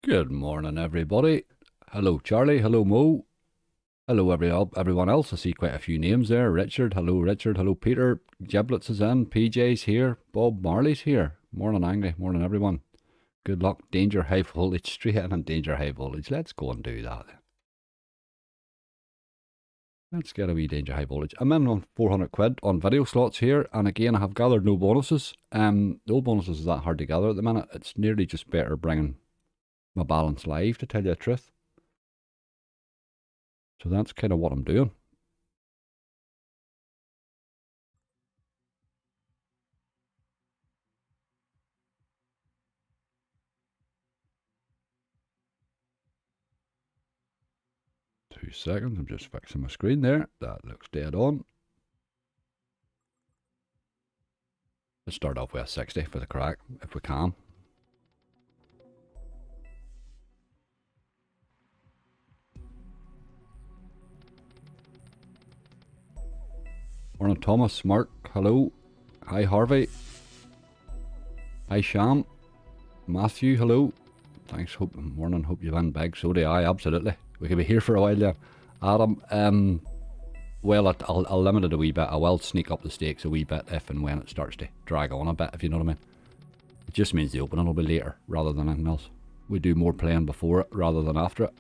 Good morning, everybody. Hello, Charlie. Hello, Mo. Hello, everyone else. I see quite a few names there. Richard. Hello, Richard. Hello, Peter. Giblets is in. PJ's here. Bob Marley's here. Morning, Angry. Morning, everyone. Good luck. Danger high voltage. Straight in and danger high voltage. Let's go and do that then. Let's get a wee danger high voltage. I'm in on 400 quid on Videoslots here, and again I have gathered no bonuses. No bonuses is that hard to gather at the minute. It's nearly just better bringing my balance live, to tell you the truth. So that's kind of what I'm doing. Two seconds, I'm just fixing my screen there. That looks dead on. Let's start off with a 60 for the crack, if we can. Morning, Thomas, Mark, hello. Hi, Harvey. Hi, Sham. Matthew, hello. Thanks, morning, hope you win big. So do I, absolutely. We could be here for a while there. Adam, well, I'll limit it a wee bit. I will sneak up the stakes a wee bit if and when it starts to drag on a bit, if you know what I mean. It just means the opening will be later, rather than anything else. We do more playing before it, rather than after it.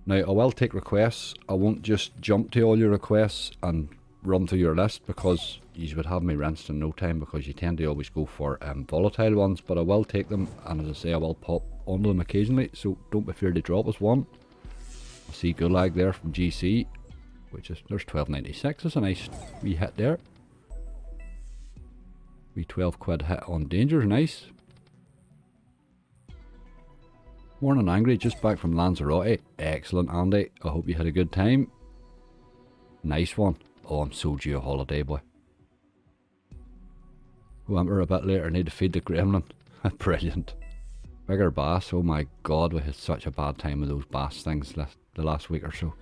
Now, I will take requests. I won't just jump to all your requests and run through your list, because you would have me rinsed in no time, because you tend to always go for volatile ones, but I will take them, and as I say, I will pop onto them occasionally, so don't be feared to drop us one. I see Gulag there from GC, which is, there's 12.96, that's a nice wee hit there. Wee 12 quid hit on Danger, nice. Morning, Angry, just back from Lanzarote. Excellent, Andy, I hope you had a good time. Nice one. Oh, I'm so due a holiday, boy. Whimper a bit later, need to feed the gremlin. Brilliant. Bigger bass, oh my god, we had such a bad time with those bass things the last week or so.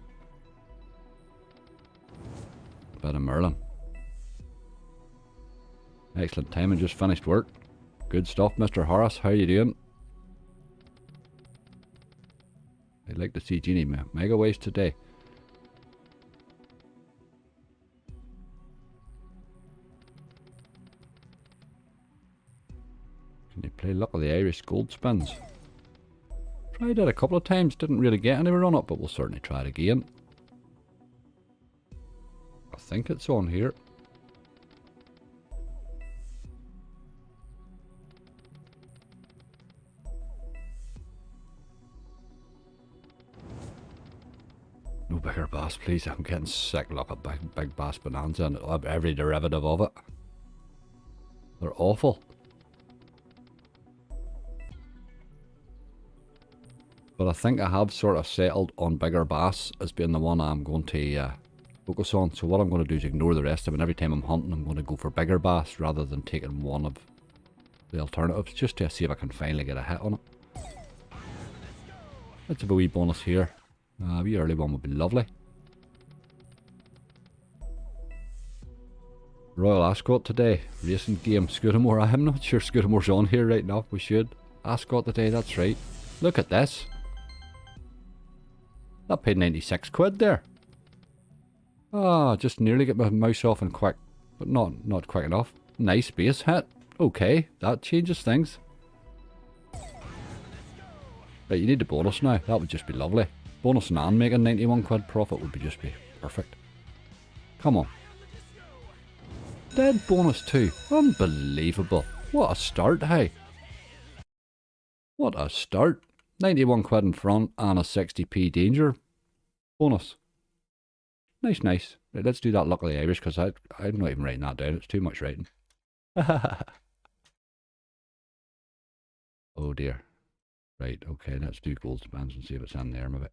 Bit of Merlin. Excellent timing, just finished work. Good stuff, Mr. Horace, how you doing? I'd like to see Genie Mega Waves today. Can you play Luck of the Irish Gold Spins? Tried it a couple of times, didn't really get anywhere on it, but we'll certainly try it again. I think it's on here. No bigger bass, please. I'm getting sick. Look at big bass bonanza and every derivative of it. They're awful. But I think I have sort of settled on bigger bass as being the one I'm going to focus on. So what I'm going to do is ignore the rest of it. And every time I'm hunting, I'm going to go for bigger bass rather than taking one of the alternatives, just to see if I can finally get a hit on it. Let's have a wee bonus here. A wee early one would be lovely. Royal Ascot today. Racing game. Scudamore. I'm not sure Scudamore's on here right now. We should. Ascot today, that's right. Look at this. That paid 96 quid there. Ah, just nearly get my mouse off and quick. But not quick enough. Nice base hit. Okay, that changes things. Right, you need the bonus now. That would just be lovely. Bonus and making 91 quid profit would just be perfect. Come on. Dead bonus too. Unbelievable. What a start, hey. What a start. 91 quid in front and a 60p danger bonus. Nice, nice. Right, let's do that Luck of the Irish, because I'm not even writing that down. It's too much writing. Oh dear. Right, okay, let's do gold spans and see if it's in there maybe.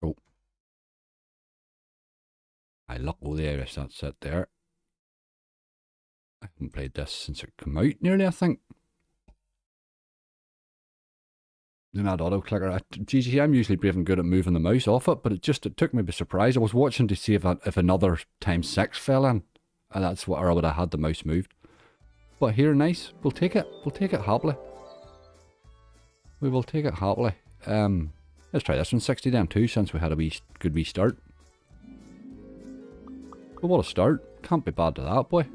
Oh. I Luck of the Irish, that's it there. I haven't played this since it came out nearly, I think. Doing that auto clicker. GG, I'm usually brave and good at moving the mouse off it, but it took me by surprise. I was watching to see if another ×6 fell in, and that's what I would have had the mouse moved. But here, nice. We'll take it. We'll take it happily. We will take it happily. Let's try this one 60 then too, since we had a good wee start. But what a start. Can't be bad to that, boy.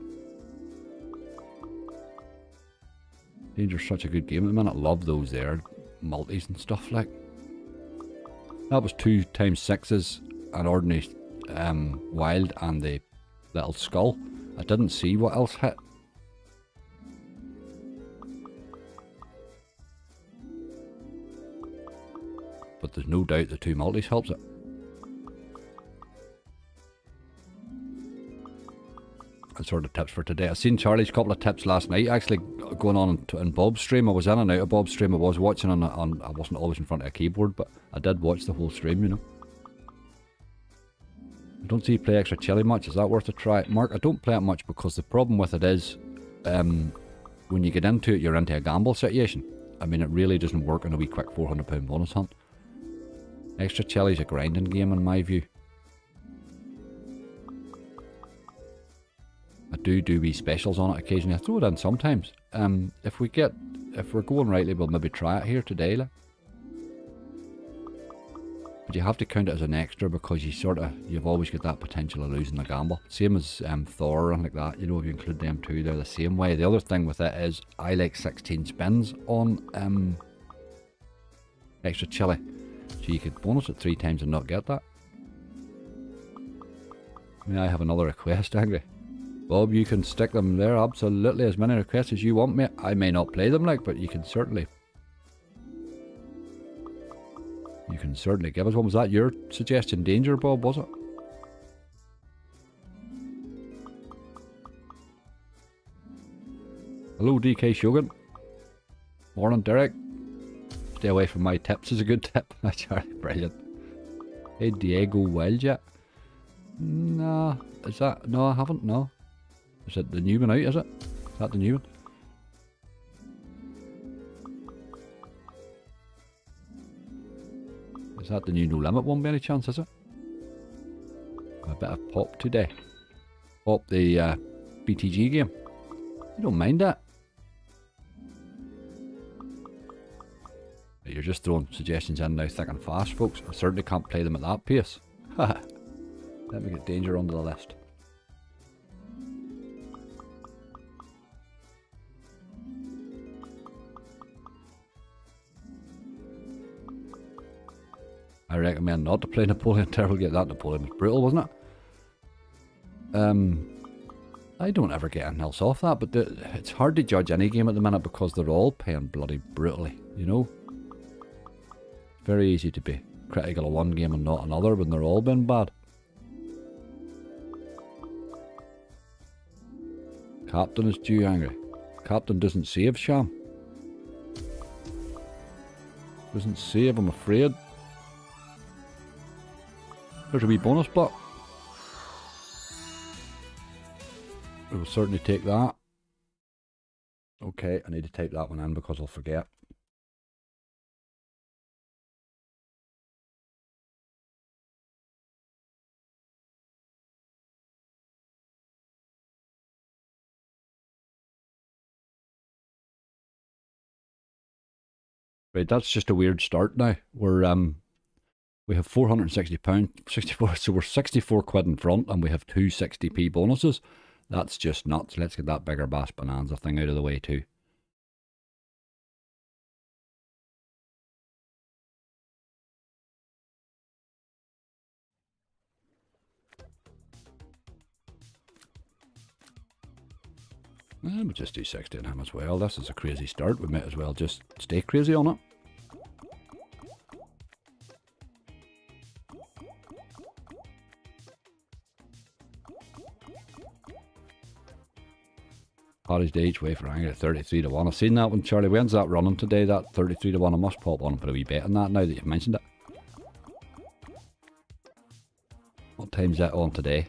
Danger's such a good game at the minute. Love those there multis and stuff like. That was 2 times 6s, an ordinary wild and the little skull. I didn't see what else hit. But there's no doubt the 2 multis helps it. That's sort of tips for today. I seen Charlie's couple of tips last night actually going on in Bob's stream. I was in and out of Bob's stream. I was watching on I wasn't always in front of a keyboard, but I did watch the whole stream, you know. I don't see you play Extra Chili much. Is that worth a try? Mark, I don't play it much because the problem with it is when you get into it, you're into a gamble situation. I mean, it really doesn't work in a wee quick £400 bonus hunt. Extra Chili's a grinding game in my view. I do wee specials on it occasionally. I throw it in sometimes. If we're going rightly, we'll maybe try it here today. Like. But you have to count it as an extra because you've always got that potential of losing the gamble. Same as Thor and like that. You know, if you include them too, they're the same way. The other thing with it is I like 16 spins on Extra Chili. So you could bonus it 3 times and not get that. May I have another request, Angry? Bob, you can stick them there, absolutely, as many requests as you want, mate. I may not play them, like, but you can certainly give us one. Was that your suggestion, Danger, Bob, was it? Hello, DK Shogun. Morning, Derek. Stay away from my tips is a good tip. Charlie, brilliant. Hey, Diego Wildjet. Nah, is that? No, I haven't, no. Is it the new one out, is it? Is that the new one? Is that the new No Limit one by any chance, is it? A bit of Pop today. Pop the BTG game. You don't mind that. You're just throwing suggestions in now thick and fast, folks. I certainly can't play them at that pace. Let me get Danger onto the list. I recommend not to play Napoleon. Terrible get that. Napoleon was brutal, wasn't it? I don't ever get anything else off that, but it's hard to judge any game at the minute because they're all playing bloody brutally, you know? Very easy to be critical of one game and not another when they're all been bad. Captain is due, Angry. Captain doesn't save, Sham. Doesn't save, I'm afraid. There's a wee bonus block. We will certainly take that. Okay, I need to type that one in because I'll forget. Right, that's just a weird start now. We have £460, 64, so we're 64 quid in front and we have 260p bonuses. That's just nuts. Let's get that bigger bass bonanza thing out of the way too. And we'll just do 60 on him as well. This is a crazy start. We might as well just stay crazy on it. Paddy's Day each way for Angry at 33 to 1. I've seen that one, Charlie. When's that running today? That 33 to 1. I must pop on and put a wee bet on that now that you've mentioned it. What time's that on today?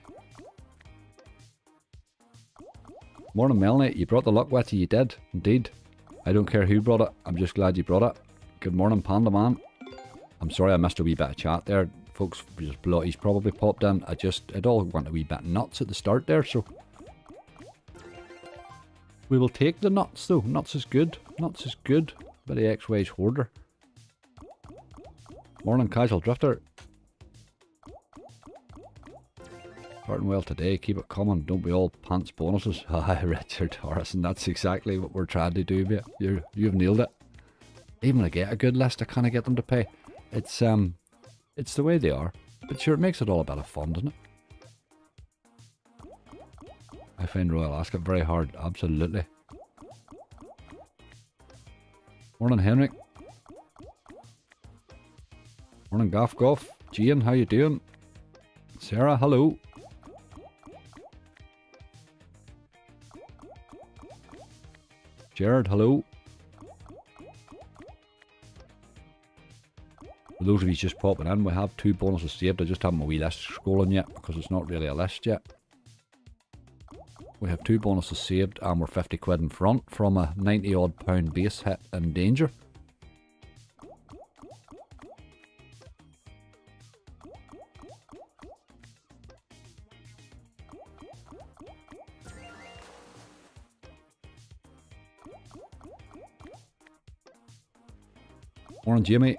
Morning, Melanie. You brought the luck with you. You did, indeed. I don't care who brought it. I'm just glad you brought it. Good morning, Panda Man. I'm sorry I missed a wee bit of chat there. Folks, he's probably popped in. It all went a wee bit nuts at the start there, so... We will take the nuts though. Nuts is good. Nuts is good. Bit of XY's hoarder. Morning, Casual Drifter. Starting well today, keep it coming, don't be all pants bonuses. Hi, Richard Harrison, that's exactly what we're trying to do, mate. You've nailed it. Even when I get a good list, I can't get them to pay. It's the way they are. But sure, it makes it all a bit of fun, doesn't it? I find Royal Ascot very hard, absolutely. Morning, Henrik. Morning, Gaff Goff. Jane, how you doing? Sarah, hello. Jared, hello. For those of you just popping in, we have 2 bonuses saved. I just haven't my wee list scrolling yet because it's not really a list yet. We have 2 bonuses saved and we're 50 quid in front from a 90 odd pound base hit in danger. Morning, Jamie.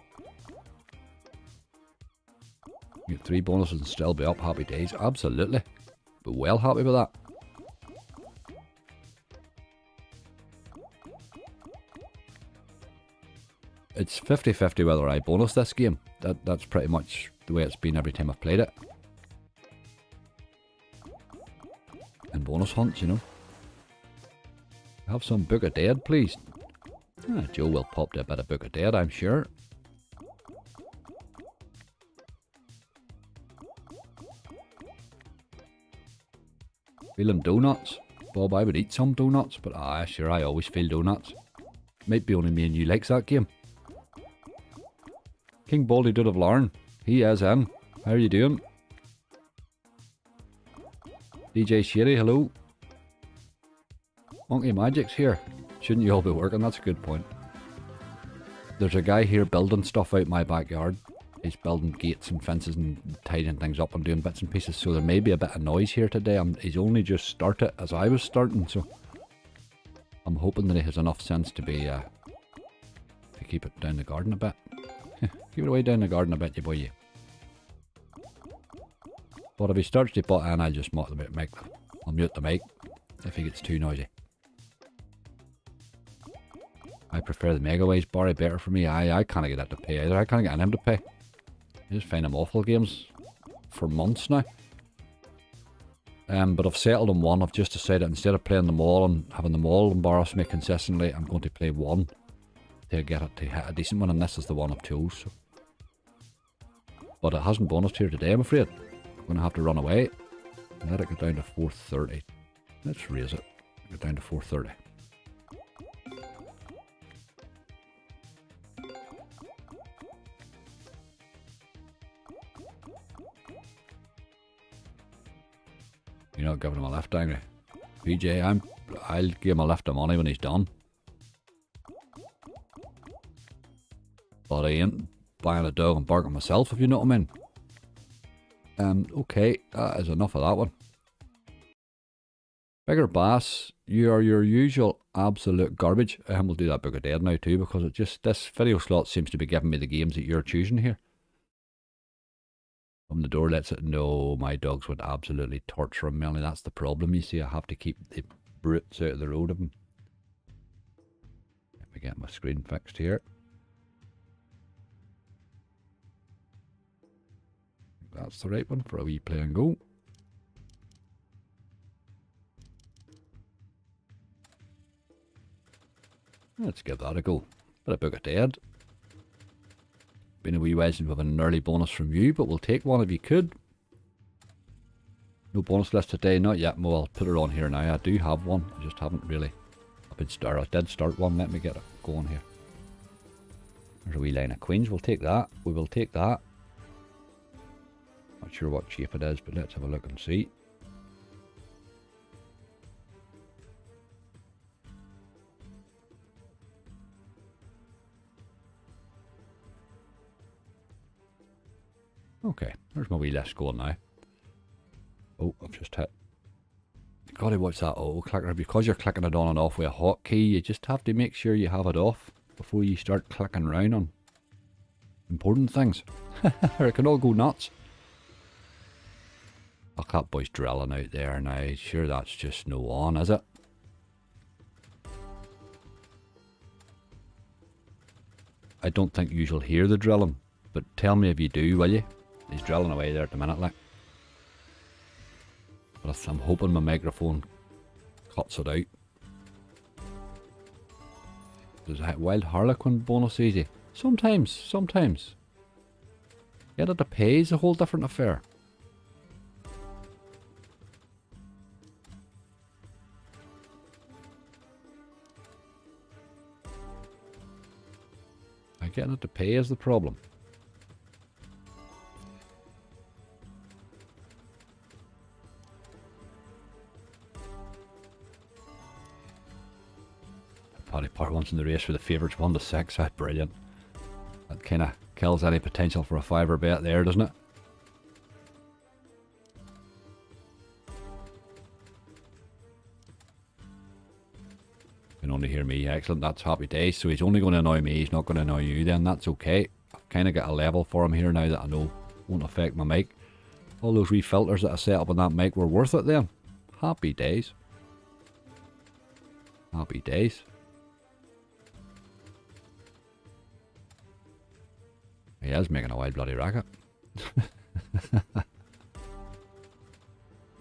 You get 3 bonuses and still be up. Happy days. Absolutely. Be well happy with that. It's 50-50 whether I bonus this game. That's pretty much the way it's been every time I've played it. And bonus hunts, you know. Have some Book of Dead, please. Joe will pop to a bit of Book of Dead, I'm sure. Feeling donuts? Bob, I would eat some donuts, but sure, I always feel donuts. Might be only me and you likes that game. King Baldy Dude of Larn, he is in. How are you doing? DJ Shady, hello. Monkey Magic's here. Shouldn't you all be working? That's a good point. There's a guy here building stuff out my backyard. He's building gates and fences and tidying things up and doing bits and pieces, so there may be a bit of noise here today. He's only just started as I was starting, so I'm hoping that he has enough sense to be to keep it down the garden a bit. Keep it away down the garden a bit, you boy, you. But if he starts to butt in, I'll just mute the mic. I'll mute the mic if he gets too noisy. I prefer the Megaways, Barry, better for me. I can't get that to pay either. I can't get him to pay. I just find them awful games for months now. But I've settled on one. I've just decided instead of playing them all and having them all embarrass me consistently, I'm going to play one to get it to hit a decent one, and this is the one I've chose. So. But it hasn't bonused here today, I'm afraid. I'm going to have to run away. Let it go down to 430. Let's raise it. Go down to 430. You're not giving him a lift, angry. PJ, I'll give him a lift of money when he's done. But I ain't buying a dog and barking myself, if you know what I mean. Okay, that is enough of that one. Bigger Bass, you are your usual absolute garbage. We'll do that Book of Dead now too, because this video slot seems to be giving me the games that you're choosing here. From the door lets it know my dogs would absolutely torture him, Melanie. That's the problem, you see. I have to keep the brutes out of the road of him. Let me get my screen fixed here. That's the right one for a wee play and go. Let's give that a go. Bit of Book of Dead. Been a wee while since we've had an early bonus from you, but we'll take one if you could. No bonus list today, not yet. Well, I'll put it on here now. I do have one. I just haven't really. I did start one. Let me get it going here. There's a wee line of queens. We'll take that. We will take that. Not sure what shape it is, but let's have a look and see. Okay, there's my wee list going now. Oh, I've just hit. Gotta watch that auto clicker. Because you're clicking it on and off with a hotkey, you just have to make sure you have it off before you start clicking around on important things. Or it can all go nuts. Look, that boy's drilling out there now. Sure, that's just no on, is it? I don't think you'll hear the drilling, but tell me if you do, will you? He's drilling away there at the minute, like. But I'm hoping my microphone cuts it out. Does that Wild Harlequin bonus easy? Sometimes, sometimes. Get it to pay is a whole different affair. Getting it to pay is the problem. Paddy Park once in the race for the favourites 1 to 6. That's brilliant. That kind of kills any potential for a fiver bet there, doesn't it? You can only hear me. Excellent. That's happy days. So he's only going to annoy me. He's not going to annoy you then. That's okay. I've kind of got a level for him here now that I know won't affect my mic. All those wee filters that I set up on that mic were worth it then. Happy days. Happy days. He is making a wild bloody racket.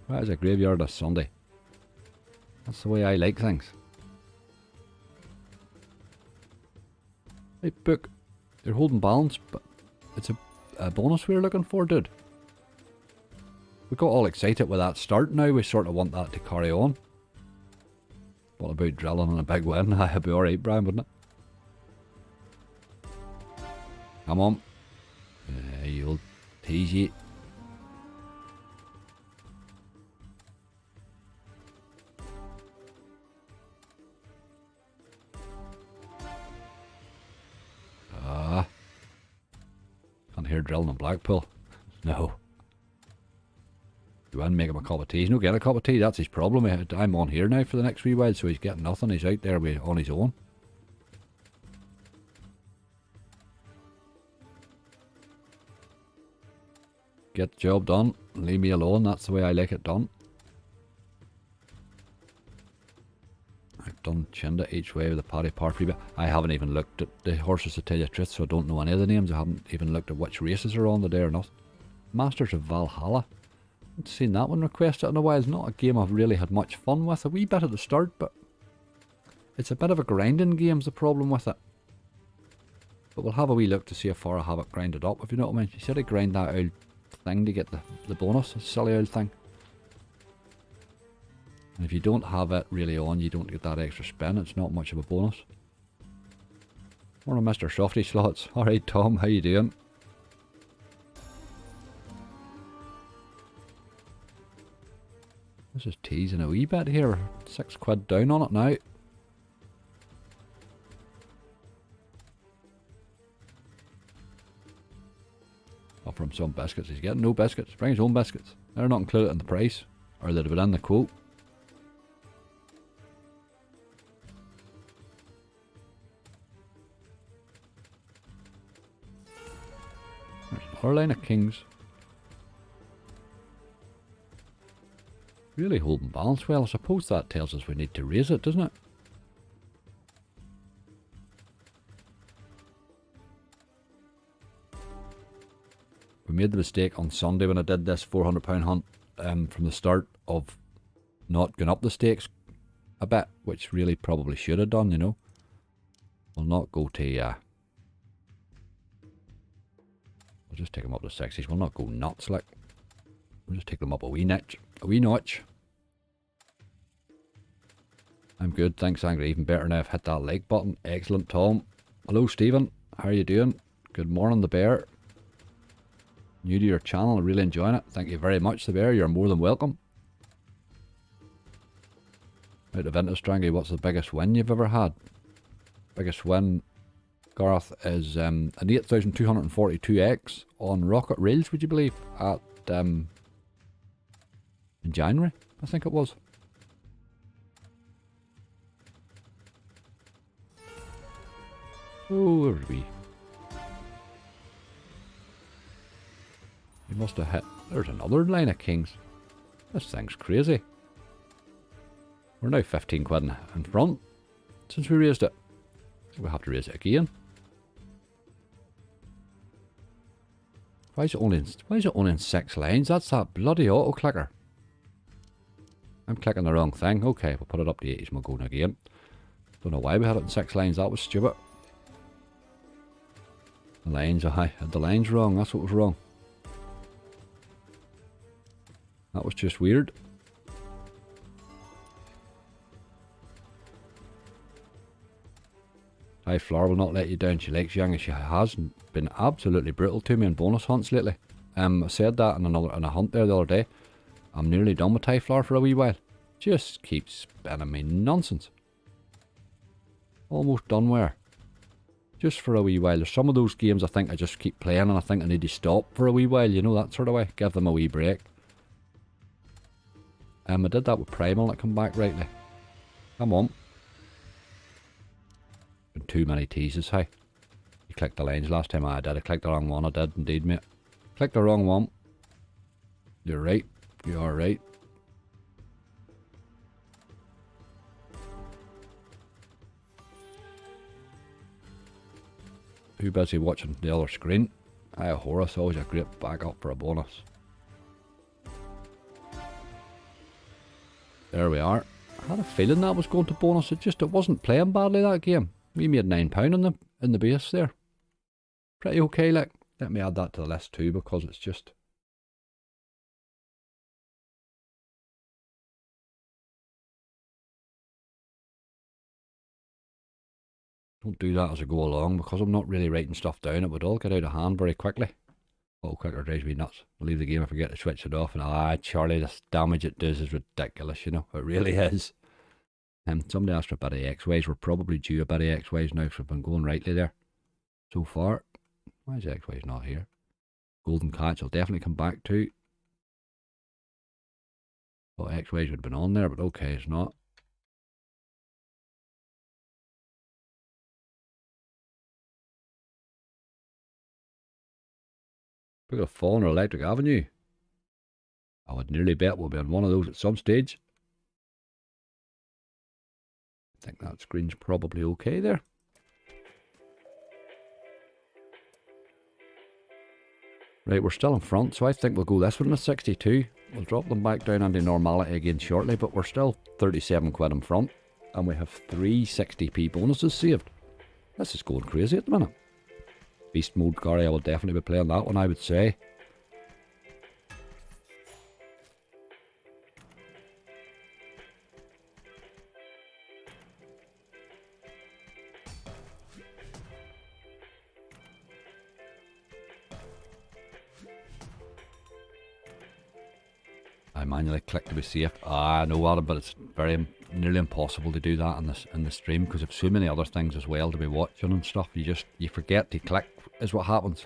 That is a graveyard of Sunday. That's the way I like things. Hey, book. You're holding balance, but it's a bonus we were looking for, dude. We got all excited with that start now. We sort of want that to carry on. What about drilling on a big win? That'd be alright, Brian, wouldn't it? Come on. You old tease you. Can't hear drilling in Blackpool. No. You wouldn't make him a cup of tea. He's not getting a cup of tea. That's his problem. I'm on here now for the next wee while, so he's getting nothing. He's out there on his own. Get the job done. Leave me alone. That's the way I like it done. I've done Chinda each way with the Paddy Park free bet. I haven't even looked at the horses to tell you the truth, so I don't know any of the names. I haven't even looked at which races are on the day or not. Masters of Valhalla. I haven't seen that one requested in a while. It's not a game I've really had much fun with. A wee bit at the start, but it's a bit of a grinding game's the problem with it. But we'll have a wee look to see how far I have it grinded up, if you know what I mean. You said I grind that old thing to get the bonus. A silly old thing. And if you don't have it really on, you don't get that extra spin. It's not much of a bonus. Morning, Mr. Softy Slots. Alright, Tom, how you doing? This is teasing a wee bit here. £6 down on it now. Offer him some biscuits. He's getting no biscuits. Bring his own biscuits. They're not included in the price. Or they'd have been in the quote. Another line of kings. Really holding balance well. I suppose that tells us we need to raise it, doesn't it? We made the mistake on Sunday when I did this £400 hunt from the start of not going up the stakes a bit, which really probably should have done, you know. We'll not go to we'll just take them up to 60s. We'll not go nuts, like. We'll just take them up a wee notch. A wee notch. I'm good, thanks, Angry. Even better now I've hit that like button. Excellent, Tom. Hello, Stephen. How are you doing? Good morning, the bear. New to your channel, I'm really enjoying it. Thank you very much, the bear. You're more than welcome. Out of interest, Strangy, what's the biggest win you've ever had? Biggest win, Garth, is an 8,242x on Rocket Rails, would you believe? At in January, I think it was. Oh, where are we? He must have hit. There's another line of kings. This thing's crazy. We're now 15 quid in front since we raised it. We'll have to raise it again. Why is it only in 6 lines? That's that bloody auto clicker. I'm clicking the wrong thing. Okay, we'll put it up to 80s and we'll go in again. Don't know why we had it in 6 lines. That was stupid. The lines, I had the lines wrong. That's what was wrong. That was just weird. High Flower will not let you down. She likes young, and she has been absolutely brutal to me in bonus hunts lately. I said that in a hunt there the other day. I'm nearly done with High Flower for a wee while. Just keeps spinning me nonsense. Almost done with her. Just for a wee while. There's some of those games I think I just keep playing and I think I need to stop for a wee while, you know, that sort of way. Give them a wee break. I did that with Primal and it come back rightly. Come on. Been too many teases, hey. You clicked the lines last time. I did. I clicked the wrong one. I did indeed, mate. Clicked the wrong one. You're right. You are right. Too busy watching the other screen. Horus always a great backup for a bonus. There we are. I had a feeling that was going to bonus. It wasn't playing badly that game. We made £9 in the base there. Pretty okay, like. Let me add that to the list too because it's just. Don't do that as I go along because I'm not really writing stuff down. It would all get out of hand very quickly. Oh, quicker drives me nuts. I'll leave the game, I forget to switch it off, and Charlie, this damage it does is ridiculous, you know. It really is. Somebody asked for a bit of X-Ways. We're probably due a bit of X-Ways now because we've been going rightly there so far. Why is X-Ways not here? Golden Catch I'll definitely come back to. Oh, X-Ways would have been on there, but okay, it's not. We could have fallen on Electric Avenue. I would nearly bet we'll be on one of those at some stage. I think that screen's probably okay there. Right, we're still in front, so I think we'll go this one at 62. We'll drop them back down into normality again shortly, but we're still 37 quid in front. And we have 3 60p bonuses saved. This is going crazy at the minute. Beast Mode, Gary, I will definitely be playing that one, I would say. I manually click to be safe. I know what, but it's nearly impossible to do that in the stream because there's so many other things as well to be watching and stuff. You forget to click is what happens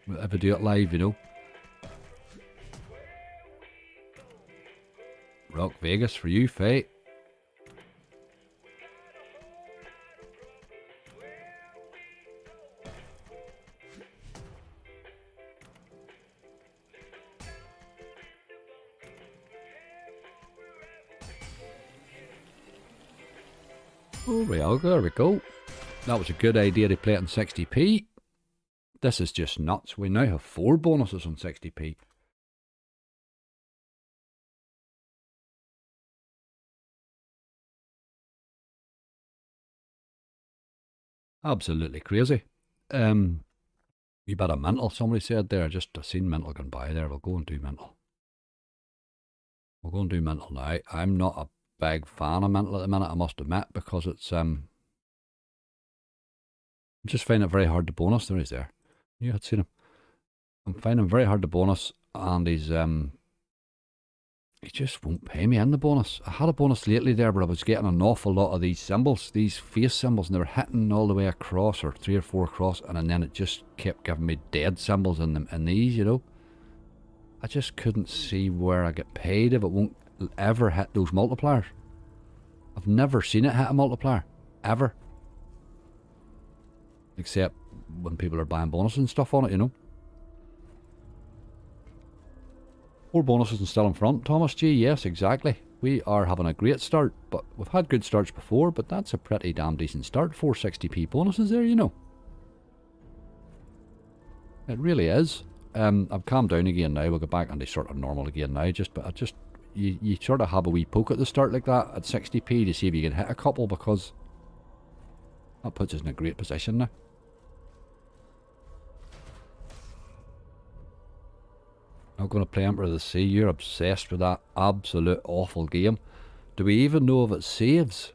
if I do it live, you know. Rock Vegas for you, Faye. Oh, there we go. That was a good idea to play it in 60p. This is just nuts. We now have 4 bonuses on 60p. Absolutely crazy. You better mental, somebody said there. Just seen mental gone by there. We'll go and do mental. We'll go and do mental now. I'm not a big fan of mental at the minute, I must admit, because it's I'm just finding it very hard to bonus. There he's there. You had seen him. I'm finding him very hard to bonus, and he just won't pay me in the bonus. I had a bonus lately there, but I was getting an awful lot of these symbols, these face symbols, and they were hitting all the way across, or 3 or 4 across, and then it just kept giving me dead symbols in these, you know. I just couldn't see where I get paid if it won't ever hit those multipliers. I've never seen it hit a multiplier, ever. Except when people are buying bonuses and stuff on it, you know. 4 bonuses and still in front, Thomas G. Yes, exactly. We are having a great start, but we've had good starts before, but that's a pretty damn decent start. 460p bonuses there, you know. It really is. I've calmed down again now. We'll go back and they sort of normal again now. You sort of have a wee poke at the start like that at 60p to see if you can hit a couple, because that puts us in a great position now. I'm going to play Emperor of the Sea. You're obsessed with that absolute awful game. Do we even know if it saves?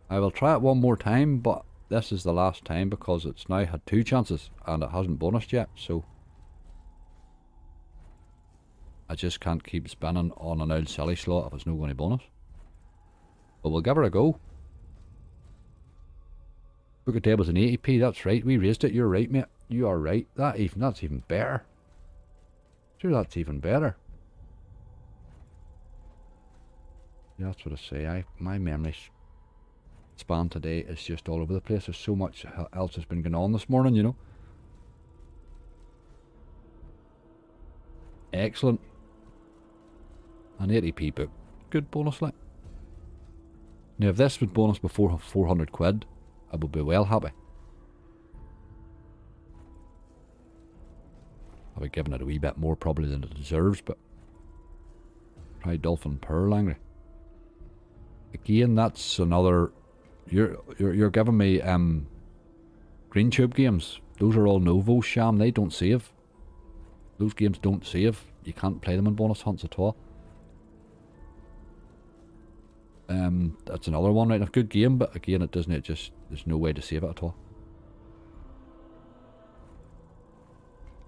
I will try it one more time, but this is the last time because it's now had 2 chances and it hasn't bonused yet, so I just can't keep spinning on an old silly slot if it's not going to bonus. But we'll give her a go. Book of tables in 80p, that's right, we raised it, you're right mate, you are right. That's even better. Sure, that's even better. Yeah, that's what I say. My memory span today is just all over the place. There's so much else has been going on this morning, you know. Excellent. An 80p book. Good bonus like. Now if this would bonus before 400 quid, I would be well happy. I'll be giving it a wee bit more probably than it deserves, but try Dolphin Pearl Angry. Again, that's another. You're giving me green tube games. Those are all Novo sham. They don't save. Those games don't save. You can't play them in bonus hunts at all. That's another one, right? A good game, but again, it doesn't. There's no way to save it at all.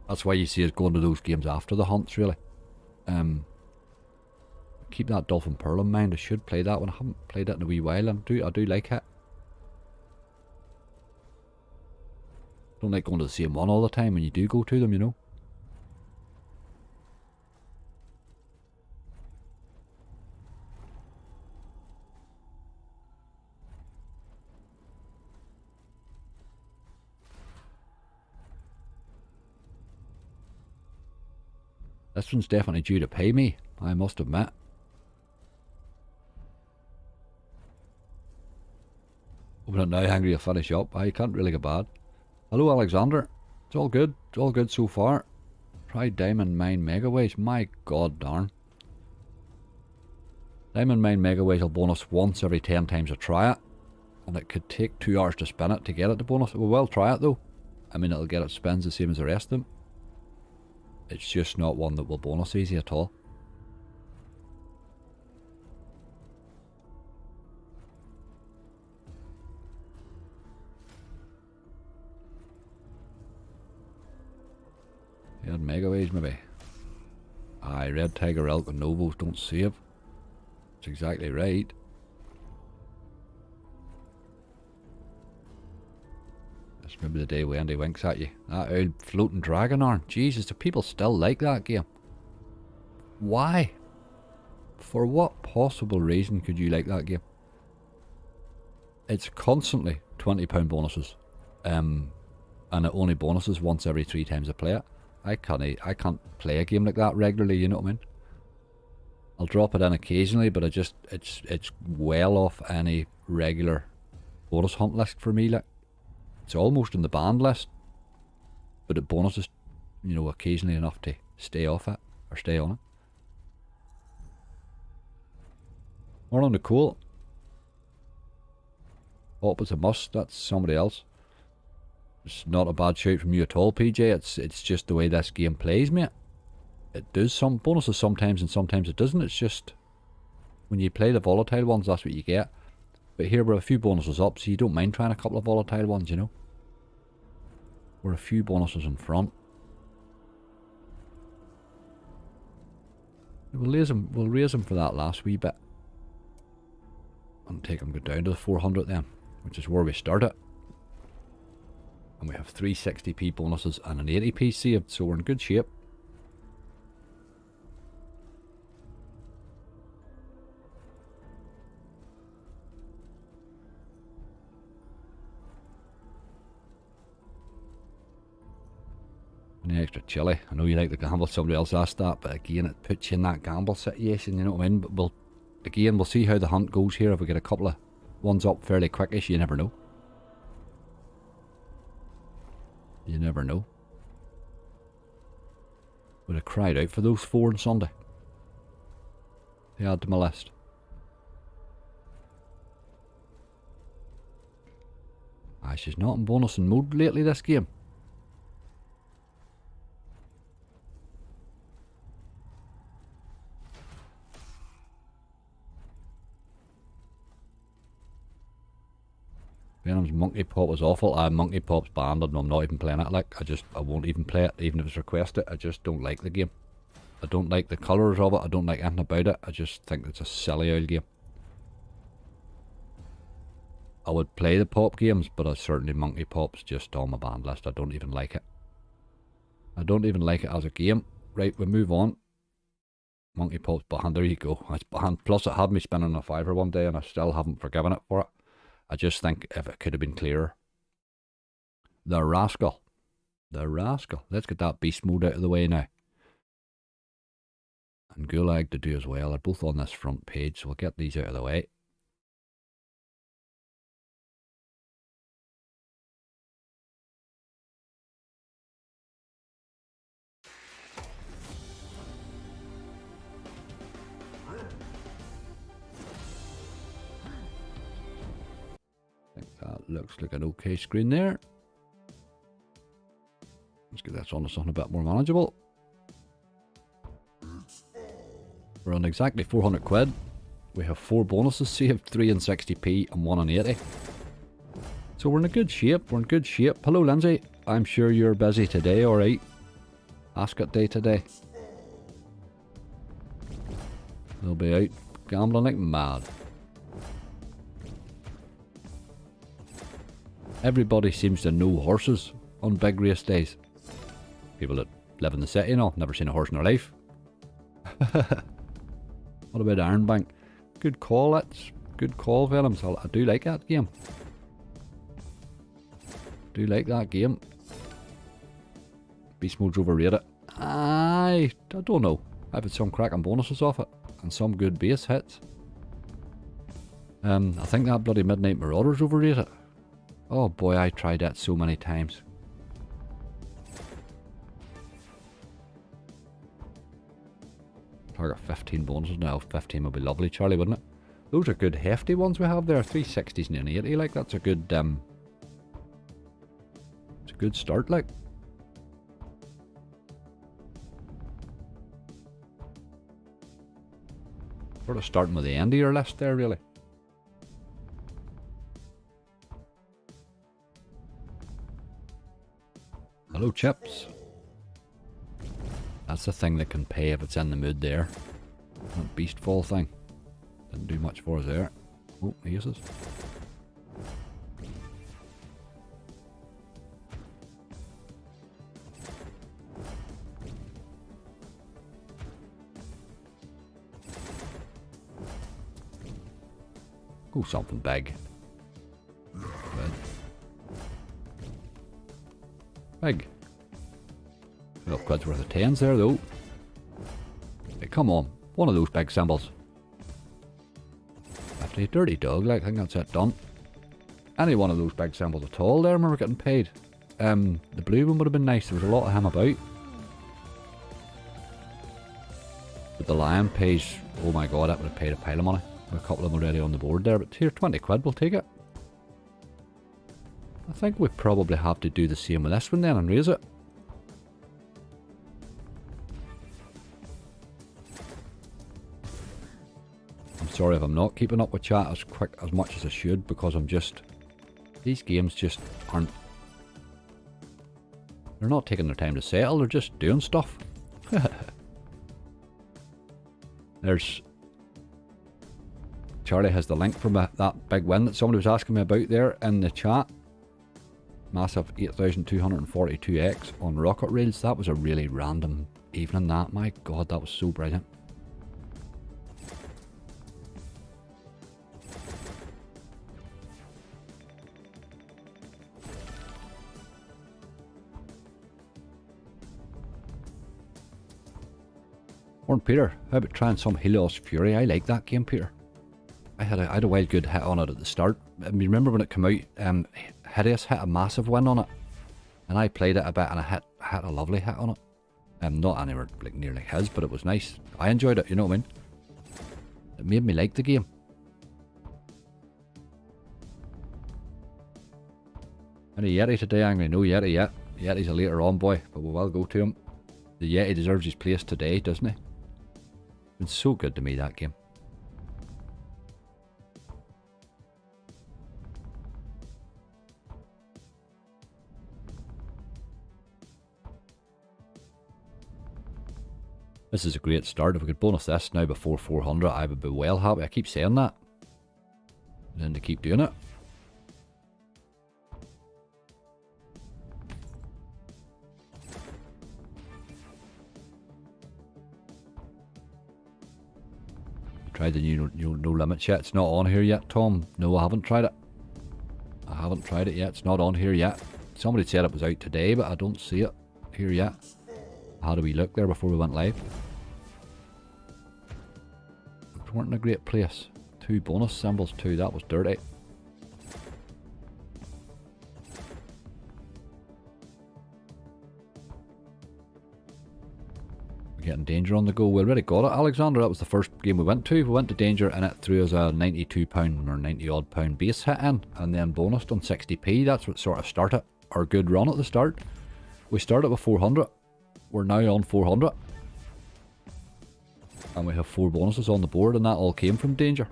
That's why you see us going to those games after the hunts, really. Keep that Dolphin Pearl in mind. I should play that one. I haven't played it in a wee while, and I do like it. Don't like going to the same one all the time when you do go to them, you know. This one's definitely due to pay me, I must admit. Open it now, hungry to finish up. I can't really get bad. Hello Alexander. It's all good. It's all good so far. Try Diamond Mine Megaways. My god darn. Diamond Mine Megaways will bonus once every 10 times I try it. And it could take 2 hours to spin it to get it to bonus. We will try it though. I mean, it'll get it spins the same as the rest of them. It's just not one that will bonus easy at all. Yeah, Megaways maybe. Aye, Red Tiger Elk and Novos don't save. That's exactly right. That's maybe the day Wendy winks at you. That old floating dragon arm. Jesus, do people still like that game? Why? For what possible reason could you like that game? It's constantly £20 bonuses. And it only bonuses once every 3 times I play it. I can't play a game like that regularly, you know what I mean? I'll drop it in occasionally, but it's well off any regular bonus hunt list for me. Like, it's almost in the banned list, but it bonuses, you know, occasionally enough to stay off it or stay on it. Morning, Nicole. Oh, it's a must. That's somebody else. It's not a bad shout from you at all, PJ. It's just the way this game plays, mate. It does some bonuses sometimes and sometimes it doesn't. It's just when you play the volatile ones, that's what you get. But here we're a few bonuses up, so you don't mind trying a couple of volatile ones, you know. We're a few bonuses in front. We'll raise them for that last wee bit. And take them go down to the 400 then, which is where we start it. And we have 360p bonuses and an 80p saved, so we're in good shape. An extra chilly. I know you like the gamble, somebody else asked that, but again, it puts you in that gamble situation, you know what I mean? But we'll see how the hunt goes here. If we get a couple of ones up fairly quickish, you never know. You never know. Would have cried out for those 4 on Sunday. They add to my list. Ah, she's not in bonusing mode lately this game. Venom's Monkey Pop was awful. Monkey Pop's banned and I'm not even playing it. Like, I won't even play it, even if it's requested. I just don't like the game. I don't like the colours of it. I don't like anything about it. I just think it's a silly old game. I would play the Pop games, but certainly Monkey Pop's just on my banned list. I don't even like it. I don't even like it as a game. Right, we move on. Monkey Pop's banned. There you go. It's banned. Plus, it had me spending a £5 one day and I still haven't forgiven it for it. I just think if it could have been clearer. The Rascal. The Rascal. Let's get that beast mode out of the way now. And Gulag to do as well. They're both on this front page, so we'll get these out of the way. I think that looks like an okay screen there. Let's get this on to something a bit more manageable. We're on exactly 400 quid. We have 4 bonuses saved, 3 in 60p and 1 in 80. So we're in a good shape, we're in good shape. Hello Lindsay, I'm sure you're busy today, alright? Ask it day today. They'll be out gambling like mad. Everybody seems to know horses on big race days. People that live in the city and all, never seen a horse in their life. What about Ironbank? Good call, that's good call, Venoms. I do like that game. Do like that game. Beast mode's overrated. I don't know. I've had some cracking bonuses off it and some good base hits. I think that bloody Midnight Marauder's overrated. Oh boy, I tried that so many times. Target 15 bonuses now. 15 would be lovely, Charlie, wouldn't it? Those are good hefty ones we have there. 360s and an 80. Like, that's a good it's a good start, like. Sort of starting with the end of your list there, really. Hello, Chips. That's the thing that can pay if it's in the mood there. That beast fall thing. Didn't do much for us there. Oh, aces. Oh, something big. Good. Big. 12 quid's worth of 10s there though. Hey, come on. One of those big symbols. 50, dirty dog, like, I think that's it done. Any one of those big symbols at all there when we're getting paid. The blue one would have been nice, there was a lot of him about. But the lion pays, oh my god, that would have paid a pile of money. A couple of them already on the board there, but here, 20 quid, we'll take it. I think we probably have to do the same with this one then and raise it. I'm sorry if I'm not keeping up with chat as much as I should, because I'm just... These games just aren't... They're not taking their time to settle, they're just doing stuff. There's... Charlie has the link from that big win that somebody was asking me about there in the chat. Massive 8,242x on rocket rails. That was a really random evening, that. My god, that was so brilliant. Morning, Peter. How about trying some Helios Fury? I like that game, Peter. I had a wild good hit on it at the start. I mean, remember when it came out, Hideous hit a massive win on it. And I played it a bit and I hit a lovely hit on it. Not anywhere like near like his, but it was nice. I enjoyed it, you know what I mean? It made me like the game. Any Yeti today, Angry? No Yeti yet. Yeti's a later on boy, but we will go to him. The Yeti deserves his place today, doesn't he? It's been so good to me, that game. This is a great start. If we could bonus this now before 400, I would be well happy. I keep saying that. And then to keep doing it. Tried the new no limits yet. It's not on here yet, Tom. No, I haven't tried it. I haven't tried it yet. It's not on here yet. Somebody said it was out today, but I don't see it here yet. How do we look there before we went live? We weren't in a great place. 2 bonus symbols too. That was dirty. We're getting danger on the go. We already got it, Alexander. That was the first game we went to. We went to danger and it threw us a £92 or 90 odd pound base hit in, and then bonused on 60p. That's what sort of started our good run at the start. We started with 400. We're now on 400. And we have 4 bonuses on the board, and that all came from danger.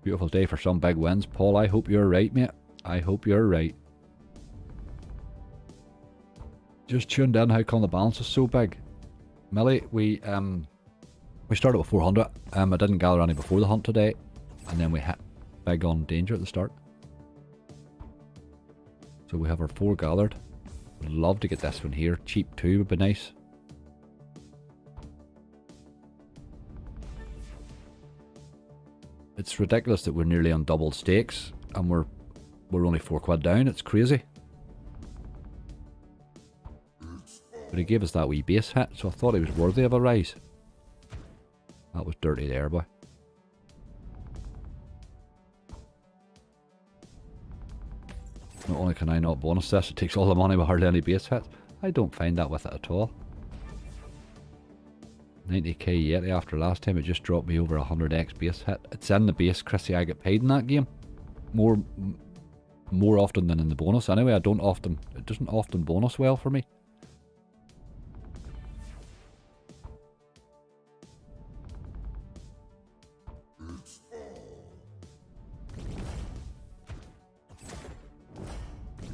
Beautiful day for some big wins. Paul, I hope you're right, mate. I hope you're right. Just tuned in. How come the balance is so big? Millie, we started with 400. I didn't gather any before the hunt today. And then we hit big on danger at the start. So we have our 4 gathered. Would love to get this one here. Cheap too would be nice. It's ridiculous that we're nearly on double stakes and we're only £4 down. It's crazy. But he gave us that wee base hit, so I thought he was worthy of a rise. That was dirty there, boy. Not only can I not bonus this, it takes all the money with hardly any base hits. I don't find that with it at all. 90k Yeti after last time, it just dropped me over 100x base hit. It's in the base, Chrissy, I get paid in that game. More often than in the bonus. Anyway, it doesn't often bonus well for me.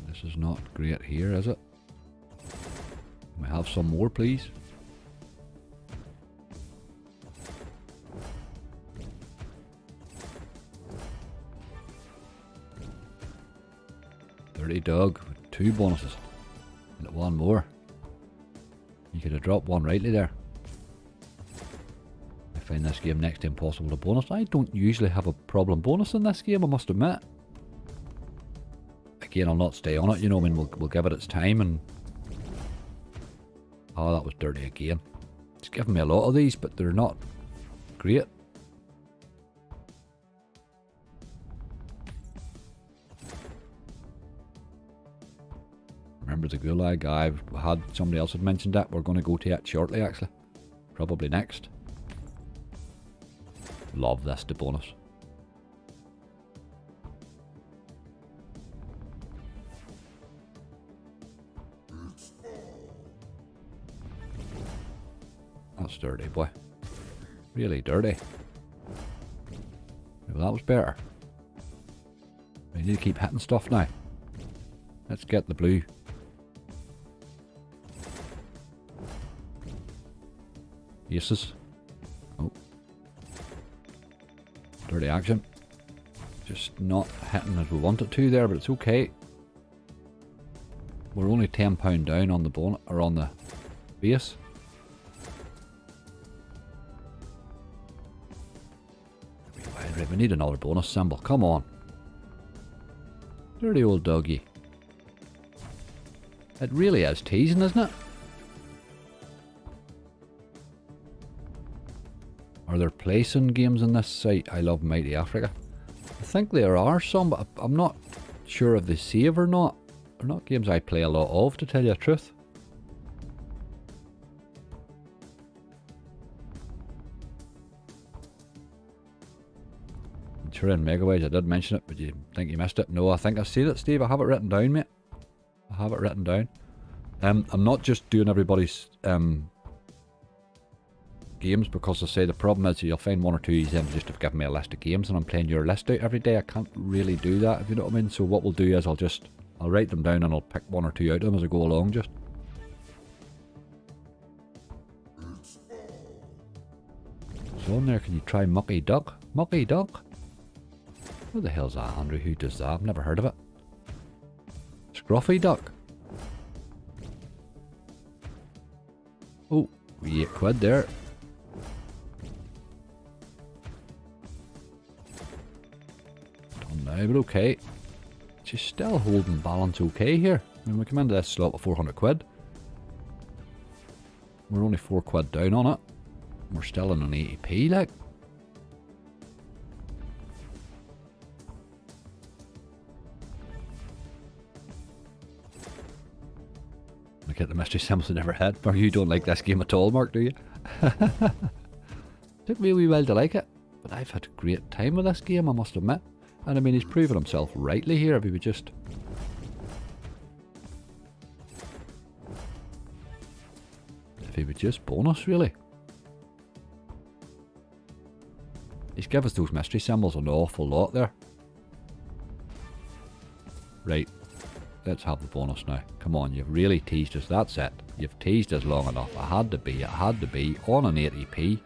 This is not great here, is it? Can we have some more, please? Dirty dog with 2 bonuses. And 1 more. You could have dropped one rightly there. I find this game next to impossible to bonus. I don't usually have a problem bonusing this game, I must admit. Again, I'll not stay on it, you know, I mean, we'll give it its time and... Oh, that was dirty again. It's given me a lot of these, but they're not great. Remember the Gulag? I've had somebody else had mentioned that. We're going to go to it shortly, actually. Probably next. Love this to bonus. That's dirty, boy. Really dirty. Well, that was better. We need to keep hitting stuff now. Let's get the blue. Aces. Oh. Dirty action. Just not hitting as we want it to there, but it's okay. We're only £10 down on the bonus, or on the base. We need another bonus symbol. Come on. Dirty old doggy. It really is teasing, isn't it? Are there placing games on this site? I love Mighty Africa. I think there are some, but I'm not sure if they save or not. They're not games I play a lot of, to tell you the truth. Sure, in Megaways I did mention it, but you think you missed it? No, I think I've seen it, Steve. I have it written down, mate. I have it written down. I'm not just doing everybody's games, because I say the problem is you'll find one or two of them just have given me a list of games and I'm playing your list out every day. I can't really do that, if you know what I mean. So what we'll do is I'll write them down and I'll pick one or two out of them as I go along just. So on there, can you try Mucky Duck? Mucky Duck? What the hell's that, Andrew? Who does that? I've never heard of it. Scruffy Duck. Oh, we 8 quid there. Done now, but okay. She's still holding balance okay here. I mean, we come into this slot with 400 quid. We're only 4 quid down on it. We're still in an 80p, like. Look at the mystery symbols in every head. Or you don't like this game at all, Mark, do you? Took me a wee while to like it, but I've had a great time with this game, I must admit. And I mean, he's proven himself rightly here. If he would just... If he would just bonus, really. He's given us those mystery symbols an awful lot there. Right. Let's have the bonus now. Come on, you've really teased us. That's it. You've teased us long enough. It had to be on an 80p.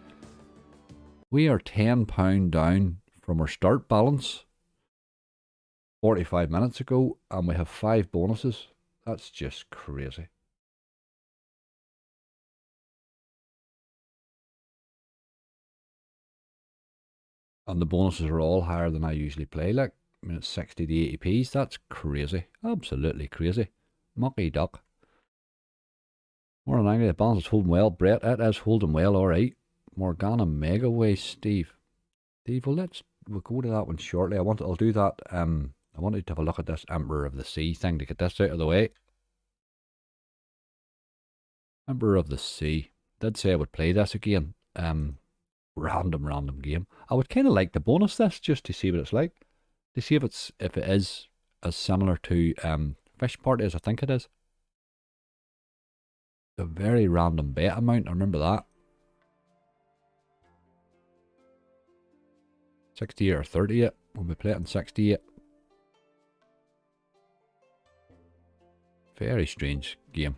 We are £10 down from our start balance 45 minutes ago, and we have 5 bonuses. That's just crazy. And the bonuses are all higher than I usually play, like. I mean, it's 60 to 80p's. That's crazy. Absolutely crazy. Mucky Duck. More than angry. The balance is holding well. Brett, it is holding well, alright. Morgana Megaway, Steve. Steve, well, we'll go to that one shortly. I'll do that. I wanted to have a look at this Emperor of the Sea thing to get this out of the way. Emperor of the Sea. Did say I would play this again. Random game. I would kind of like to bonus this just to see what it's like. To see if it is as similar to Fish Party as I think it is. A very random bet amount, I remember that. 68 or 38 when we play it in 68. Very strange game.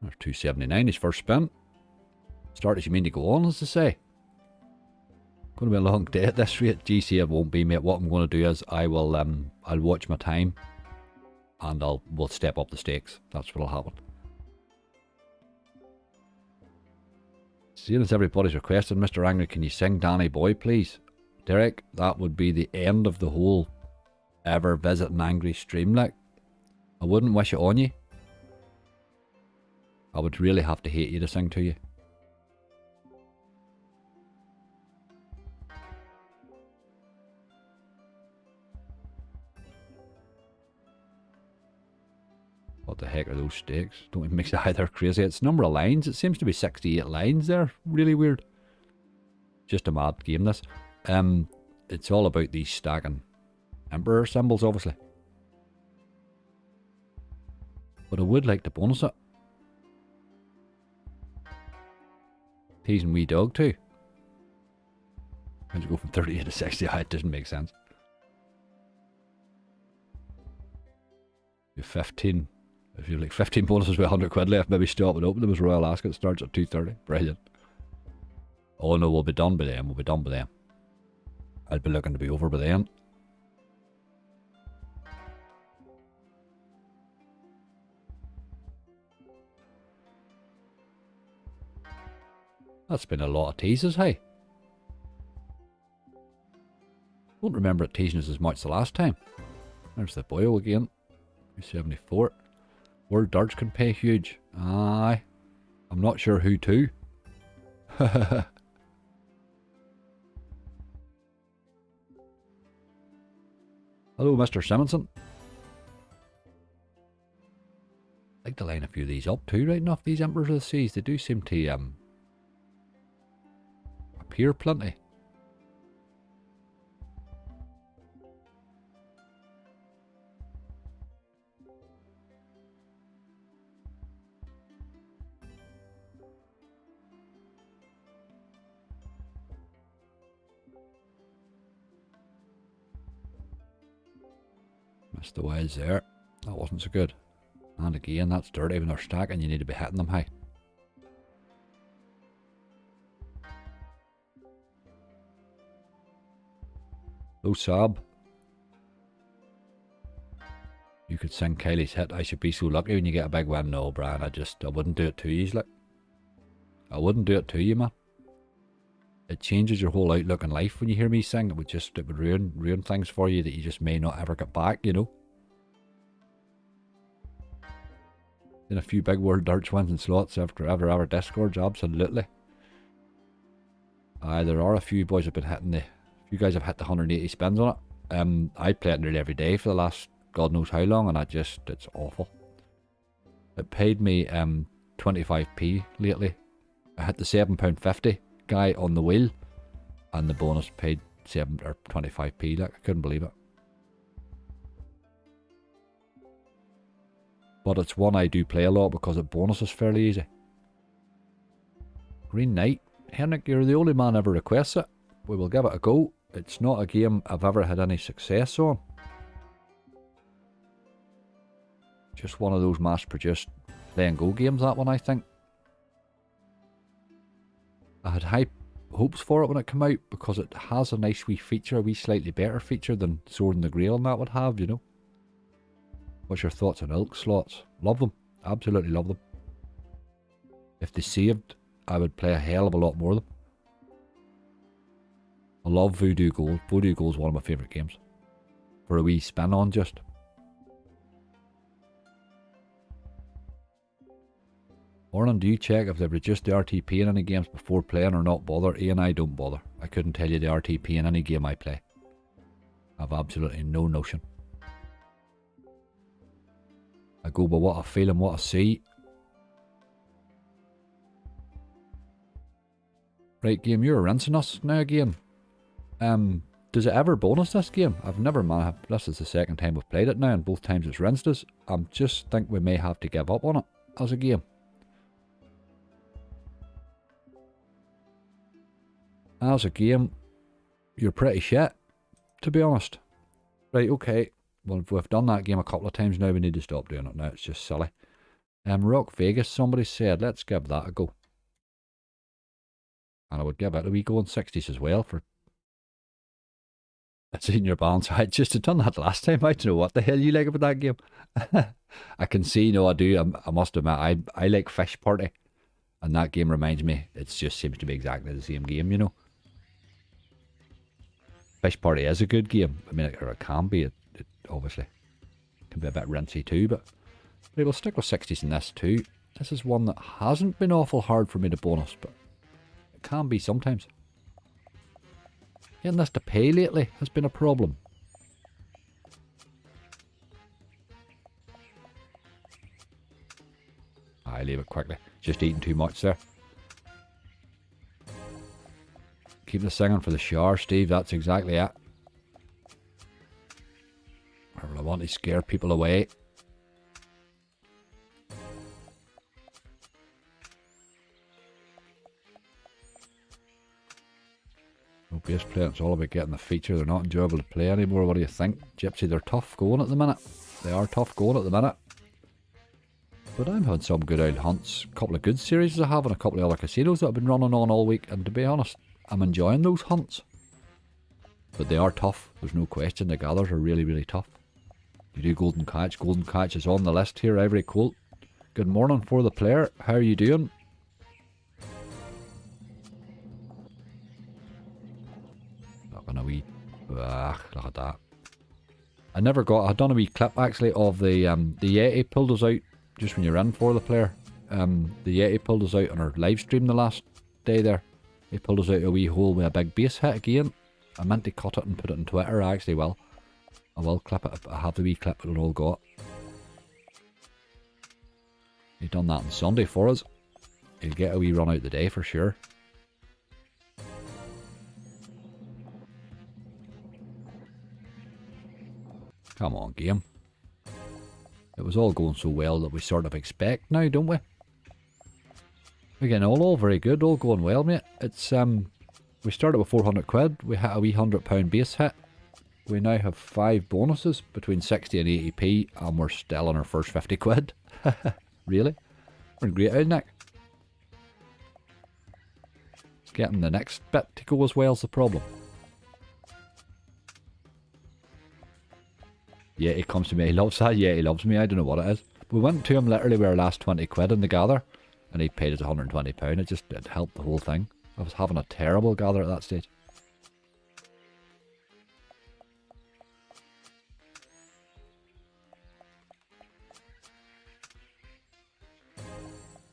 There's 279, his first spin. Start as you mean to go on, as they say. Going to be a long day at this rate. GC it won't be, mate. What I'm going to do is I'll watch my time and we'll step up the stakes. That's what'll happen. Seeing as everybody's requested, Mr. Angry, can you sing Danny Boy, please? Derek, that would be the end of the whole ever visiting Angry stream, like. I wouldn't wish it on you. I would really have to hate you to sing to you. What the heck are those stakes? Don't even make it either crazy. It's number of lines. It seems to be 68 lines there. Really weird. Just a mad game, this. It's all about these stacking Emperor symbols, obviously. But I would like to bonus it. Teasing wee dog too. How'd you go from 38 to 60? It doesn't make sense. You're 15. If you're like 15 bonuses with 100 quid left, maybe stop and open them as Royal Ascot. Starts at 2:30. Brilliant. Oh no, we'll be done by then. We'll be done by then. I'll be looking to be over by then. That's been a lot of teases, hey? Don't remember it teasing us as much the last time. There's the boyo again. 274. World Darts can pay huge. Aye. I'm not sure who to. Hello, Mr. Simonson. I'd like to line a few of these up too, right enough. These Emperors of the Seas, they do seem to appear plenty. Missed the wilds there. That wasn't so good. And again, that's dirty when they're stacking. You need to be hitting them high. Low Sab. You could sing Kylie's hit, I should be so lucky when you get a big win. No, Brian, I wouldn't do it too easily. I wouldn't do it to you, man. It changes your whole outlook in life when you hear me sing. It would ruin things for you that you just may not ever get back, you know. In a few big world darts wins and slots after ever discords, absolutely. There are a few boys have been hitting a few guys have hit the 180 spins on it. I play it nearly every day for the last God knows how long, and it's awful. It paid me 25p lately. I hit the £7.50 guy on the wheel, and the bonus paid 25p. Like, I couldn't believe it. But it's one I do play a lot because the bonus is fairly easy. Green Knight. Henrik, you're the only man ever requests it. We will give it a go. It's not a game I've ever had any success on. Just one of those mass-produced play and go games, that one, I think. I had high hopes for it when it came out because it has a nice wee feature, a wee slightly better feature than Sword and the Grail and that would have, you know. What's your thoughts on Ilk slots? Love them. Absolutely love them. If they saved, I would play a hell of a lot more of them. I love Voodoo Gold. Voodoo Gold is one of my favourite games. For a wee spin on just. Orland, do you check if they've reduced the RTP in any games before playing or not bother? Ian, I don't bother. I couldn't tell you the RTP in any game I play. I've absolutely no notion. I go by what I feel and what I see. Right, game, you're rinsing us now again. Does it ever bonus this game? I've never managed. This is the second time we've played it now, and both times it's rinsed us. I just think we may have to give up on it as a game. As a game, you're pretty shit, to be honest. Right, okay. Well, we've done that game a couple of times now. We need to stop doing it now. It's just silly. Rock Vegas, somebody said, let's give that a go. And I would give it a wee go in 60s as well for... It's in your balance. I just had done that last time. I don't know what the hell you like about that game. I can see, no, I do. I must admit, I like Fish Party. And that game reminds me, it just seems to be exactly the same game, you know. Fish Party is a good game. I mean, or it can be. It obviously can be a bit rinsy too, but right, we'll stick with 60s in this too. This is one that hasn't been awful hard for me to bonus, but it can be sometimes. Getting this to pay lately has been a problem. I leave it quickly. Just eating too much there. Keep the singing for the shower, Steve. That's exactly it. I want to scare people away. No base playing, it's all about getting the feature. They're not enjoyable to play anymore. What do you think? Gypsy, they're tough going at the minute. They are tough going at the minute. But I'm having some good old hunts. A couple of good series I have and a couple of other casinos that I've been running on all week. And to be honest, I'm enjoying those hunts. But they are tough. There's no question. The gathers are really, really tough. You do Golden Catch. Golden Catch is on the list here. Ivory Colt. Good morning for the player. How are you doing? Looking a wee... look at that. I never got... I'd done a wee clip actually of the Yeti pulled us out just when you're in for the player. The Yeti pulled us out on our live stream the last day there. He pulled us out a wee hole with a big base hit again. I meant to cut it and put it on Twitter. I actually will. I will clip it. I have the wee clip it'll all got. He done that on Sunday for us. He'll get a wee run out the day for sure. Come on, game. It was all going so well that we sort of expect now, don't we? Again, all very good, all going well, mate. It's we started with 400 quid. We hit a wee £100 base hit. We now have 5 bonuses between 60 and 80p, and we're still on our first 50 quid. Really? We're in great out, Nick. Getting the next bit to go as well is the problem. Yeah, he comes to me. He loves that. Yeah, he loves me. I don't know what it is. We went to him literally with our last 20 quid in the gather, and he paid us £120. It helped the whole thing. I was having a terrible gather at that stage.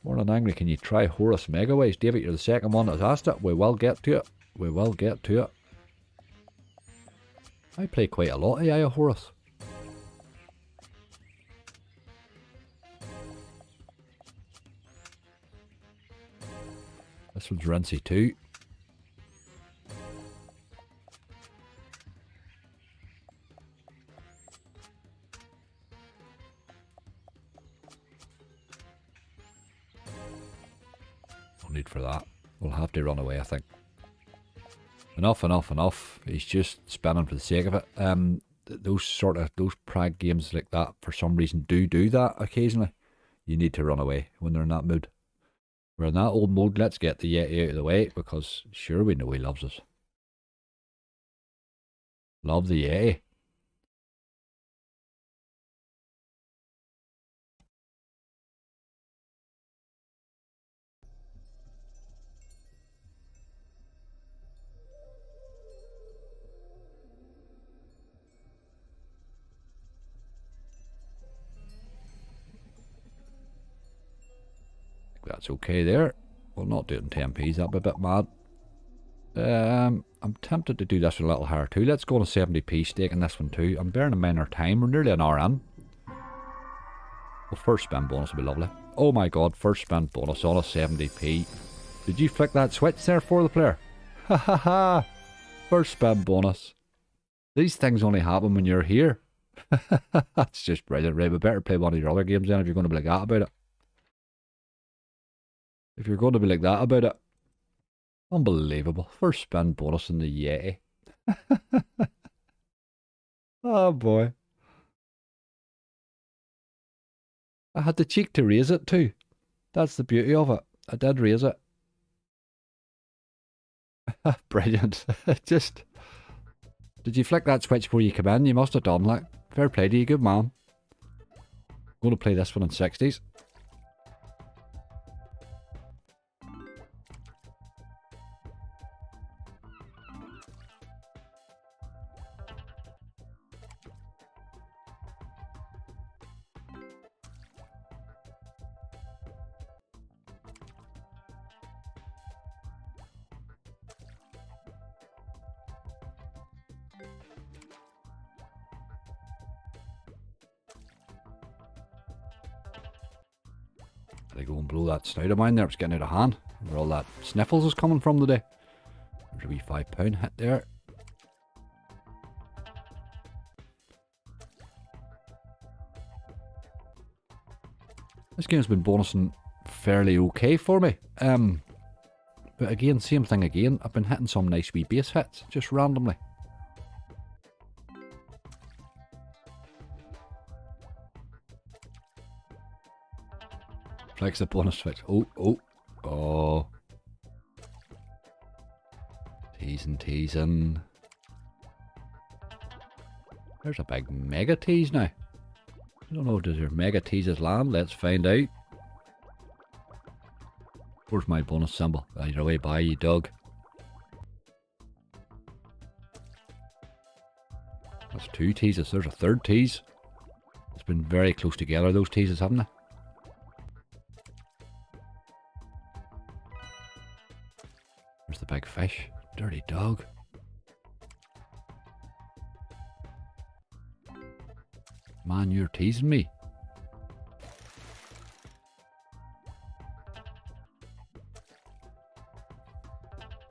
Morning Angry, can you try Horus Megaways? David, you're the second one that's asked it. We will get to it. We will get to it. I play quite a lot of Horus. This one's Rinsey too. No need for that. We'll have to run away, I think. Enough, enough, enough. He's just spinning for the sake of it. Those prag games like that, for some reason, do that occasionally. You need to run away when they're in that mood. We're in that old mode. Let's get the Yeti out of the way, because sure we know he loves us. Love the Yeti. That's okay there. We'll not do it in 10p's, that'd be a bit mad. I'm tempted to do this one a little higher too. Let's go on a 70p stake in this one too. I'm bearing in mind our time. We're nearly an hour in. Well, first spin bonus would be lovely. Oh my god, first spin bonus on a 70p. Did you flick that switch there for the player? Ha ha ha! First spin bonus. These things only happen when you're here. That's just brilliant, right? We better play one of your other games then if you're going to be like that about it. If you're going to be like that about it. Unbelievable. First spin bonus in the Yeti. Oh boy. I had the cheek to raise it too. That's the beauty of it. I did raise it. Brilliant. Just... Did you flick that switch before you come in? You must have done, like. Fair play to you, good man. I'm going to play this one in 60s. They go and blow that snout of mine there. It's getting out of hand. Where all that sniffles is coming from today. There's a wee £5 hit there. This game's been bonusing fairly okay for me. But again, same thing again. I've been hitting some nice wee base hits, just randomly. Flex the bonus switch. Oh. Teasing. There's a big mega tease now. I don't know, does your mega teases land? Let's find out. Where's my bonus symbol? Oh, you're away by, you dog. That's 2 teases. There's a third tease. It's been very close together, those teases, haven't they? There's the big fish. Dirty dog. Man, you're teasing me.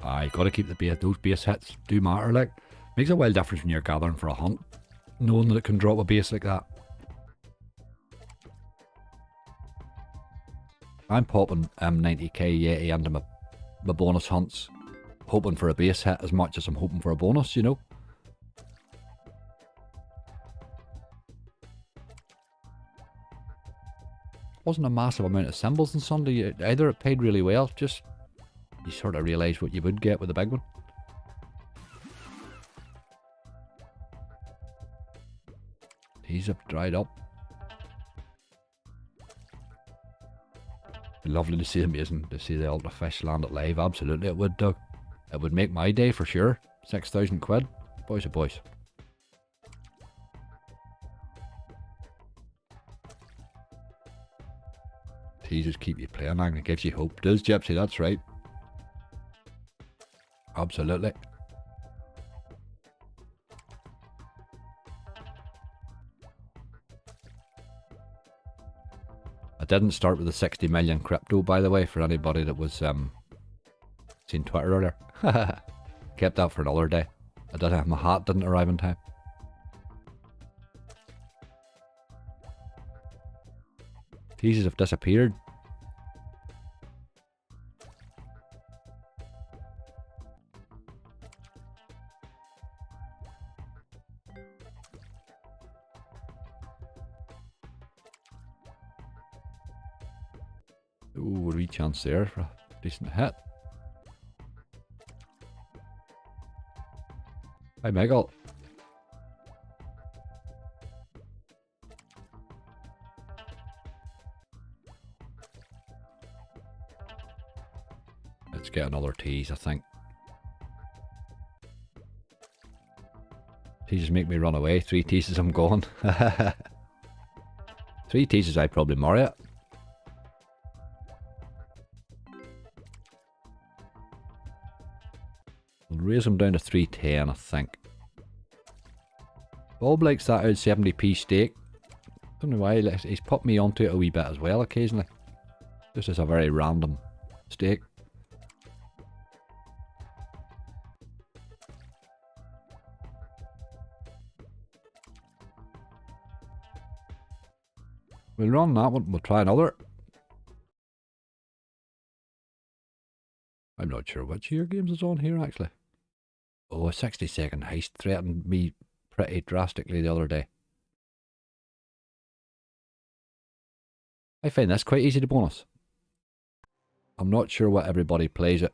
I gotta keep the bait. Those base hits do matter, like. Makes a wild difference when you're gathering for a hunt. Knowing that it can drop a base like that. I'm popping 90k yeti into my bonus hunts. Hoping for a base hit as much as I'm hoping for a bonus, you know. Wasn't a massive amount of symbols on Sunday. Either it paid really well, just you sort of realise what you would get with a big one. These have dried up. It'd be lovely to see amazing to see the ultra fish land it live. Absolutely it would, Doug. It would make my day for sure. 6,000 quid. Boys are boys. Teasers keep you playing, and it gives you hope. Does Gypsy, that's right. Absolutely. I didn't start with the 60 million crypto, by the way, for anybody that was seen Twitter earlier. Kept that for another day. I didn't have my hat, didn't arrive in time. Teasers have disappeared. Ooh, a wee chance there for a decent hit. Hi, Michael. Let's get another tease, I think. Teases make me run away. 3 teases, I'm gone. 3 teases, I probably marry it. We'll raise him down to 310, I think. Bob likes that out 70p steak. Don't know why, he's put me onto it a wee bit as well occasionally. This is a very random steak. We'll run that one, we'll try another. I'm not sure which of your games is on here actually. Oh, a 60-second heist threatened me pretty drastically the other day. I find this quite easy to bonus. I'm not sure what everybody plays it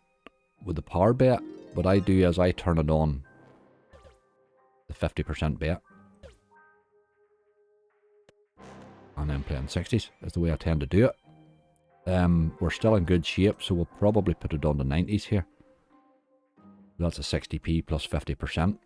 with the power bet. What I do is I turn it on the 50% bet. And then playing 60s is the way I tend to do it. We're still in good shape, so we'll probably put it on the 90s here. That's a 60p plus 50%.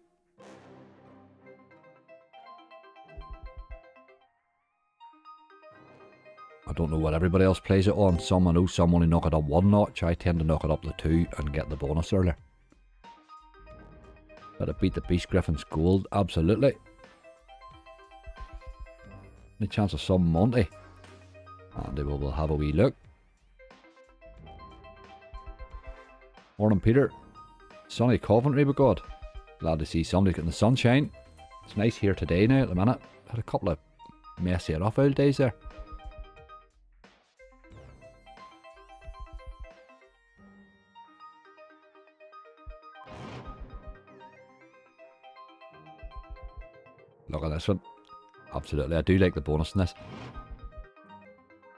I don't know what everybody else plays it on. Some I know some only knock it up 1 notch. I tend to knock it up to 2 and get the bonus earlier. Did it beat the Beast Griffin's gold? Absolutely. Any chance of some Monty? And we'll have a wee look. Morning, Peter. Sunny Coventry, but God. Glad to see somebody getting the sunshine. It's nice here today now at the minute. Had a couple of messy rough old days there. Look at this one. Absolutely, I do like the bonus in this.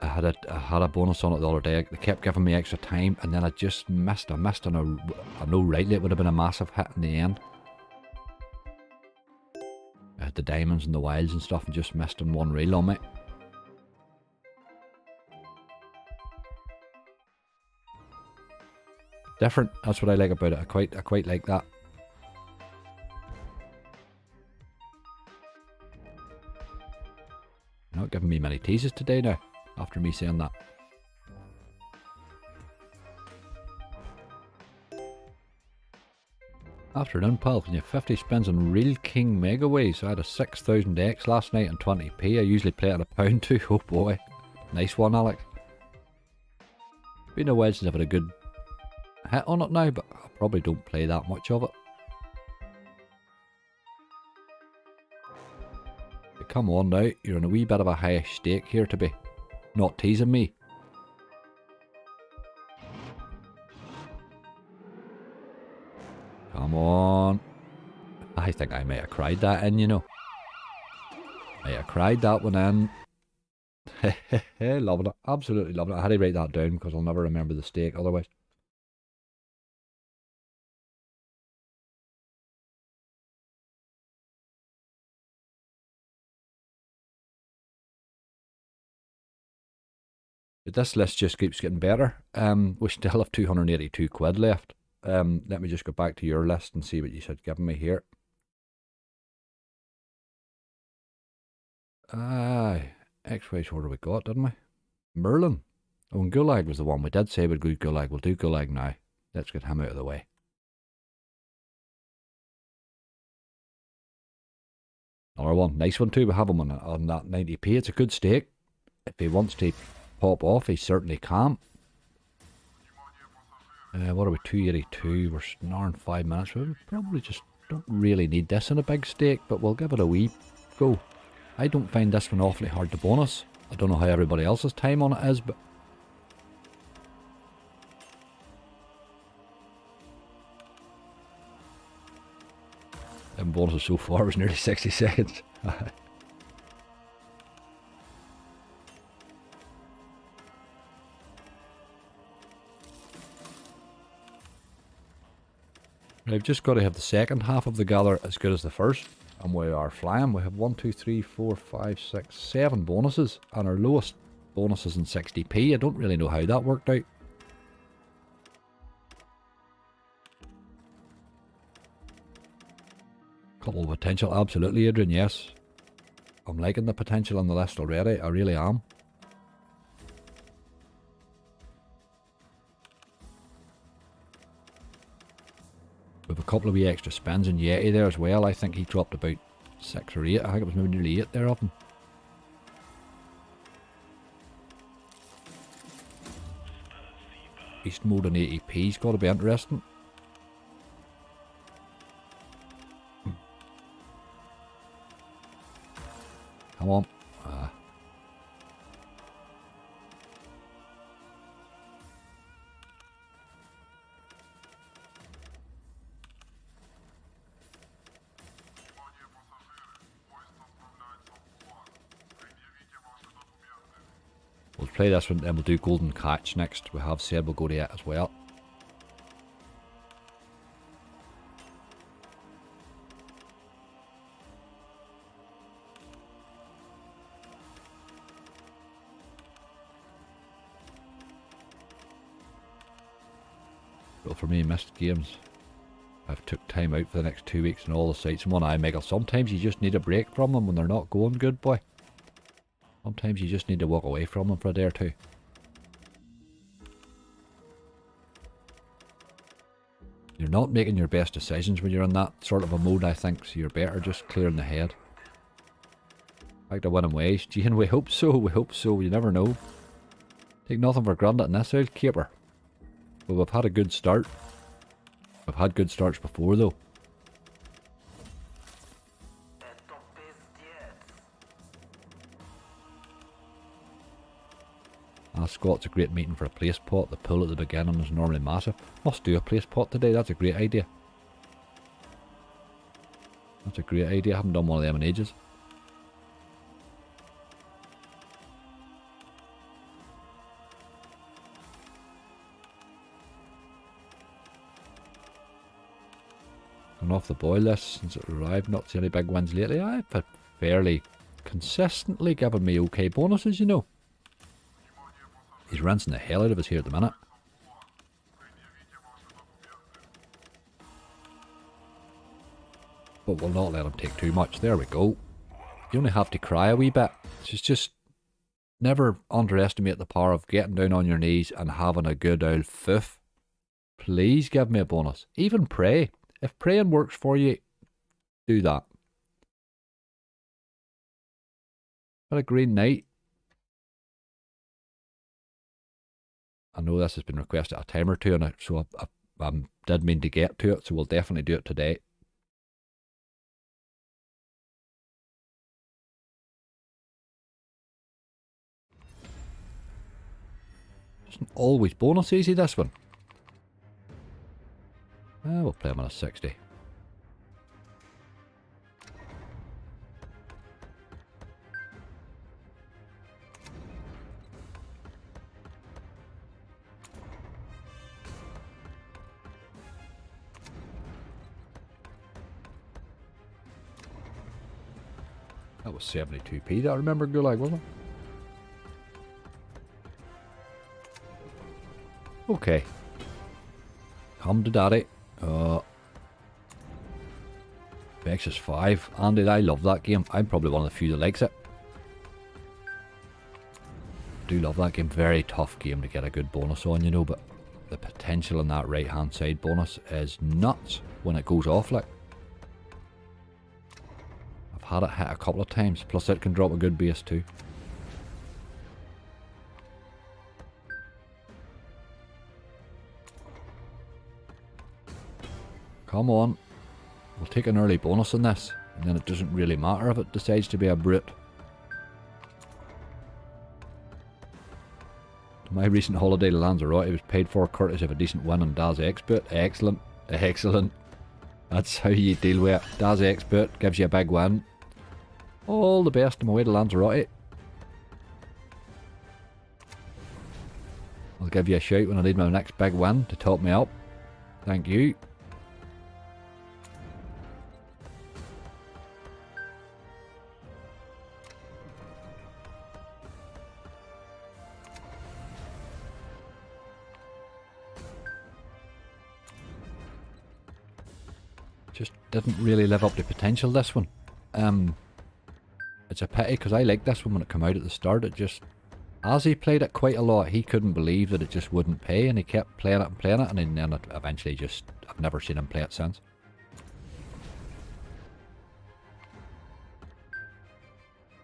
I had a bonus on it the other day. They kept giving me extra time, and then I just missed. I missed, and I know rightly it would have been a massive hit in the end. I had the diamonds and the wilds and stuff, and just missed on one reel on me. Different. That's what I like about it. I quite like that. Not giving me many teases today now, after me saying that. Afternoon, pal. Can you 50 spins on Real King Megaways? I had a 6000X last night on 20p. I usually play at £1 too. Oh boy. Nice one, Alec. Been a while since I've had a good hit on it now, but I probably don't play that much of it. But come on now, you're on a wee bit of a high stake here to be not teasing me. Come on. I think I might have cried that in, you know. Might have cried that one in. Loving it. Absolutely loving it. I had to write that down because I'll never remember the stake otherwise. But this list just keeps getting better. We still have 282 quid left. Let me just go back to your list and see what you said giving me here. Aye. X-Ways, what have we got, didn't we? Merlin. Oh, and Gulag was the one. We did say we'd go Gulag. We'll do Gulag now. Let's get him out of the way. Another one. Nice one too. We have him on that 90p. It's a good stake. If he wants to pop off, he certainly can. What are we? 282. We're snoring 5 minutes. We probably just don't really need this in a big stake, but we'll give it a wee go. I don't find this one awfully hard to bonus. I don't know how everybody else's time on it is, but them bonuses so far was nearly 60 seconds. I've just got to have the second half of the gather as good as the first, and we are flying. We have 1, 2, 3, 4, 5, 6, 7 bonuses, and our lowest bonus is in 60p. I don't really know how that worked out. Couple of potential, absolutely, Adrian, yes. I'm liking the potential on the list already, I really am. With a couple of wee extra spins and Yeti there as well. I think he dropped about 6 or 8. I think it was maybe nearly 8 there of them. Beast mode on 80p's got to be interesting. Come on. We'll play this one, then we'll do Golden Catch next. We have said we'll go to it as well. Well, for me, missed games. I've took time out for the next 2 weeks and all the sites and one eye Michael. Sometimes you just need a break from them when they're not going good, boy. Sometimes you just need to walk away from them for a day or two. You're not making your best decisions when you're in that sort of a mode, I think, so you're better just clearing the head. Back to winning ways. Jane, we hope so, we hope so, you never know. Take nothing for granted in this old caper. But we've had a good start. We've had good starts before though. Scott's a great meeting for a place pot. The pool at the beginning is normally massive. Must do a place pot today, that's a great idea. That's a great idea, I haven't done one of them in ages. Gone off the boil list since it arrived, not seen any big wins lately. I've had fairly consistently given me okay bonuses, you know. He's rinsing the hell out of us here at the minute. But we'll not let him take too much. There we go. You only have to cry a wee bit. Just never underestimate the power of getting down on your knees and having a good old foof. Please give me a bonus. Even pray. If praying works for you, do that. Got a green knight. I know this has been requested a time or two, and so I did mean to get to it, so we'll definitely do it today. Doesn't always bonus easy, this one. We'll play him on a 60. That was 72p that I remember Gulag, wasn't it? Okay. Come to daddy. Vexus 5. Andy, I love that game. I'm probably one of the few that likes it. Do love that game. Very tough game to get a good bonus on, you know, but the potential in that right hand side bonus is nuts when it goes off, like. I've had it hit a couple of times, plus it can drop a good base too. Come on. We'll take an early bonus on this, and then it doesn't really matter if it decides to be a brute. My recent holiday to Lanzarote was paid for courtesy of a decent win on Daz Expert. Excellent. Excellent. That's how you deal with it. Daz Expert gives you a big win. All the best on my way to Lanzarote. I'll give you a shout when I need my next big win to top me up. Thank you. Just didn't really live up to potential, this one. It's a pity because I liked this one when it came out at the start. It just, as he played it quite a lot, he couldn't believe that it just wouldn't pay, and he kept playing it, and then it eventually just, I've never seen him play it since.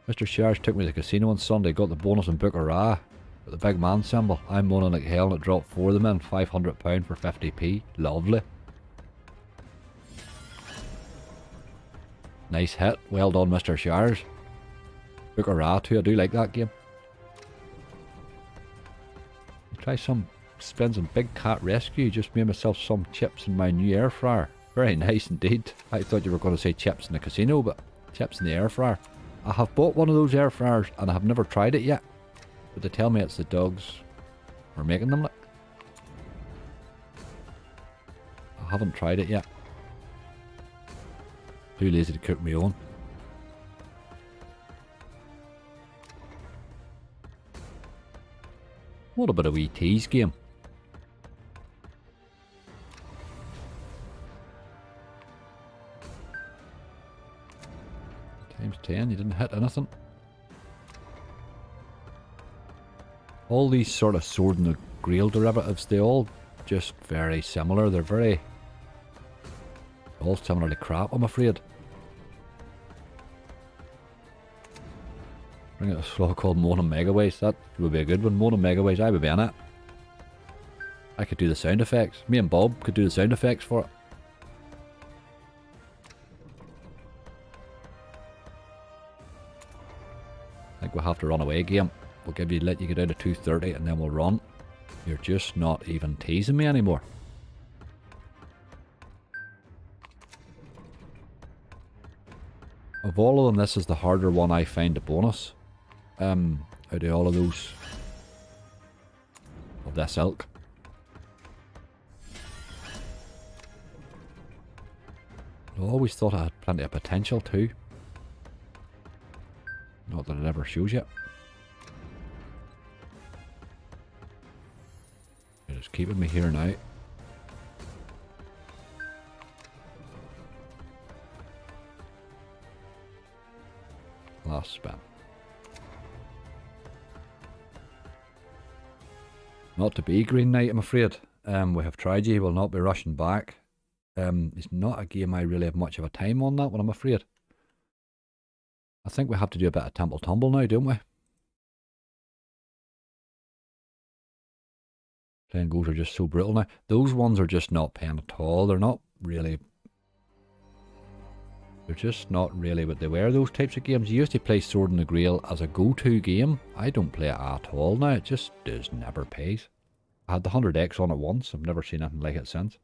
Mr. Shires took me to the casino on Sunday, got the bonus in Bucharest with the big man symbol. I'm moaning like hell and it dropped 4 of them in, £500 for 50p. Lovely. Nice hit. Well done, Mr. Shires. Bucharest too, I do like that game. Try some spins on Big Cat Rescue. Just made myself some chips in my new air fryer. Very nice indeed. I thought you were going to say chips in the casino, but chips in the air fryer. I have bought one of those air fryers and I have never tried it yet. But they tell me it's the dogs who are making them. Like, I haven't tried it yet. Too lazy to cook my own. What about a wee tease game? Times 10, you didn't hit anything. All these sort of sword and the grail derivatives, they all just very similar. They're very all similarly crap, I'm afraid. Bring out a slot called Mona Megaways. That would be a good one. Mona Megaways, I would be in it. I could do the sound effects. Me and Bob could do the sound effects for it. I think we'll have to run away game. We'll let you get out of 230 and then we'll run. You're just not even teasing me anymore. Of all of them, this is the harder one I find a bonus. Out of all of those of this ilk. I always thought I had plenty of potential too. Not that it ever shows yet. It is keeping me here now. Last spin. Not to be Green Knight, I'm afraid. We have tried you, will not be rushing back. It's not a game I really have much of a time on that one, I'm afraid. I think we have to do a bit of Temple Tumble now, don't we? Playing goals are just so brutal now. Those ones are just not paying at all. They're not really... They're just not really what they were, those types of games. You used to play Sword and the Grail as a go-to game. I don't play it at all now. It just does never pays. I had the 100X on it once. I've never seen anything like it since.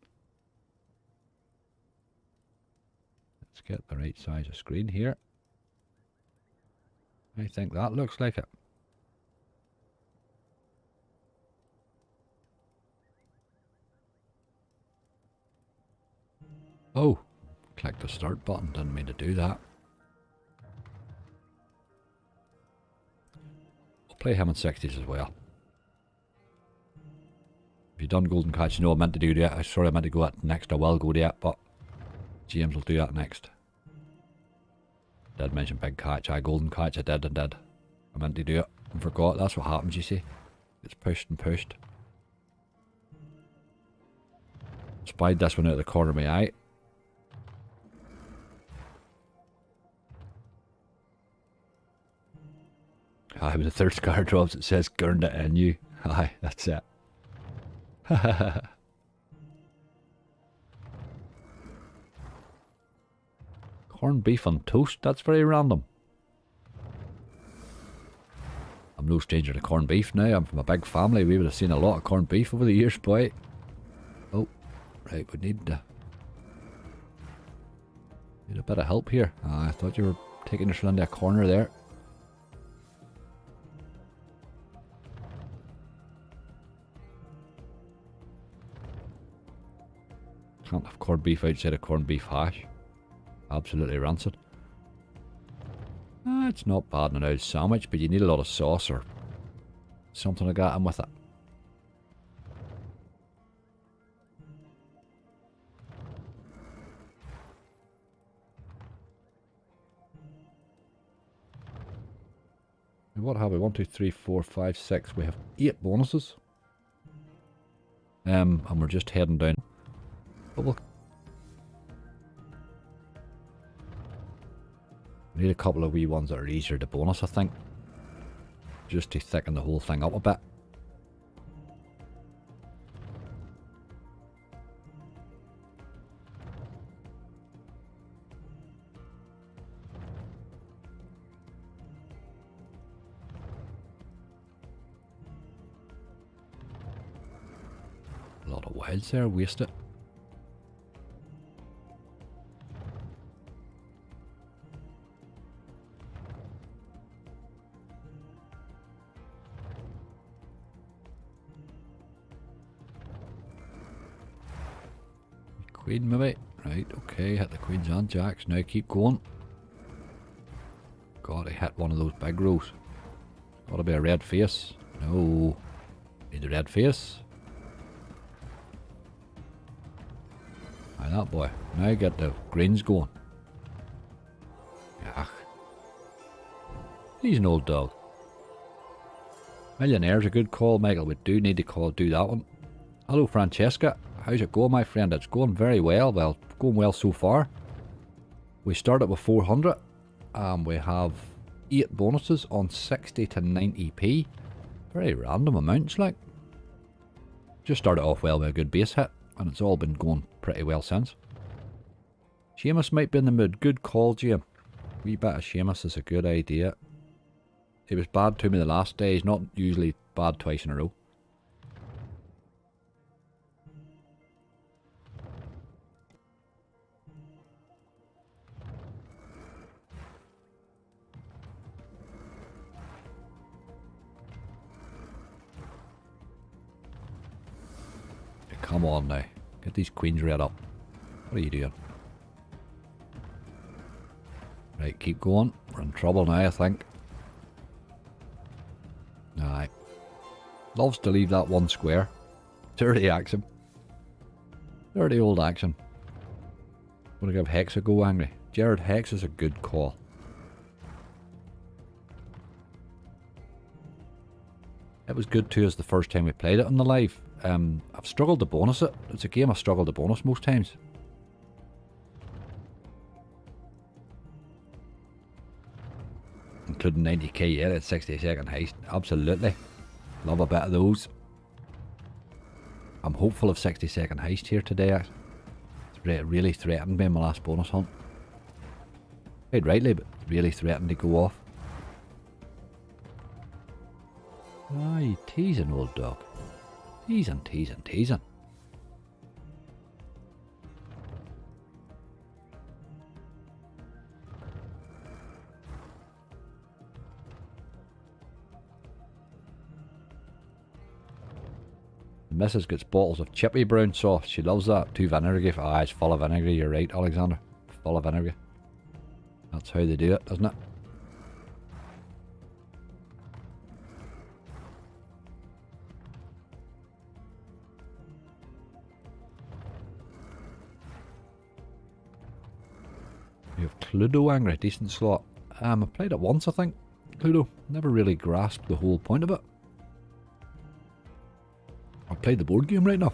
Let's get the right size of screen here. I think that looks like it. Oh, click the start button. Didn't mean to do that. We'll play him in 60s as well. If you've done Golden Catch, you know I meant to do that. Sorry, I meant to go at next. I will go there, but James will do that next. Did mention Big Catch. Golden Catch. I did. I meant to do it and forgot. That's what happens, you see. It's pushed and pushed. Spied this one out of the corner of my eye. Aye, when the third scar drops, it says "Gurned it in you." Aye, that's it. Corned beef on toast? That's very random. I'm no stranger to corned beef now. I'm from a big family. We would have seen a lot of corned beef over the years, boy. Oh, right, we need a bit of help here. I thought you were taking us around a corner there. Can't have corned beef outside of corned beef hash. Absolutely rancid. It's not bad in an old sandwich, but you need a lot of sauce or something like that in with it. And what have we? 1, 2, 3, 4, 5, 6. We have 8 bonuses. And we're just heading down. But we'll need a couple of wee ones that are easier to bonus, I think. Just to thicken the whole thing up a bit. A lot of wilds there, waste it. Queen maybe. Right, okay, hit the queens and jacks. Now keep going. Gotta hit one of those big rows. Gotta be a red face. No. Need a red face. Aye, that boy. Now get the greens going. Ach. He's an old dog. Millionaire's a good call, Michael. We do need to do that one. Hello, Francesca. How's it going, my friend? It's going very well. Well, going well so far. We started with 400. We have 8 bonuses on 60 to 90p. Very random amounts, like. Just started off well with a good base hit, and it's all been going pretty well since. Seamus might be in the mood. Good call, Jim. Wee bit of Seamus is a good idea. He was bad to me the last day. He's not usually bad twice in a row. Come on now. Get these queens read up. What are you doing? Right, keep going. We're in trouble now, I think. Aye. Loves to leave that one square. Dirty action. Dirty old action. Gonna give Hex a go, angry. Jared, Hex is a good call. It was good too as the first time we played it on the live. I've struggled to bonus it. It's a game I've struggled to bonus most times. including 90k yet at 60-second heist. Absolutely. Love a bit of those. I'm hopeful of 60-second heist here today. It really threatened me in my last bonus hunt. Paid rightly, but really threatened to go off. Ah, you teasing, old dog. Teasing, teasing, teasing. The missus gets bottles of chippy brown sauce. She loves that. 2 vinegar. Ah, it's full of vinegar. You're right, Alexander. Full of vinegar. That's how they do it, isn't it? We have Cluedo angry. Decent slot. I played it once, I think. Cluedo. Never really grasped the whole point of it. I played the board game right now.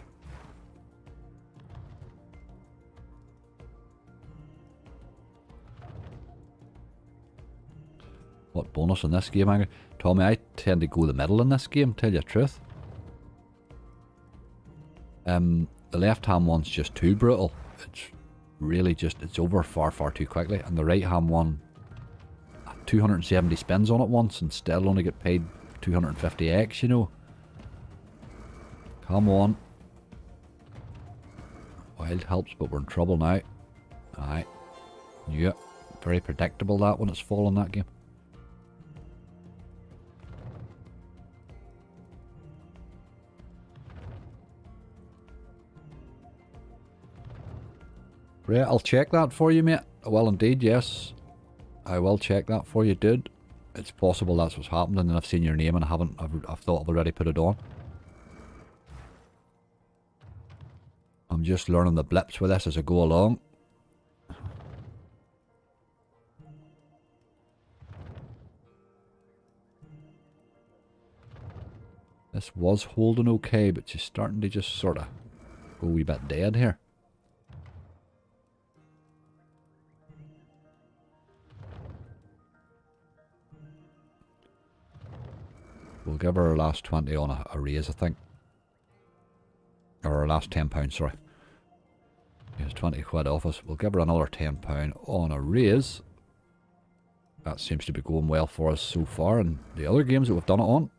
What bonus in this game, Angry? Tommy, I tend to go the middle in this game, tell you the truth. The left hand one's just too brutal. It's really just, it's over far too quickly. And the right hand one, 270 spins on it once and still only get paid 250x, you know. Come on. Wild helps, but we're in trouble now. Aye. Yeah. Very predictable that when it's fallen, that game. Right, I'll check that for you, mate. I will indeed, yes. I will check that for you, dude. It's possible that's what's happened, and then I've seen your name and I've thought I've already put it on. I'm just learning the blips with this as I go along. This was holding okay, but she's starting to just sort of go a wee bit dead here. We'll give her last 20 on a raise, I think. Or her last £10, sorry. Here's 20 quid off us. We'll give her another £10 on a raise. That seems to be going well for us so far in the other games that we've done it on.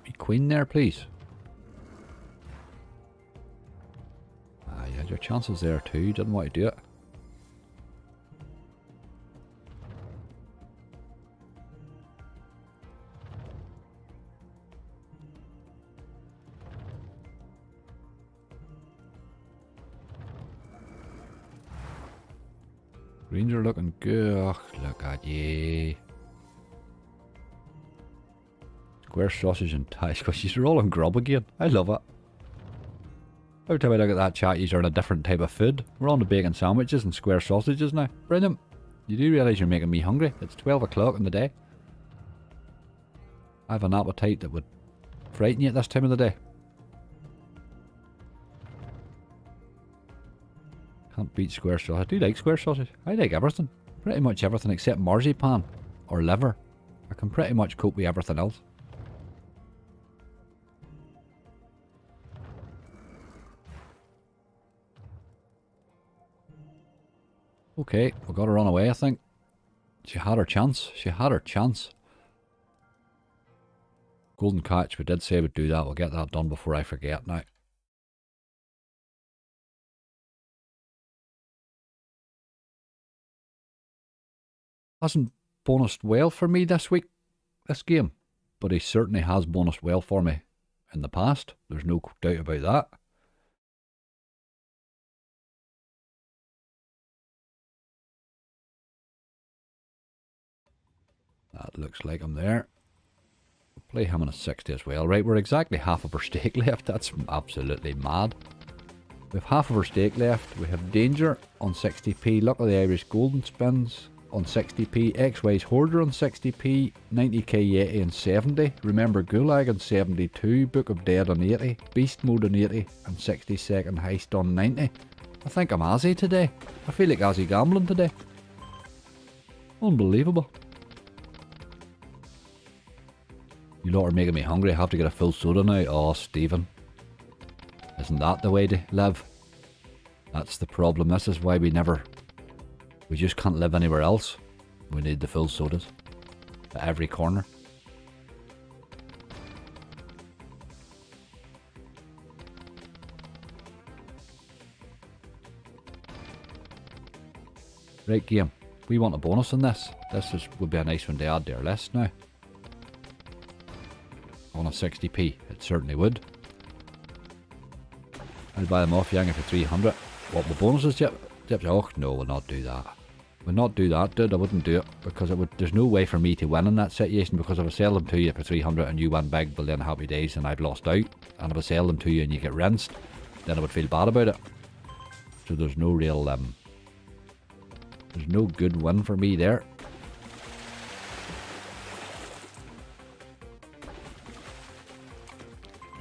Be queen there, please. Ah, you had your chances there too. You didn't want to do it. Greens are looking good. Oh, look at you. Square sausage and ties, because you're all on grub again. I love it. Every time I look at that chat, you're on a different type of food. We're on to bacon sandwiches and square sausages now. Brilliant. You do realise you're making me hungry. It's 12 o'clock in the day. I have an appetite that would frighten you at this time of the day. Can't beat square sausage. I do like square sausage. I like everything. Pretty much everything except marzipan or liver. I can pretty much cope with everything else. Okay, we got her on away, I think. She had her chance. She had her chance. Golden catch. We did say we'd do that. We'll get that done before I forget now. Hasn't bonused well for me this week, this game, but he certainly has bonused well for me in the past. There's no doubt about that. That looks like I'm there. We'll play him on a 60 as well. Right, we're exactly half of our stake left. That's absolutely mad. We have half of our stake left. We have Danger on 60p. Luck of the Irish Golden Spins on 60p, XY's Hoarder on 60p, 90k Yeti on 70, Remember Gulag on 72, Book of Dead on 80, Beast Mode on 80, and 60 Second Heist on 90. I think I'm Aussie today. I feel like Aussie gambling today. Unbelievable. You lot are making me hungry. I have to get a full soda now. Oh, Stephen. Isn't that the way to live? That's the problem. This is why we just can't live anywhere else. We need the full sodas at every corner. Right, game. We want a bonus on this. Would be a nice one to add to our list now. On a 60p, it certainly would. I'll buy them off Younger for 300. What, the bonuses, yep? Oh, no, we'll not do that. We'll not do that, dude. I wouldn't do it because there's no way for me to win in that situation, because if I sell them to you for 300 and you win big, well then happy days and I've lost out. And if I sell them to you and you get rinsed, then I would feel bad about it. So there's no real, there's no good win for me there.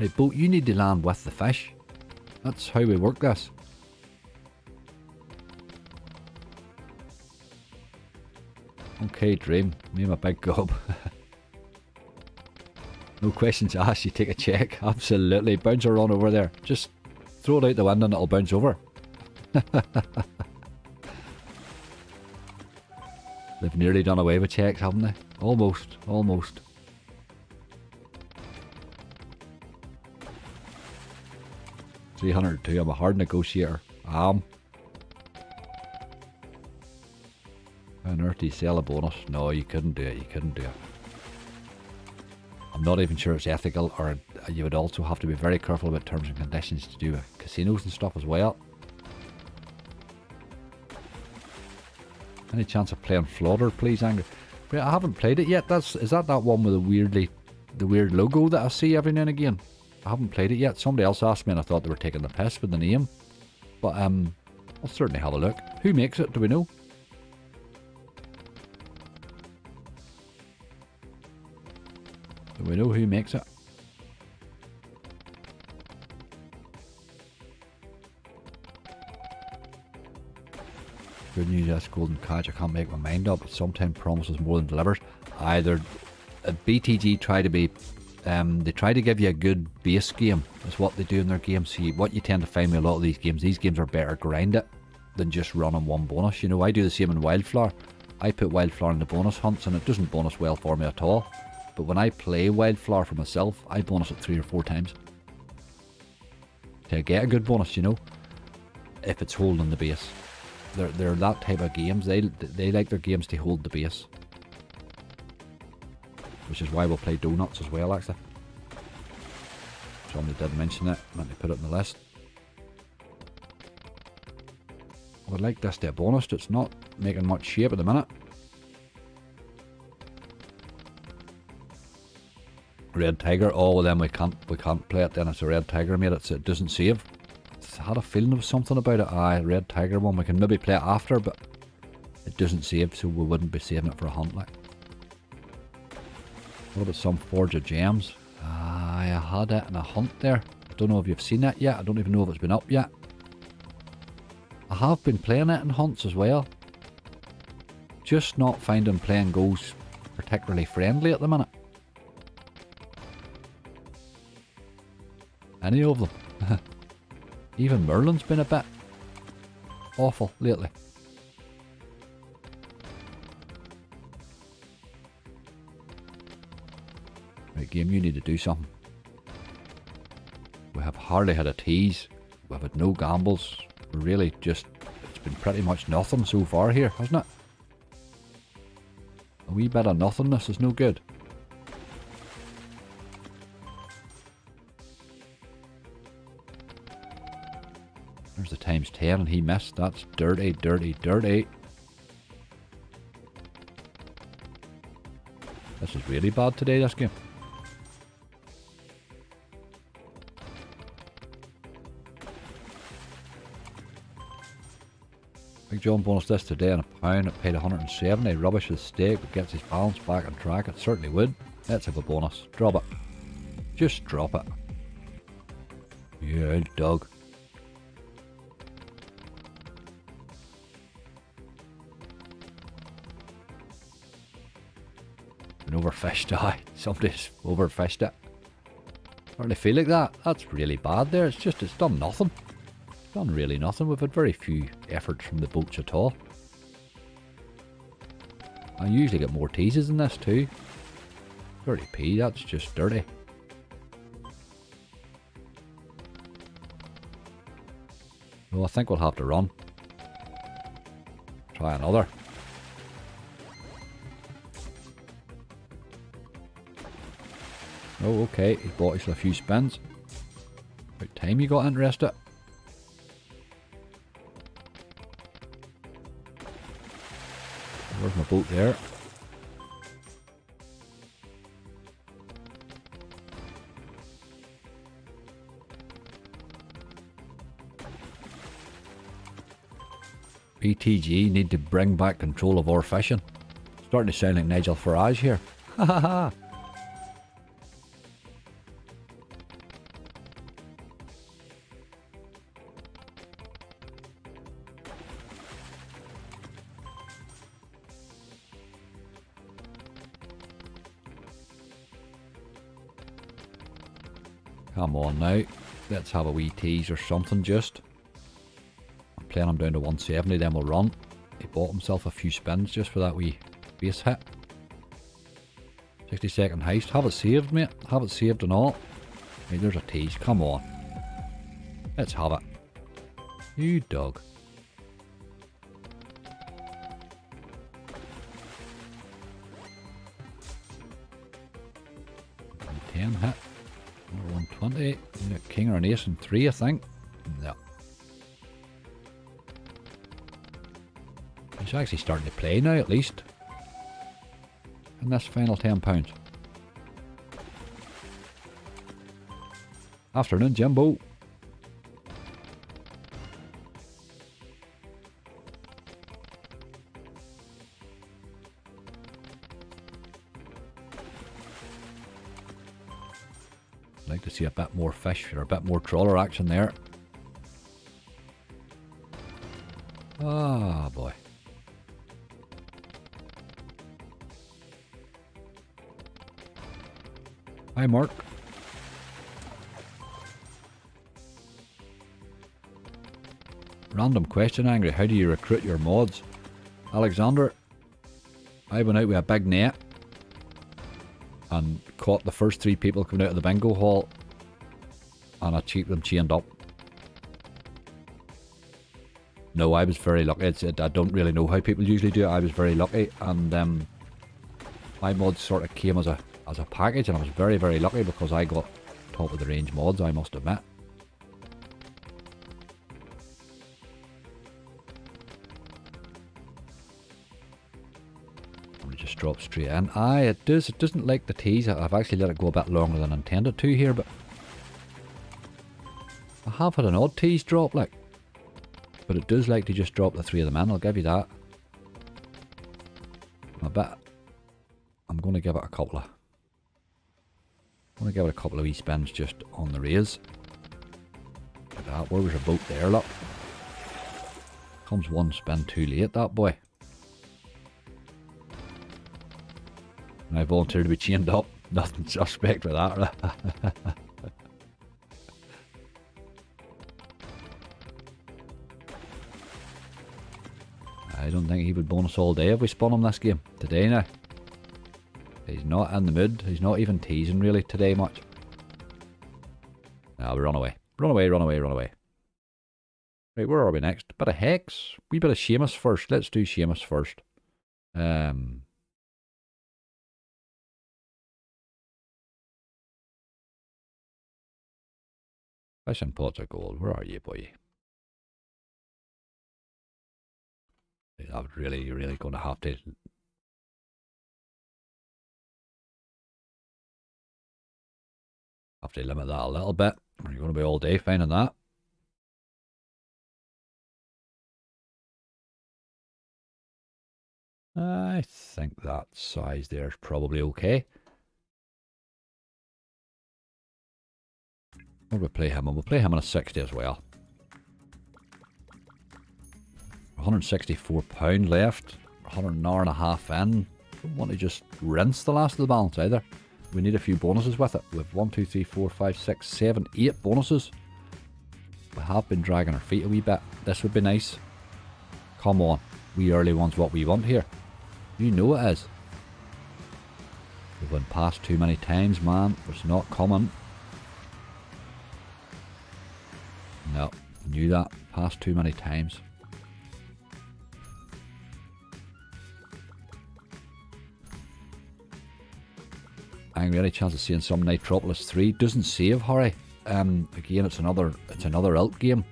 Right, boat, you need to land with the fish. That's how we work this. Okay, Dream. Name a big gob. No questions asked, you take a check. Absolutely. Bounce her on over there. Just throw it out the window and it'll bounce over. They've nearly done away with checks, haven't they? Almost. Almost. $302. I'm a hard negotiator. On earth do you sell a bonus? No, you couldn't do it. You couldn't do it. I'm not even sure it's ethical, or you would also have to be very careful about terms and conditions to do with casinos and stuff as well. Any chance of playing Flodder, please, Angry? But I haven't played it yet. Is that one with the weird logo that I see every now and again? I haven't played it yet. Somebody else asked me and I thought they were taking the piss with the name. But I'll certainly have a look. Who makes it? Do we know? Do we know who makes it? Good news, that's golden catch. I can't make my mind up. It sometimes promises more than delivers. Either BTG try to be, they try to give you a good base game. Is what they do in their games. See, what you tend to find with a lot of these games are better grind it than just running one bonus. You know, I do the same in Wildflower. I put Wildflower in the bonus hunts and it doesn't bonus well for me at all. But when I play Wildflower for myself, I bonus it 3 or 4 times to get a good bonus, you know, if it's holding the base. They're that type of games. They like their games to hold the base, which is why we'll play Donuts as well, actually. Somebody did mention it. Let me put it in the list. I would like this to be a bonus. It's not making much shape at the minute. Red Tiger. Oh, well then we can't play it. Then it's a Red Tiger, mate. It doesn't save. I had a feeling there was something about it. Aye, Red Tiger one. We can maybe play it after, but it doesn't save, so we wouldn't be saving it for a hunt. Like, what about some Forge of Gems? Aye, I had it in a hunt there. I don't know if you've seen it yet. I don't even know if it's been up yet. I have been playing it in hunts as well. Just not finding playing goes particularly friendly at the minute. Any of them. Even Merlin's been a bit awful lately. Right, game, you need to do something. We have hardly had a tease. We've had no gambles. We're really just, it's been pretty much nothing so far here, hasn't it? A wee bit of nothingness is no good. There's the times 10 and he missed. That's dirty, dirty, dirty. This is really bad today, this game. Big John bonus this today on £1. It paid 170. Rubbish with stake, but gets his balance back on track. It certainly would. Let's have a bonus. Drop it. Just drop it. Yeah, Doug. overfished. Aye, somebody's overfished it. Starting to feel like that. That's really bad there. It's done nothing. It's done really nothing. We've had very few efforts from the boats at all. I usually get more teases than this too. 30p, that's just dirty. Well, I think we'll have to run. Try another. Oh, okay, he bought us a few spins. About time you got interested. Where's my boat there? BTG need to bring back control of our fishing. Starting to sound like Nigel Farage here. Ha ha ha. Come on now. Let's have a wee tease or something just. I'm playing him down to 170, then we'll run. He bought himself a few spins just for that wee base hit. 60-second heist. Have it saved, mate. Have it saved and all. Right, there's a tease. Come on. Let's have it. You dog. $10 hit. Number 120. You got king or an ace and 3, I think. No. He's actually starting to play now, at least. In this final £10. Afternoon, Jimbo. I'd like to see a bit more fish or a bit more trawler action there. Ah, boy. Hi, Mark. Random question, Angry. How do you recruit your mods? Alexander, I went out with a big net and caught the first 3 people coming out of the bingo hall, and I cheaped them chained up. No, I was very lucky. I don't really know how people usually do it. I was very lucky, and my mods sort of came as a package, and I was very, very lucky because I got top of the range mods, I must admit. Just drop straight in. Aye, it does. It doesn't like the tease. I've actually let it go a bit longer than intended to here, but I have had an odd tease drop, like. But it does like to just drop the 3 of them in, I'll give you that. I bet I'm going to give it a couple of... wee spins just on the raise. Look at that. Where was your boat there, look? Comes 1 spin too late, that boy. And I volunteered to be chained up. Nothing suspect with that. I don't think he would bonus all day if we spun him this game. Today now. He's not in the mood. He's not even teasing really today much. Now we run away. Run away, run away, run away. Right, where are we next? Bit of Hex. Wee bit of Seamus first. Let's do Seamus first. Fish and pots of gold. Where are you, boy? I'm really, really going to have to limit that a little bit. We're going to be all day finding that. I think that size there is probably okay. What do we play him on? We'll play him on a 60 as well. £164 left. 100 an hour and a half in. Don't want to just rinse the last of the balance either. We need a few bonuses with it. We have 1, 2, 3, 4, 5, 6, 7, 8 bonuses. We have been dragging our feet a wee bit. This would be nice. Come on. We early ones what we want here. You know it is. We've been past too many times, man. It's not coming. No, knew that. Passed too many times. Angry, any chance of seeing some Nitropolis 3? Doesn't save, Harry. Again, it's another alt game.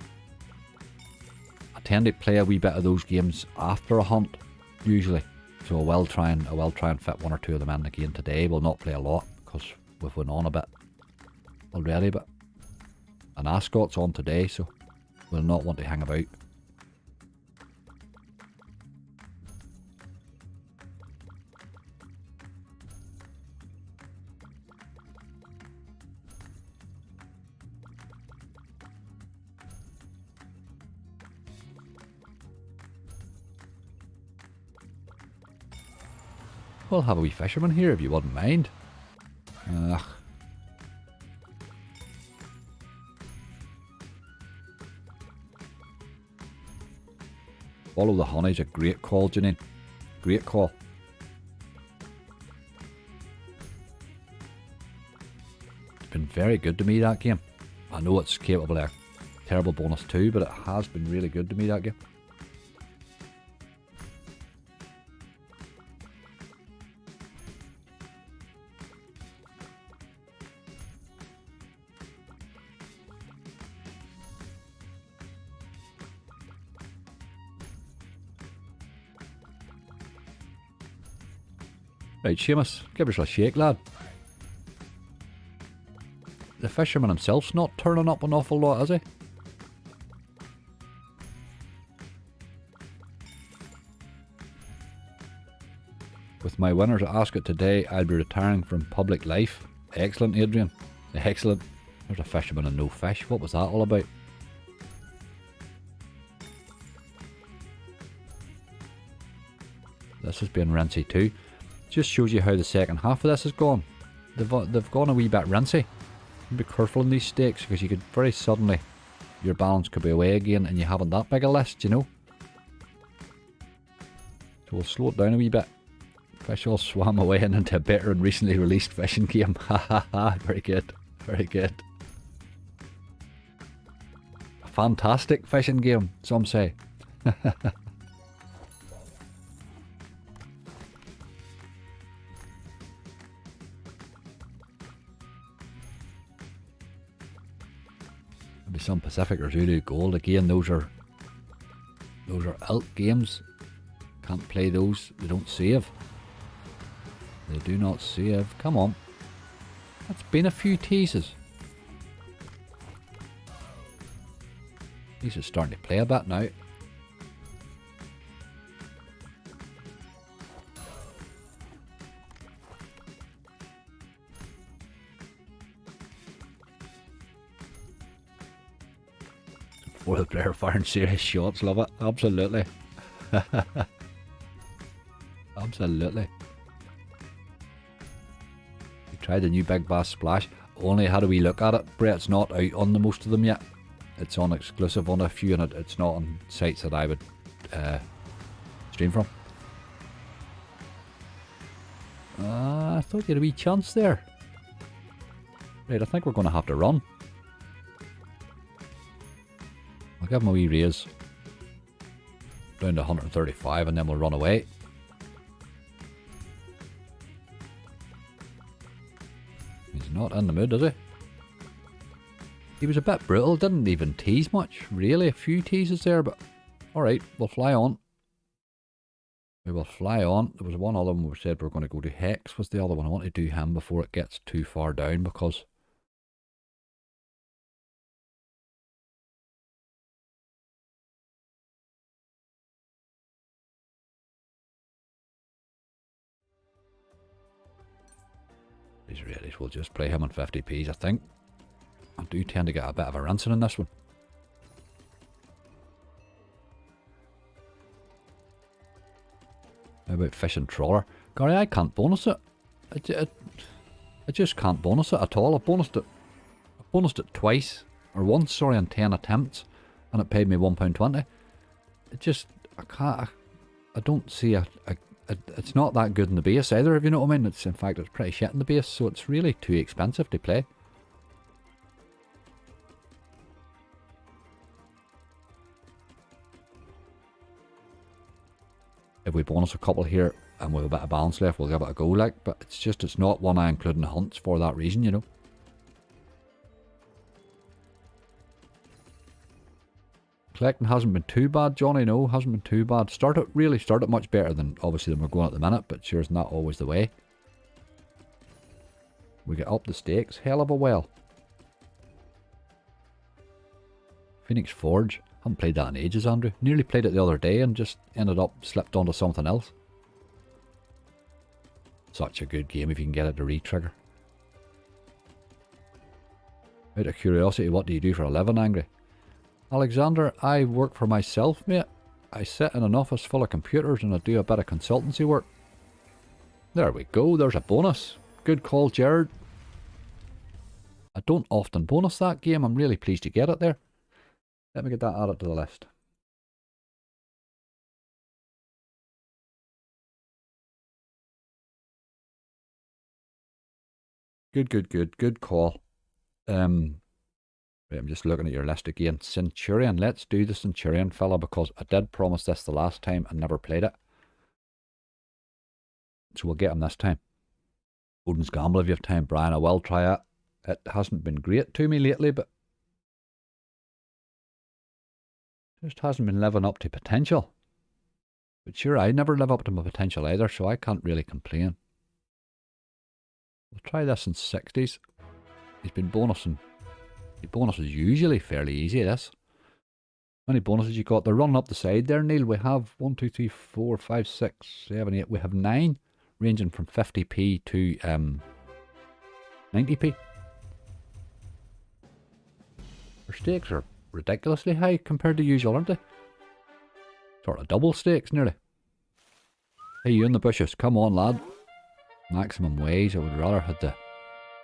I tend to play a wee bit of those games after a hunt, usually. So I will try and fit 1 or 2 of them in again today. We'll not play a lot because we've went on a bit already, but an Ascot's on today, so we'll not want to hang about. We'll have a wee fisherman here if you wouldn't mind. Ugh. Follow the honey's a great call, Janine. Great call. It's been very good to me, that game. I know it's capable of a terrible bonus too, but it has been really good to me, that game. Right, Seamus, give us a shake, lad. The fisherman himself's not turning up an awful lot, is he? With my winners at Ascot today, I'll be retiring from public life. Excellent, Adrian. Excellent. There's a fisherman and no fish. What was that all about? This has been rinsy too. Just shows you how the second half of this has gone. They've gone a wee bit rinsy. Be careful in these stakes because you could very suddenly, your balance could be away again and you haven't that big a list, you know. So we'll slow it down a wee bit. Fish all swam away and into a better and recently released fishing game. Ha ha ha, very good, very good. A fantastic fishing game, some say. Some Pacific or Zulu Gold again. Those are alt games. Can't play those. They don't save. They do not save. Come on. That's been a few teases. These are starting to play a bit now. Foil player firing serious shots, love it. Absolutely. Absolutely. We tried the new Big Bass Splash. Only had a wee look at it. Brett's not out on the most of them yet. It's on exclusive on a few and it's not on sites that I would stream from. I thought you had a wee chance there. Right, I think we're going to have to run. I'll give him a wee raise down to 135 and then we'll run away. He's not in the mood, is he? He was a bit brutal, didn't even tease much. Really, a few teases there, but alright, we'll fly on. We will fly on. There was one other one we said we were going to go to Hex, was the other one. I want to do him before it gets too far down because these readies, we'll just play him on 50p's, I think. I do tend to get a bit of a rinsing in this one. How about fish and trawler? Gary, I can't bonus it. I just can't bonus it at all. I bonused it twice, or once, sorry, on 10 attempts, and it paid me £1.20. It just, I can't, I don't see it's not that good in the base either, if you know what I mean. In fact, it's pretty shit in the base, so it's really too expensive to play. If we bonus a couple here and we have a bit of balance left, we'll give it a go, like, but it's not one I include in the hunts for that reason, you know. Collecting hasn't been too bad, Johnny, no, hasn't been too bad. Really started much better than, obviously, than we're going at the minute, but sure, isn't that always the way? We get up the stakes, hell of a well. Phoenix Forge, haven't played that in ages, Andrew. Nearly played it the other day and just ended up slipped onto something else. Such a good game if you can get it to re-trigger. Out of curiosity, what do you do for a living, Angry? Alexander, I work for myself, mate. I sit in an office full of computers and I do a bit of consultancy work. There we go, there's a bonus. Good call, Jared. I don't often bonus that game. I'm really pleased to get it there. Let me get that added to the list. Good call. Right, I'm just looking at your list again. Centurion. Let's do the Centurion fella because I did promise this the last time and never played it. So we'll get him this time. Odin's Gamble if you have time, Brian. I will try it. It hasn't been great to me lately, but just hasn't been living up to potential. But sure, I never live up to my potential either, so I can't really complain. We'll try this in 60s. He's been bonusing. The bonus is usually fairly easy, this. How many bonuses you got? They're running up the side there, Neil. We have 1, 2, 3, 4, 5, 6, 7, 8. We have 9, ranging from 50p to 90p. Our stakes are ridiculously high compared to usual, aren't they? Sort of double stakes, nearly. Hey, you in the bushes. Come on, lad. Maximum wage. I would rather have the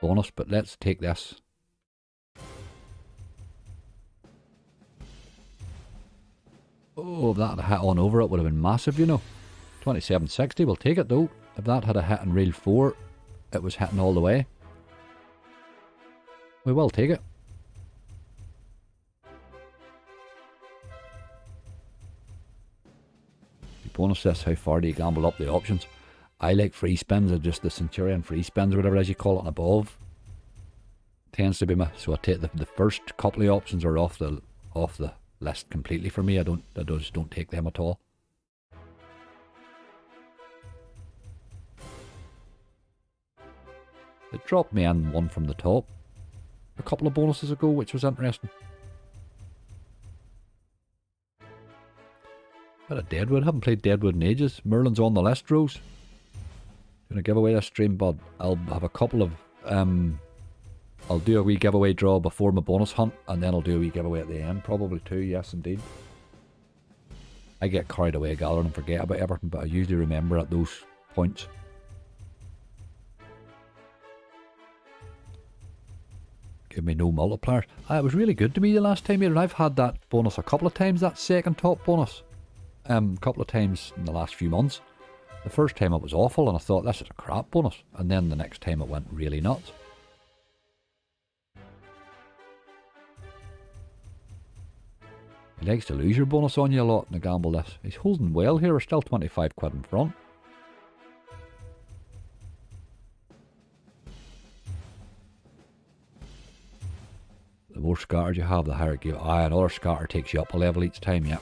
bonus, but let's take this. Oh, if that had a hit on over, it would have been massive, you know. 2760, we'll take it though. If that had a hit in reel 4, it was hitting all the way. We will take it. You bonus this, how far do you gamble up the options? I like free spins, or just the Centurion free spins, or whatever it is you call it, and above. Tends to be my, so I take the first couple of options are off the list completely for me. I just don't take them at all. It dropped me in one from the top a couple of bonuses ago, which was interesting. Bit of Deadwood. Haven't played Deadwood in ages. Merlin's on the list, Rose. Gonna give away this stream, bud. I'll have a couple of I'll do a wee giveaway draw before my bonus hunt, and then I'll do a wee giveaway at the end, probably too, yes indeed. I get carried away gathering and forget about everything, but I usually remember at those points. Give me no multipliers. It was really good to me the last time here, and I've had that bonus a couple of times, that second top bonus. A couple of times in the last few months. The first time it was awful, and I thought, this is a crap bonus. And then the next time it went really nuts. He likes to lose your bonus on you a lot in the gamble this. He's holding well here, we're still 25 quid in front. The more scatters you have, the higher it gives. Another scatter takes you up a level each time, yeah.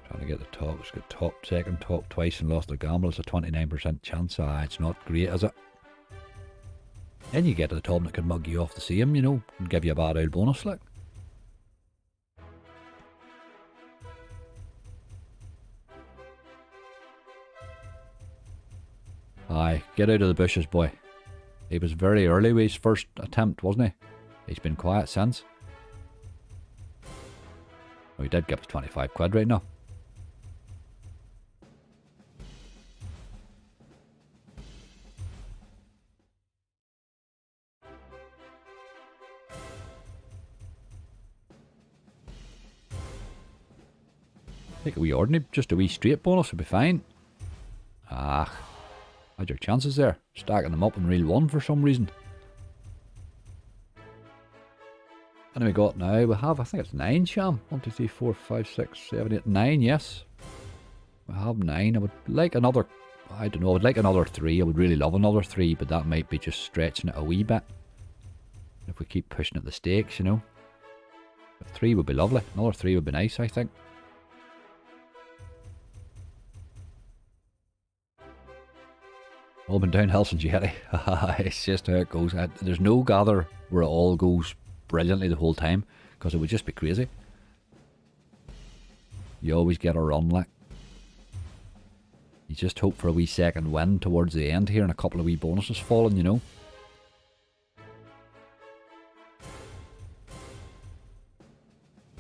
Trying to get the top. It's got top, second, top twice and lost the gamble. It's a 29% chance. It's not great, is it? Then you get to the top and it can mug you off the same, you know, and give you a bad old bonus, like. Aye, get out of the bushes, boy. He was very early with his first attempt, wasn't he? He's been quiet since. Oh, he did give us 25 quid right now. Take a wee ordinary, just a wee straight bonus would be fine. Ah, had your chances there. Stacking them up in reel 1 for some reason. And we got now, we have, I think it's 9, Sham. 1, 2, 3, 4, 5, 6, 7, 8, 9, yes. We have 9. I would like another, I don't know, I would like another 3. I would really love another 3, but that might be just stretching it a wee bit. If we keep pushing at the stakes, you know. But 3 would be lovely. Another 3 would be nice, I think. All been downhill since Yeti. It's just how it goes. There's no gather where it all goes brilliantly the whole time, because it would just be crazy. You always get a run, like. You just hope for a wee second win towards the end here and a couple of wee bonuses falling, you know.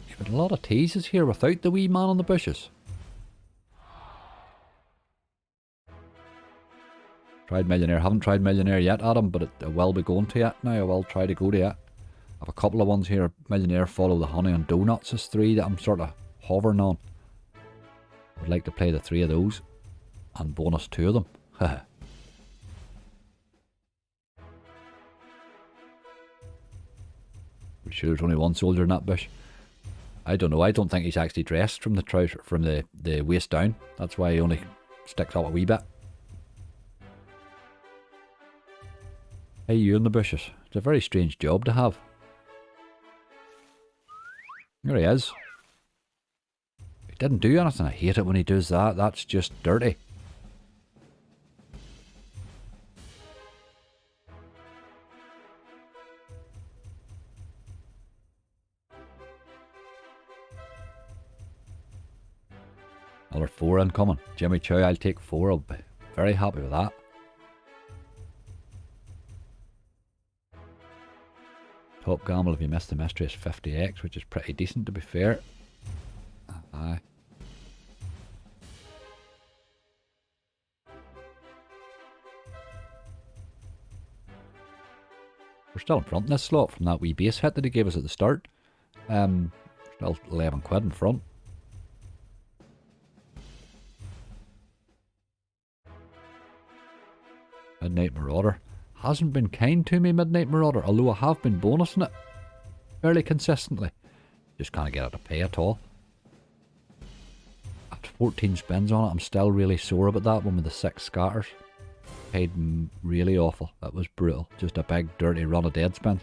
You've got a lot of teases here without the wee man on the bushes. Tried Millionaire. Haven't tried Millionaire yet, Adam, but I will be going to it now. I will try to go to it. I have a couple of ones here. Millionaire, Follow the Honey, and Donuts is 3 that I'm sort of hovering on. I would like to play the 3 of those and bonus 2 of them. We sure there's only one soldier in that bush. I don't know. I don't think he's actually dressed from the trouser, from the waist down. That's why he only sticks out a wee bit. Hey, you in the bushes. It's a very strange job to have. There he is. He didn't do anything. I hate it when he does that. That's just dirty. Another 4 incoming. Jimmy Chow, I'll take 4. I'll be very happy with that. Top gamble if you missed the mystery is 50x, which is pretty decent to be fair. Aye. We're still in front in this slot from that wee base hit that he gave us at the start. Still 11 quid in front. Midnight Marauder. Hasn't been kind to me, Midnight Marauder, although I have been bonusing it fairly consistently. Just can't get it to pay at all. At 14 spins on it, I'm still really sore about that one with the 6 scatters. Paid really awful. That was brutal. Just a big dirty run of dead spins.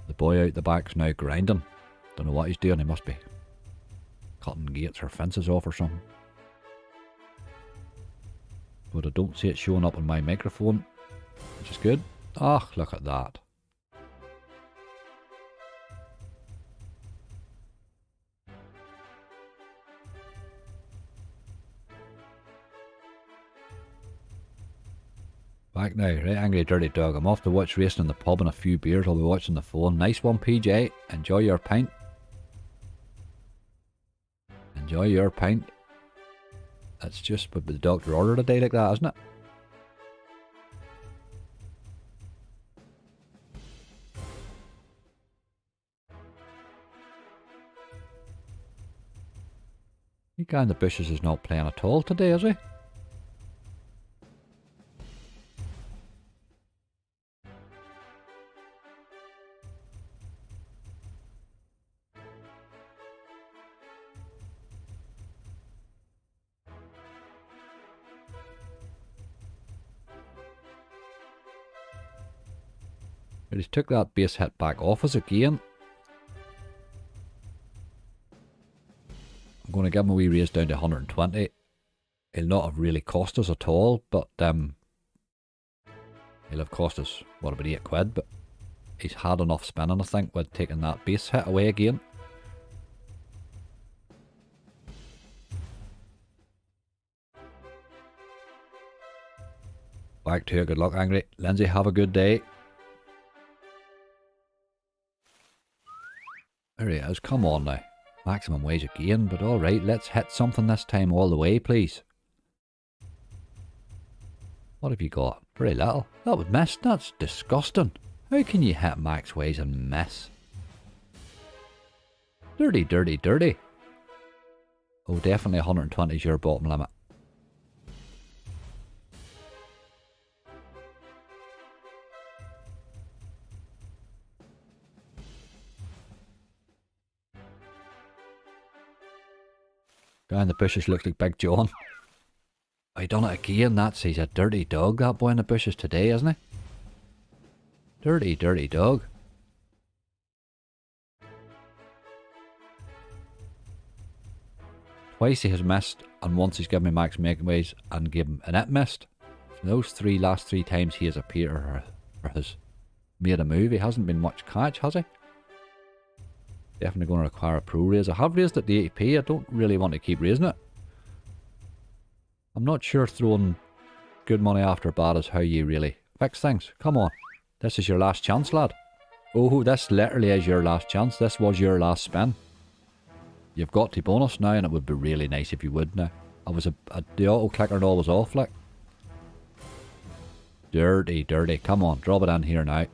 The boy out the back's now grinding. Don't know what he's doing. He must be cutting gates or fences off or something. But I don't see it showing up on my microphone, which is good. Ah, look at that. Back now, right, Angry Dirty Dog. I'm off to watch racing in the pub and a few beers. I'll be watching the phone. Nice one, PJ. Enjoy your pint. Enjoy your pint. That's just what the doctor ordered a day like that, isn't it? The guy in the bushes is not playing at all today, is he? But he's took that base hit back off us again. I'm going to give him a wee raise down to 120. He'll not have really cost us at all, but he'll have cost us, what, about 8 quid, but he's had enough spinning, I think, with taking that base hit away again. Back to you. Good luck, Angry. Lindsay, have a good day. There he is. Come on now. Maximum wage again, but alright, let's hit something this time all the way, please. What have you got? Very little. That would miss. That's disgusting. How can you hit max wage and miss? Dirty, dirty, dirty. Oh, definitely 120 is your bottom limit. Guy in the bushes looks like Big John. Oh, he done it again. He's a dirty dog, that boy in the bushes today, isn't he? Dirty, dirty dog. Twice he has missed, and once he's given me max making ways and given and it missed. So those last three times he has appeared or has made a move, he hasn't been much catch, has he? Definitely going to require a pro raise. I have raised it to 80p. I don't really want to keep raising it. I'm not sure throwing good money after bad is how you really fix things. Come on. This is your last chance, lad. Oh, this literally is your last chance. This was your last spin. You've got to bonus now, and it would be really nice if you would now. The auto clicker and all was off, like. Dirty, dirty. Come on, drop it in here now.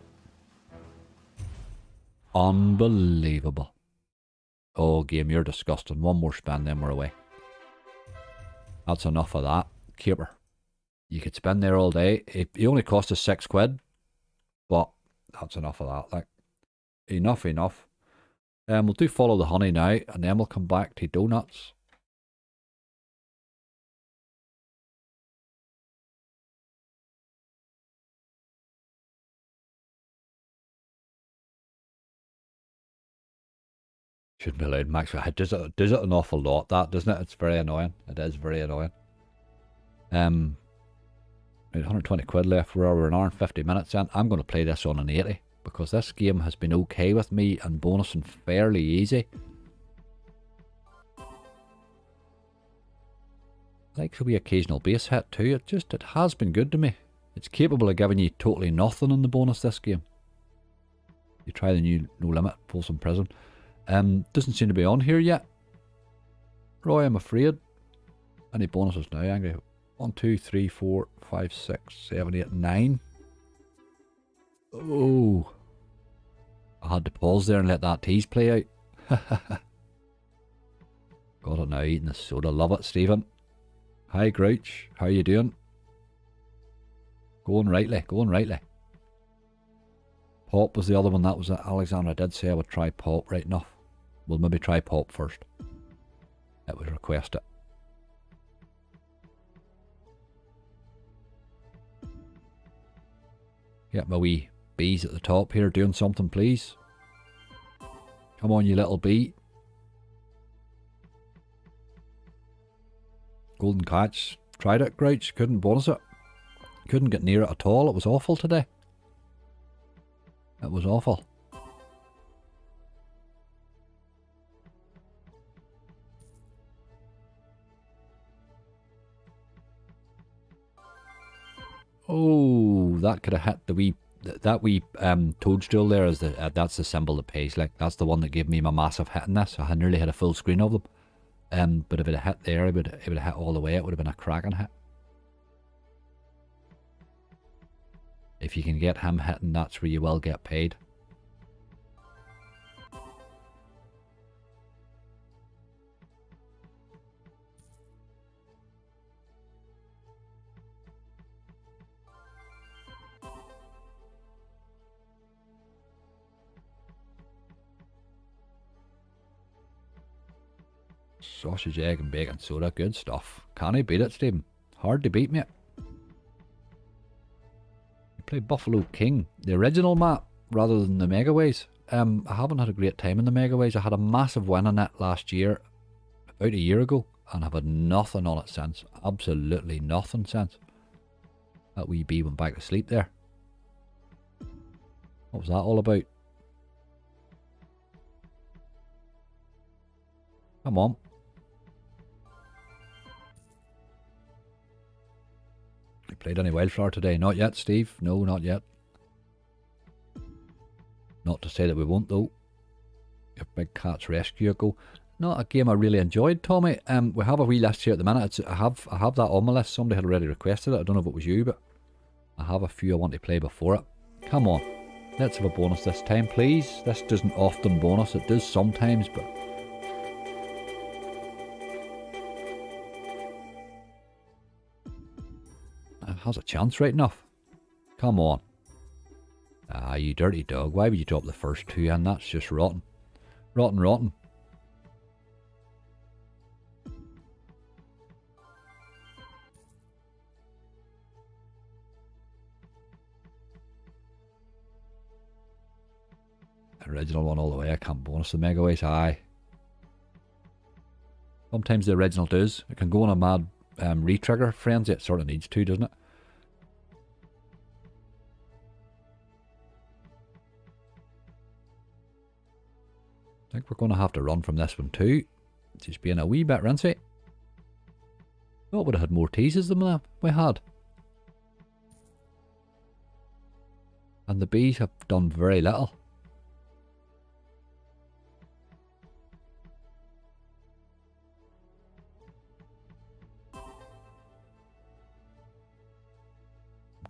Unbelievable. Oh, game, you're disgusting. One more spin, then we're away. That's enough of that. Keeper. You could spin there all day. It only cost us £6, but that's enough of that. Like, enough, enough. We'll do follow the honey now, and then we'll come back to donuts. Shouldn't be allowed max. It does it an awful lot, that, doesn't it? It's very annoying. It is very annoying. 120 quid left. We're an hour and 50 minutes in. I'm going to play this on an 80 because this game has been okay with me and bonusing fairly easy. Like the occasional base hit too. It has been good to me. It's capable of giving you totally nothing in the bonus this game. You try the new no limit Folsom Prison. Doesn't seem to be on here yet. Roy, I'm afraid. Any bonuses now, Angry? 1, 2, 3, 4, 5, 6, 7, 8, 9. Oh. I had to pause there and let that tease play out. Got it now, eating the soda. Love it, Stephen. Hi, Grouch. How you doing? Going rightly, going rightly. Pop was the other one. That was it. Alexander did say I would try Pop, right enough. We'll maybe try Pop first. It was requested. Get my wee bees at the top here doing something, please. Come on, you little bee. Golden catch. Tried it, Grouch. Couldn't bonus it. Couldn't get near it at all. It was awful today. It was awful. Oh, that could have hit the wee... That wee toadstool there is that's the symbol that pays. Like, that's the one that gave me my massive hit in this. I nearly had a full screen of them. But if it had hit there, it would have hit all the way. It would have been a cracking hit. If you can get him hitting, that's where you will get paid. Sausage, egg and bacon soda, good stuff. Can I beat it, Stephen? Hard to beat, mate. You play Buffalo King, the original map, rather than the Megaways. I haven't had a great time in the Megaways. I had a massive win on it last year, about a year ago, and I've had nothing on it since. Absolutely nothing since. That wee bee went back to sleep there. What was that all about? Come on. We played any wildflower today? Not yet, Steve. No, not yet. Not to say that we won't, though. If Big Cat's Rescue go. Not a game I really enjoyed, Tommy. We have a wee list here at the minute. I have that on my list. Somebody had already requested it. I don't know if it was you, but I have a few I want to play before it. Come on. Let's have a bonus this time, please. This doesn't often bonus. It does sometimes, but... it has a chance, right enough. Come on. Ah, you dirty dog. Why would you drop the first two in? That's just rotten. Rotten, rotten. Original one all the way. I can't bonus the megaways. Aye. Sometimes the original does. It can go on a mad re-trigger frenzy. It sort of needs to, doesn't it? I think we're going to have to run from this one too. It's just being a wee bit rinsy. Thought we'd have had more teases than we had. And the bees have done very little.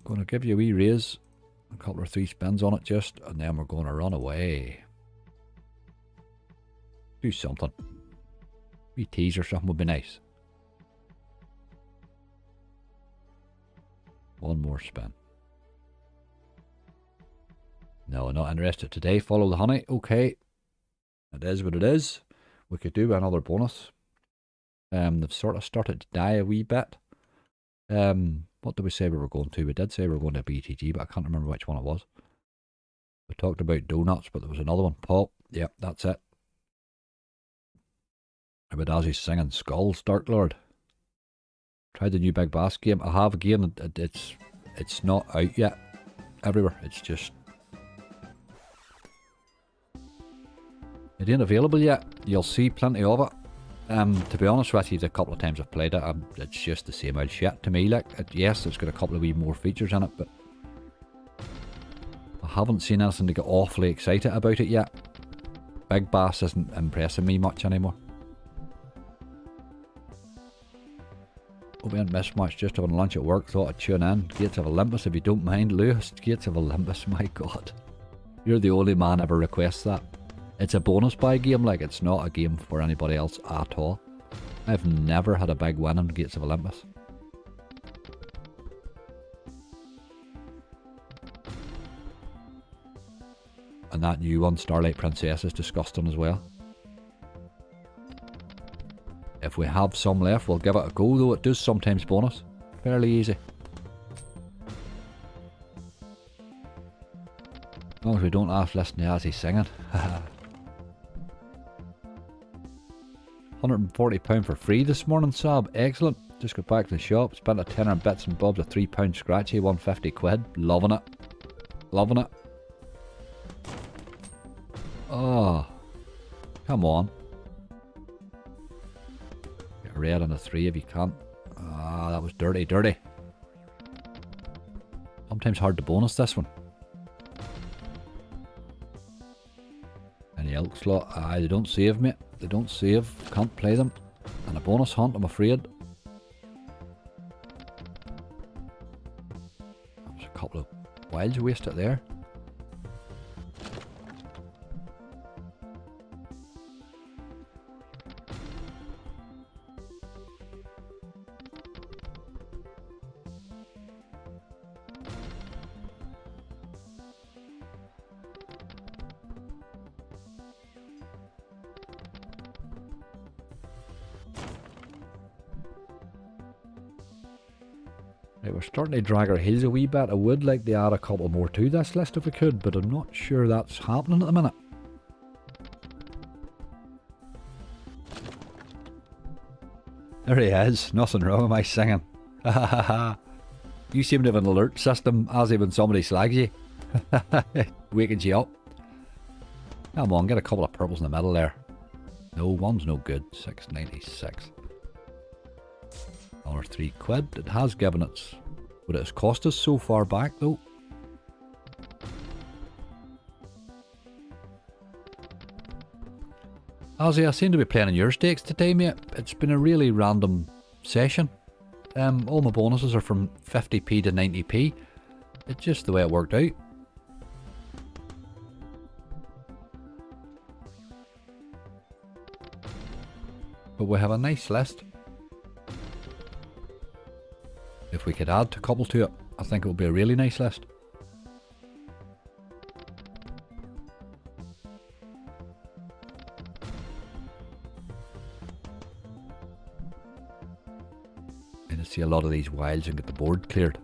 Going to give you a wee raise, a couple or 3 spins on it just, and then we're going to run away. Do something. Wee tease or something would be nice. One more spin. No, not interested today. Follow the honey. Okay. It is what it is. We could do another bonus. They've sort of started to die a wee bit. What did we say we were going to? We did say we were going to BTG, but I can't remember which one it was. We talked about donuts, but there was another one. Pop. Yep, that's it. About as he's singing Skulls, Dark Lord. Tried the new Big Bass game. I have a game. It's not out yet. Everywhere. It's just... it ain't available yet. You'll see plenty of it. To be honest with you, the couple of times I've played it, it's just the same old shit to me. Like, yes, it's got a couple of wee more features in it, but I haven't seen anything to get awfully excited about it yet. Big Bass isn't impressing me much anymore. Obi and Mismatch just having lunch at work, thought I'd tune in. Gates of Olympus, if you don't mind, Lewis. Gates of Olympus, my god. You're the only man ever requests that. It's a bonus buy game, like it's not a game for anybody else at all. I've never had a big win on Gates of Olympus. And that new one, Starlight Princess, is disgusting as well. If we have some left, we'll give it a go, though it does sometimes bonus. Fairly easy. As long as we don't have to listen to as he's singing. £140 for free this morning, Sab. Excellent. Just got back to the shop, spent a tenner on bits and bobs, a £3 scratchy, 150 quid. Loving it. Loving it. Oh. Come on. Get a red on a 3 if you can. Ah, that was dirty, dirty. Sometimes hard to bonus this one. Any elk slot? Aye, they don't save, mate. They don't save. Can't play them. And a bonus hunt, I'm afraid. That was a couple of wilds wasted there. Right, we're starting to drag our heels a wee bit. I would like to add a couple more to this list if we could, but I'm not sure that's happening at the minute. There he is. Nothing wrong with my singing. You seem to have an alert system, as when somebody slags you. Wakens you up. Come on, get a couple of purples in the middle there. No, one's no good. 6.96. Another 3 quid. It has given its But it has cost us so far back though. Ozzy, I seem to be playing in your stakes today, mate. It's been a really random session. All my bonuses are from 50p to 90p. It's just the way it worked out. But we have a nice list. If we could add a couple to it, I think it would be a really nice list. And to see a lot of these wilds and get the board cleared.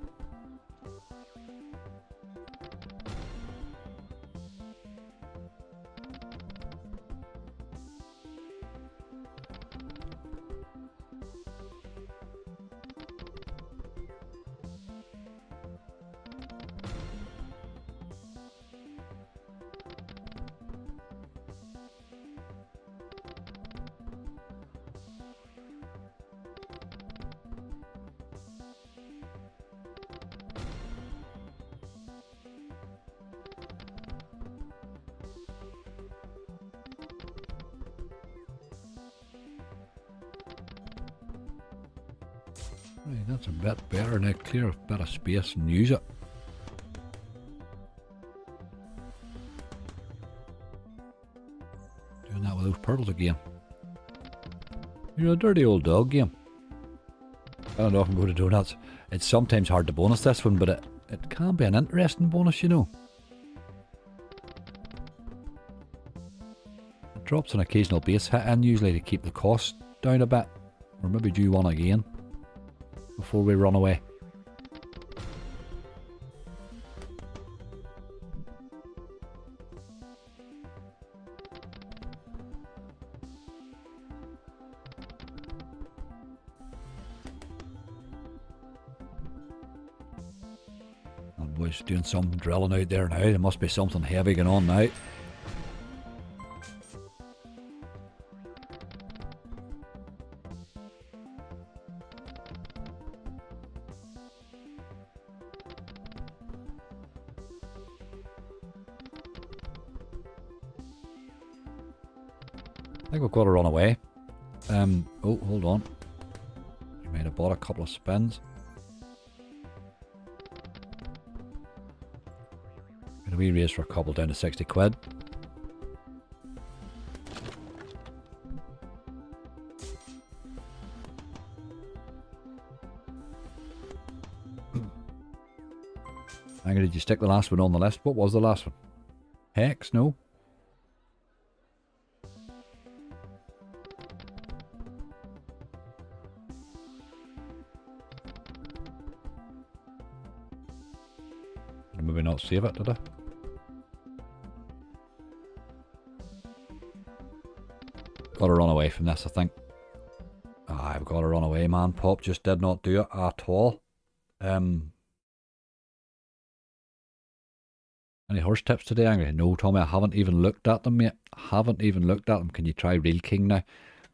Right, that's a bit better now. Clear a bit of space and use it. Doing that with those purples again. You're a dirty old dog, game. I don't know if I'm going to donuts. It's sometimes hard to bonus this one, but it can be an interesting bonus, you know. It drops an occasional base hit in, usually to keep the cost down a bit. Or maybe do one again before we run away. And boys doing some drilling out there now. There must be something heavy going on now. I think we've got to run away. Oh, hold on. We might have bought a couple of spins. Got a wee raise for a couple down to 60 quid. Angry, did you stick the last one on the list? What was the last one? Hex? No? Maybe not save it, did I? Gotta run away from this, I think. I've gotta run away, man. Pop just did not do it at all. Any horse tips today, Angry? No, Tommy, I haven't even looked at them, mate. Haven't even looked at them. Can you try Real King now?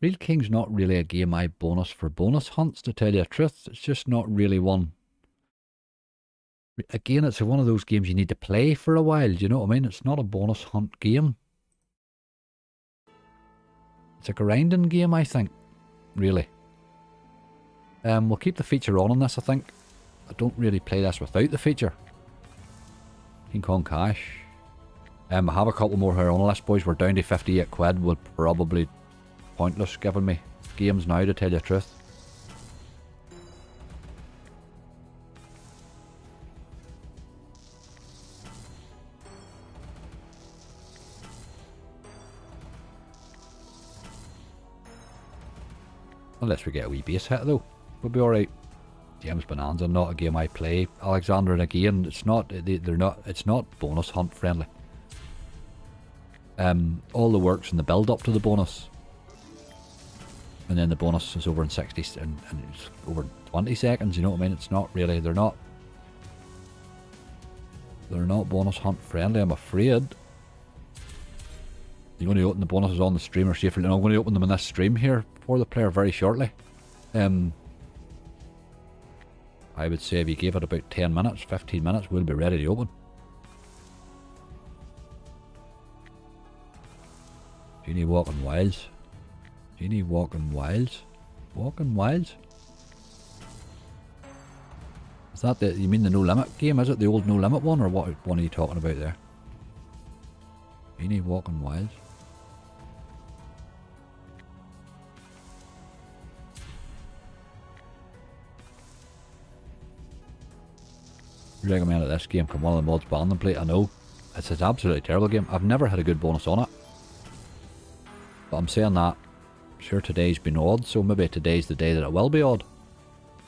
Real King's not really a game I bonus for bonus hunts, to tell you the truth. It's just not really one. Again, it's one of those games you need to play for a while, do you know what I mean? It's not a bonus hunt game. It's a grinding game, I think. Really. We'll keep the feature on this, I think. I don't really play this without the feature. King Kong Cash. I have a couple more here on the list, boys. We're down to 58 quid. Will probably pointless giving me games now, to tell you the truth. Unless we get a wee base hit though, we'll be alright. James Bonanza, not a game I play. Alexander, and again, it's not. It's not bonus hunt friendly. All the works in the build up to the bonus, and then the bonus is over in 60 and it's over 20 seconds. You know what I mean? It's not really. They're not bonus hunt friendly, I'm afraid. You're going to open the bonuses on the stream, or see if I'm going to open them in this stream here for the player very shortly. I would say if you gave it about 10 minutes, 15 minutes, we'll be ready to open. Genie walking wilds. Genie walking wilds. Walking wilds? Is that the, you mean the no limit game? Is it the old no limit one, or what one are you talking about there? Genie walking wilds. Recommended this game. Come one of the mods banned them play. I know. It's an absolutely terrible game. I've never had a good bonus on it. But I'm saying that. Sure, today's been odd, so maybe today's the day that it will be odd.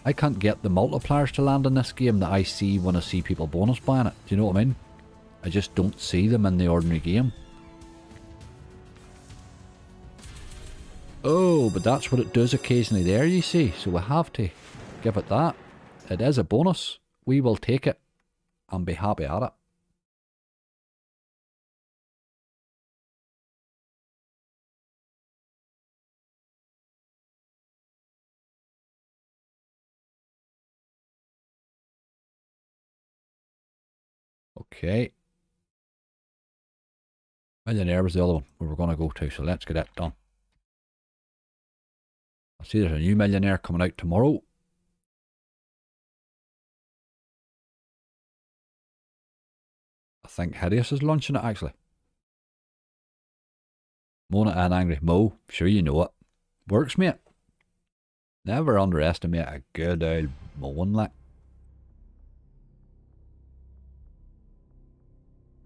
I can't get the multipliers to land in this game that I see when I see people bonus buying it. Do you know what I mean? I just don't see them in the ordinary game. Oh, but that's what it does occasionally there, you see. So we have to give it that. It is a bonus. We will take it and be happy at it. Okay. Millionaire was the other one we were going to go to, so let's get that done. I see there's a new millionaire coming out tomorrow. I think Hideous is launching it actually. Mona and Angry Mo, sure you know it. Works, mate. Never underestimate a good old mowing like.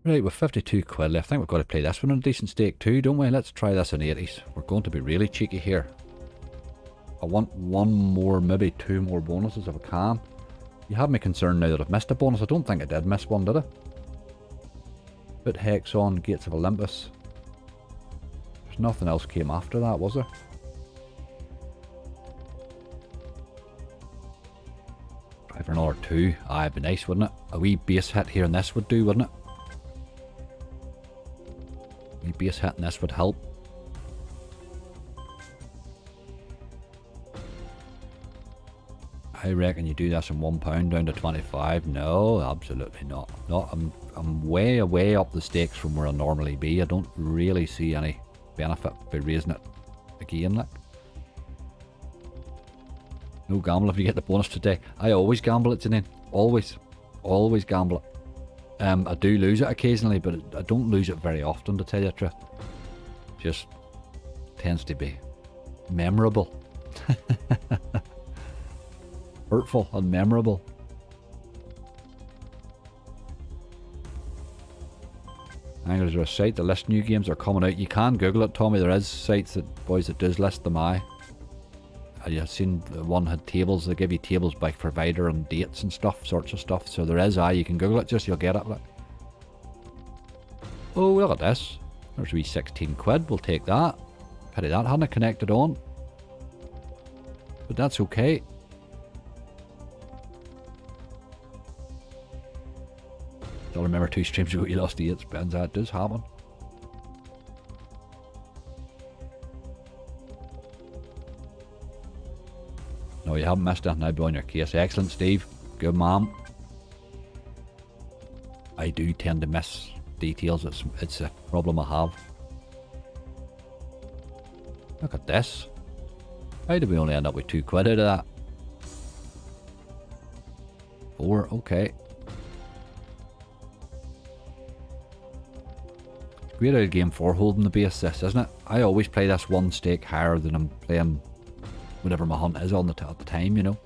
Right, with 52 quid left, I think we've got to play this one on a decent stake too, don't we? Let's try this in 80s. We're going to be really cheeky here. I want one more, maybe two more bonuses if I can. You have me concerned now that I've missed a bonus. I don't think I did miss one, did I? Put Hex on, Gates of Olympus. There's nothing else came after that, was there? Try for another two. Ah, it'd be nice, wouldn't it? A wee base hit here and this would do, wouldn't it? A wee base hit and this would help. I reckon you do this in £1 down to 25. No, absolutely not. No, I'm way away up the stakes from where I normally be. I don't really see any benefit by raising it again. Like, no gamble if you get the bonus today. I always gamble it, Janine. Always gamble it. I do lose it occasionally, but I don't lose it very often, to tell you the truth. Just tends to be memorable. Hurtful and memorable. I think there's a site that lists new games that are coming out. You can Google it, Tommy. There is sites that boys that does list them. I've seen one had tables. They give you tables by provider and dates and stuff, sorts of stuff. So there is. You can Google it. Just you'll get it. Like. Oh, look at this. There's a wee 16 quid. We'll take that. Pity that hadn't connected on, but that's okay. I'll remember 2 streams ago you lost 8 spins. That does happen. No, you haven't missed it. Now be on your case. Excellent, Steve. Good man. I do tend to miss details. It's a problem I have. Look at this. How did we only end up with 2 quid out of that? 4, okay. Great old game for holding the base, this, isn't it? I always play this one stake higher than I'm playing whatever my hunt is on at the time, you know.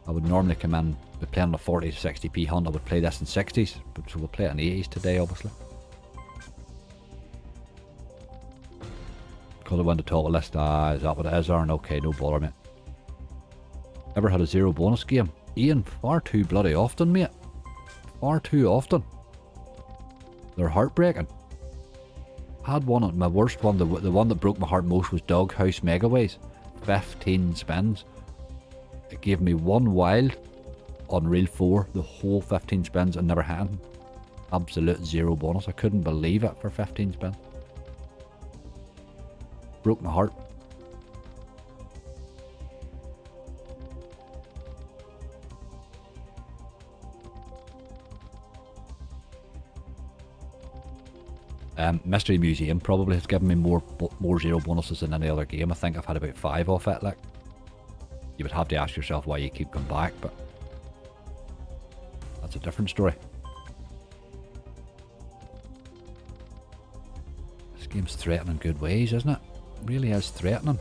I would normally come in, be playing a 40 to 60p hunt. I would play this in 60s, but so we'll play it in 80s today, obviously. Because I went to talk a list. Is that what it is, Aaron? Okay, no bother, mate. Ever had a 0 bonus game? Ian, far too bloody often, mate. Far too often. They're heartbreaking. Had one, my worst one, the one that broke my heart most was Doghouse Megaways. 15 spins. It gave me 1 wild on reel 4, the whole 15 spins, and never had absolute 0 bonus. I couldn't believe it for 15 spins. Broke my heart. Mystery Museum probably has given me more zero bonuses than any other game. I think I've had about 5 off it. Like, you would have to ask yourself why you keep going back, but that's a different story. This game's threatening good ways, isn't it? It really is threatening.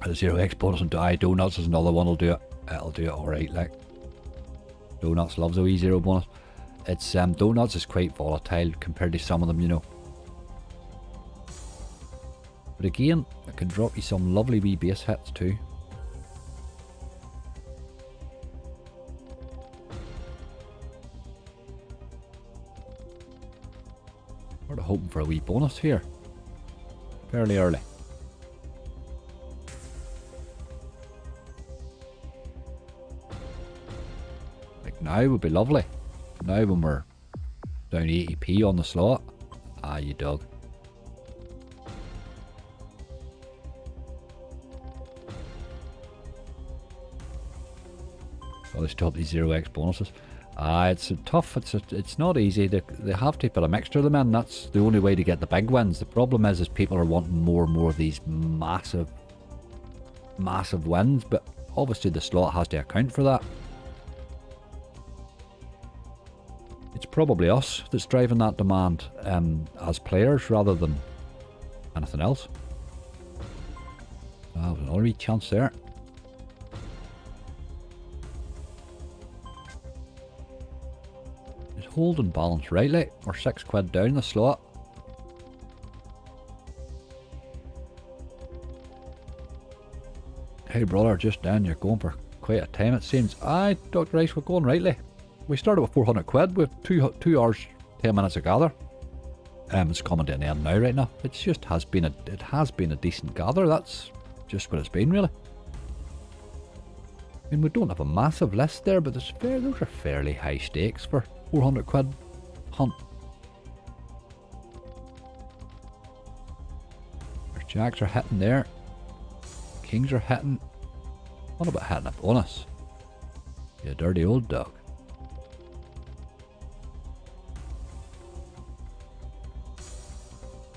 The 0x bonus and donuts is another one. Will do it. It'll do it alright. Like, donuts loves a wee zero bonus. It's donuts is quite volatile compared to some of them, you know. But again, it can drop you some lovely wee base hits too. We're hoping for a wee bonus here. Fairly early. Like now would be lovely. Now when we're down 80p on the slot. Ah, you dog. Well, let's top these 0x bonuses. It's tough. It's not easy. They have to put a mixture of them in. That's the only way to get the big wins. The problem is people are wanting more and more of these massive wins, but obviously the slot has to account for that. It's probably us that's driving that demand as players rather than anything else. Oh, another wee chance there. Holding balance rightly. We're 6 quid down the slot. Hey brother, just down. You're going for quite a time it seems. Aye, Dr. Rice, we're going rightly. We started with 400 quid with 2 hours 10 minutes to gather. It's coming to an end now right now. It just has been a decent gather. That's just what it's been really. I mean, we don't have a massive list there, but those are fairly high stakes for 400 quid hunt. Our jacks are hitting there. Kings are hitting. What about hitting a bonus? You dirty old dog.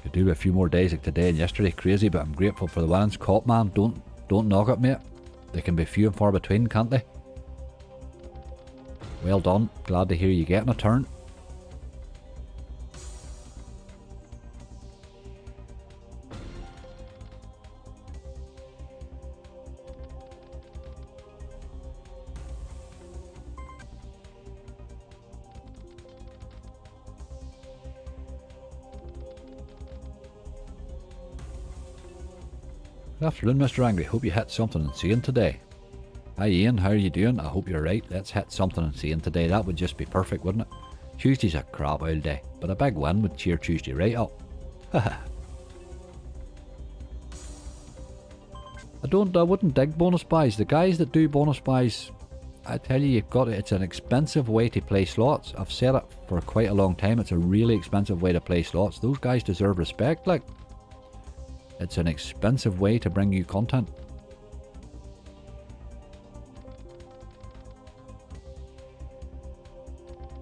Could do a few more days like today and yesterday. Crazy, but I'm grateful for the wins. Cop man, don't knock it, mate. They can be few and far between, can't they? Well done. Glad to hear you getting a turn. Good afternoon, Mr. Angry. Hope you hit something insane today. Hi Ian, how are you doing? I hope you're right. Let's hit something insane today. That would just be perfect, wouldn't it? Tuesday's a crap all day, but a big win would cheer Tuesday right up. I wouldn't dig bonus buys. The guys that do bonus buys, I tell you, you've got it. It's an expensive way to play slots. I've said it for quite a long time. It's a really expensive way to play slots. Those guys deserve respect. Like, it's an expensive way to bring you content.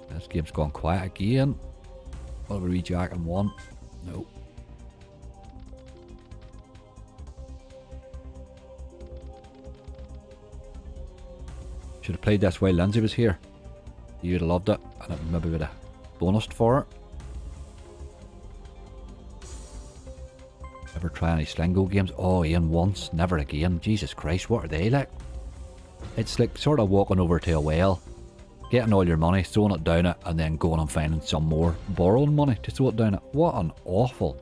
This game's gone quiet again. What are we rejacking one? No. Should have played this while Lindsay was here. You'd have loved it, and it maybe would have bonused for her. Ever try any Slingo games? Oh, Ian, once, never again. Jesus Christ, what are they like? It's like sort of walking over to a well, getting all your money, throwing it down it, and then going and finding some more, borrowing money to throw it down it. What an awful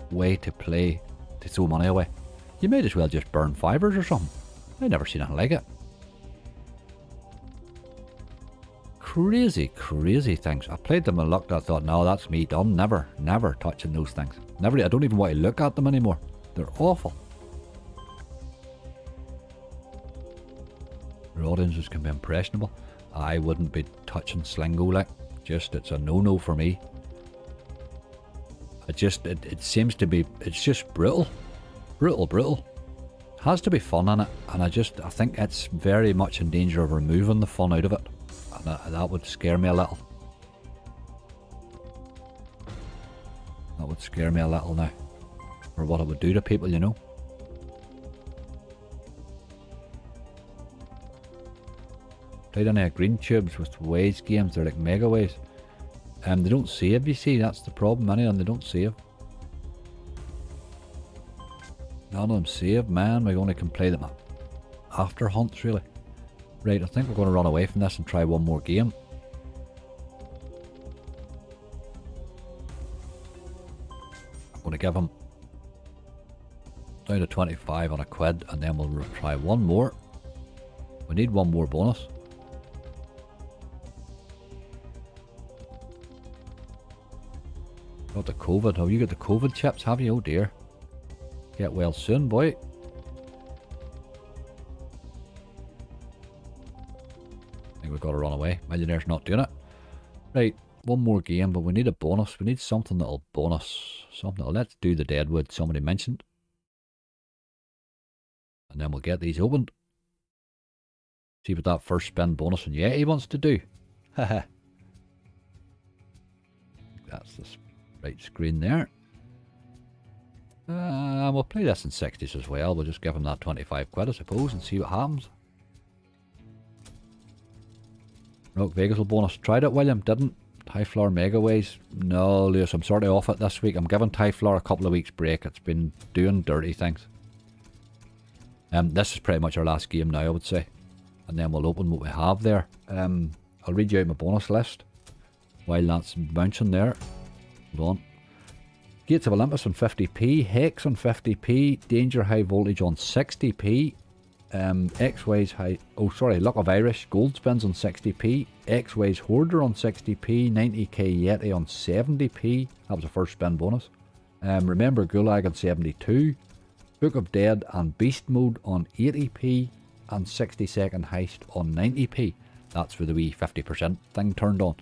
way to play, to throw money away. You might as well just burn fivers or something. I've never seen anything like it. Crazy, crazy things. I played them and looked, I thought, no, that's me done. Never, never touching those things. Never, I don't even want to look at them anymore. They're awful. Your audiences can be impressionable. I wouldn't be touching Slingo like. Just, it's a no-no for me. It seems to be, it's just brutal. Brutal. Has to be fun in it, and I think it's very much in danger of removing the fun out of it. That would scare me a little. That would scare me a little now. Or what it would do to people, you know. Played any green tubes with waves games. They're like mega waves. They don't save, you see. That's the problem. Many of them, they don't save. None of them save, man. We only can play them after hunts, really. Right, I think we're going to run away from this and try one more game. I'm going to give him down to 25 on a quid, and then we'll try one more. We need one more bonus. Got the COVID. Oh, you got the COVID chips, have you? Oh dear. Get well soon, boy. I think we've got to run away. Millionaire's not doing it. Right, one more game, but we need a bonus. We need something that'll bonus. Something. Let's do the Deadwood somebody mentioned. And then we'll get these opened. See what that first spin bonus and Yeti wants to do. Haha. That's the right screen there. We'll play this in 60s as well. We'll just give him that 25 quid, I suppose, and see what happens. Rock Vegas will bonus. Tried it, William. Didn't. Tyfloor Megaways. No, Lewis, I'm sort of off it this week. I'm giving Tyfloor a couple of weeks break. It's been doing dirty things. This is pretty much our last game now, I would say. And then we'll open what we have there. I'll read you out my bonus list while that's bouncing there. Hold on. Gates of Olympus on 50p, Hex on 50p, Danger High Voltage on 60p, X-Ways High, oh sorry, Luck of Irish, Gold Spins on 60p, X-Ways Hoarder on 60p, 90k Yeti on 70p, that was a first spin bonus, Remember Gulag on 72, Book of Dead and Beast Mode on 80p, and 60 Second Heist on 90p, that's for the wee 50% thing turned on.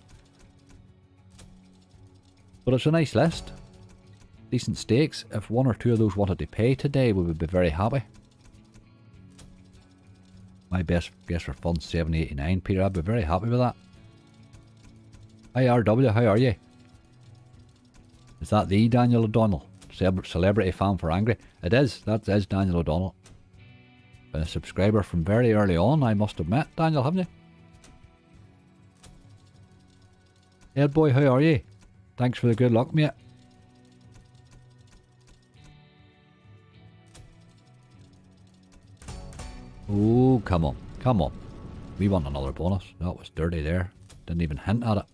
But it's a nice list. Decent stakes. If one or two of those wanted to pay today, we would be very happy. My best guess for fun 789, Peter. I'd be very happy with that. Hi RW, how are you? Is that the Daniel O'Donnell? Celebrity fan for Angry? It is. That is Daniel O'Donnell. Been a subscriber from very early on, I must admit. Daniel, haven't you? Ed boy, how are you? Thanks for the good luck, mate. Oh, come on. Come on. We want another bonus. That was dirty there. Didn't even hint at it.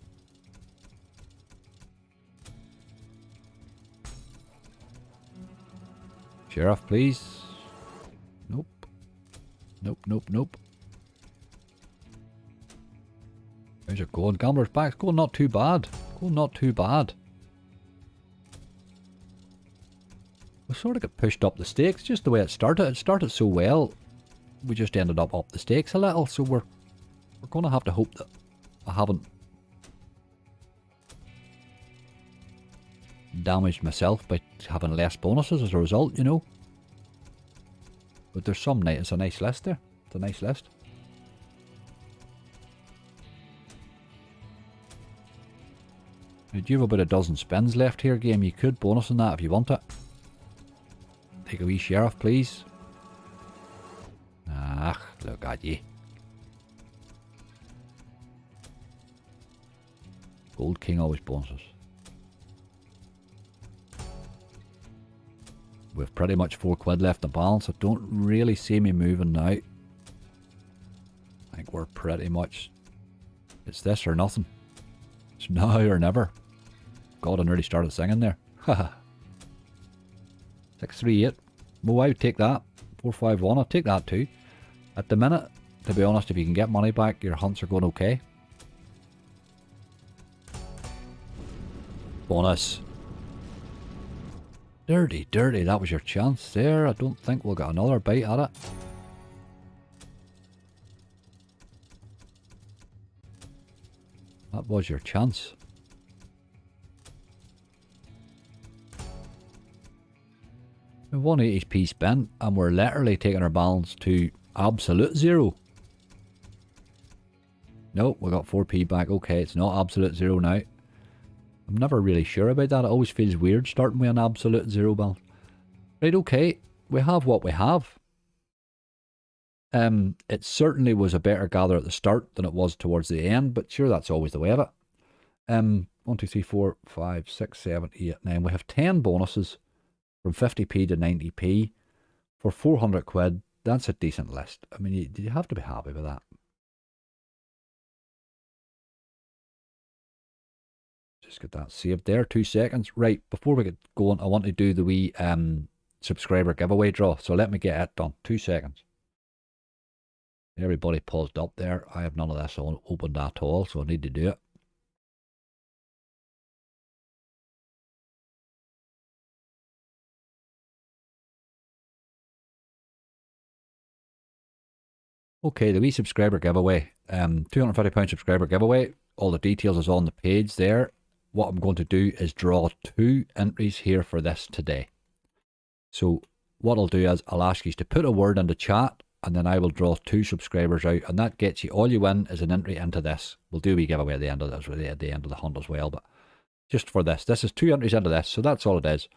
Sheriff, please. Nope. Nope, nope, nope. How's it going? Gambler's back. It's going not too bad. Going not too bad. We sort of got pushed up the stakes, just the way it started. It started so well. We just ended up the stakes a little, so we're going to have to hope that I haven't damaged myself by having less bonuses as a result, you know. But there's some nice, it's a nice list there. It's a nice list. Now, do you have about a dozen spins left here, game? You could bonus on that if you want it. Take a wee sheriff, please. Ah, look at ye. Gold King always bonuses. We've pretty much 4 quid left to balance. I don't really see me moving now. I think we're pretty much... It's this or nothing. It's now or never. God, I nearly started singing there. Haha. 638. Well, I would take that. 451. I'll take that too. At the minute, to be honest, if you can get money back, your hunts are going okay. Bonus. Dirty, dirty. That was your chance there. I don't think we'll get another bite at it. That was your chance. We 180p spent, and we're literally taking our balance to absolute zero. No, we got 4p back. Okay, it's not absolute zero now. I'm never really sure about that. It always feels weird starting with an absolute zero balance. Right, okay. We have what we have. It certainly was a better gather at the start than it was towards the end, but sure, that's always the way of it. 1, 2, 3, 4, 5, 6, 7, 8, 9. We have 10 bonuses from 50p to 90p for 400 quid. That's a decent list. I mean, you have to be happy with that. Just get that saved there. 2 seconds. Right, before we get going, I want to do the wee subscriber giveaway draw. So let me get it done. 2 seconds. Everybody paused up there. I have none of this opened at all, so I need to do it. Okay, the wee subscriber giveaway, £250 subscriber giveaway. All the details is on the page there. What I'm going to do is draw 2 entries here for this today. So what I'll do is I'll ask you to put a word in the chat, and then I will draw 2 subscribers out, and that gets you, all you win is an entry into this. We'll do a wee giveaway at the end of this, really at the end of the hunt as well, but just for this. This is 2 entries into this, so that's all it is.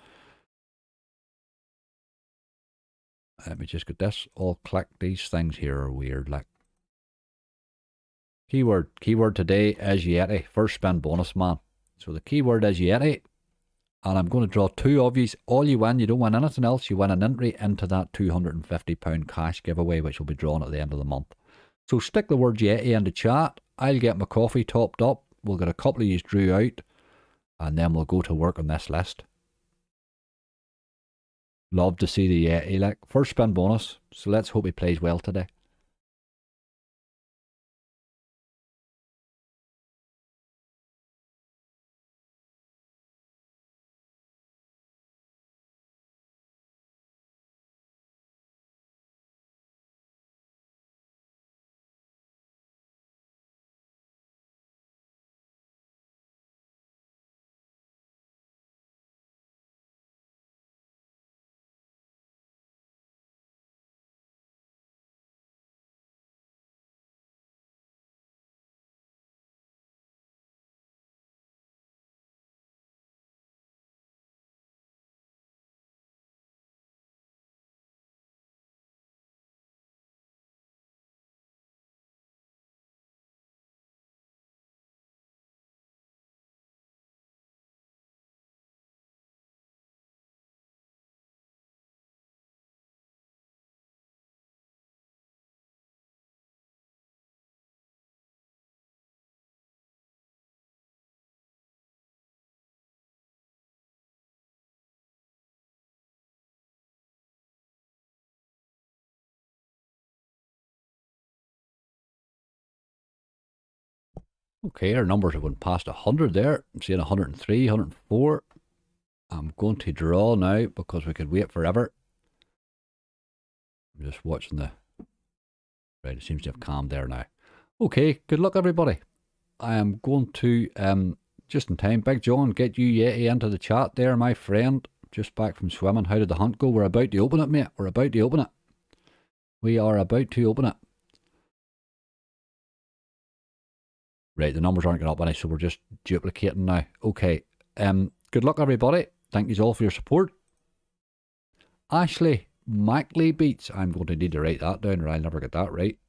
Let me just get this all clicked. These things here are weird, like. Keyword today is Yeti. First spin bonus, man. So the keyword is Yeti. And I'm going to draw 2 of these. All you win, you don't win anything else. You win an entry into that £250 cash giveaway, which will be drawn at the end of the month. So stick the word Yeti in the chat. I'll get my coffee topped up. We'll get a couple of these drew out. And then we'll go to work on this list. Love to see the Yeti, like. First spin bonus. So let's hope he plays well today. Okay, our numbers have went past 100 there. I'm seeing 103, 104. I'm going to draw now because we could wait forever. I'm just watching the... Right, it seems to have calmed there now. Okay, good luck everybody. I am going to, just in time, Big John, get you Yeti into the chat there, my friend. Just back from swimming. How did the hunt go? We're about to open it, mate. We're about to open it. We are about to open it. Right, the numbers aren't going up any, so we're just duplicating now. Okay, good luck everybody. Thank you all for your support. Ashley Mackley beats. I'm going to need to write that down or I'll never get that right.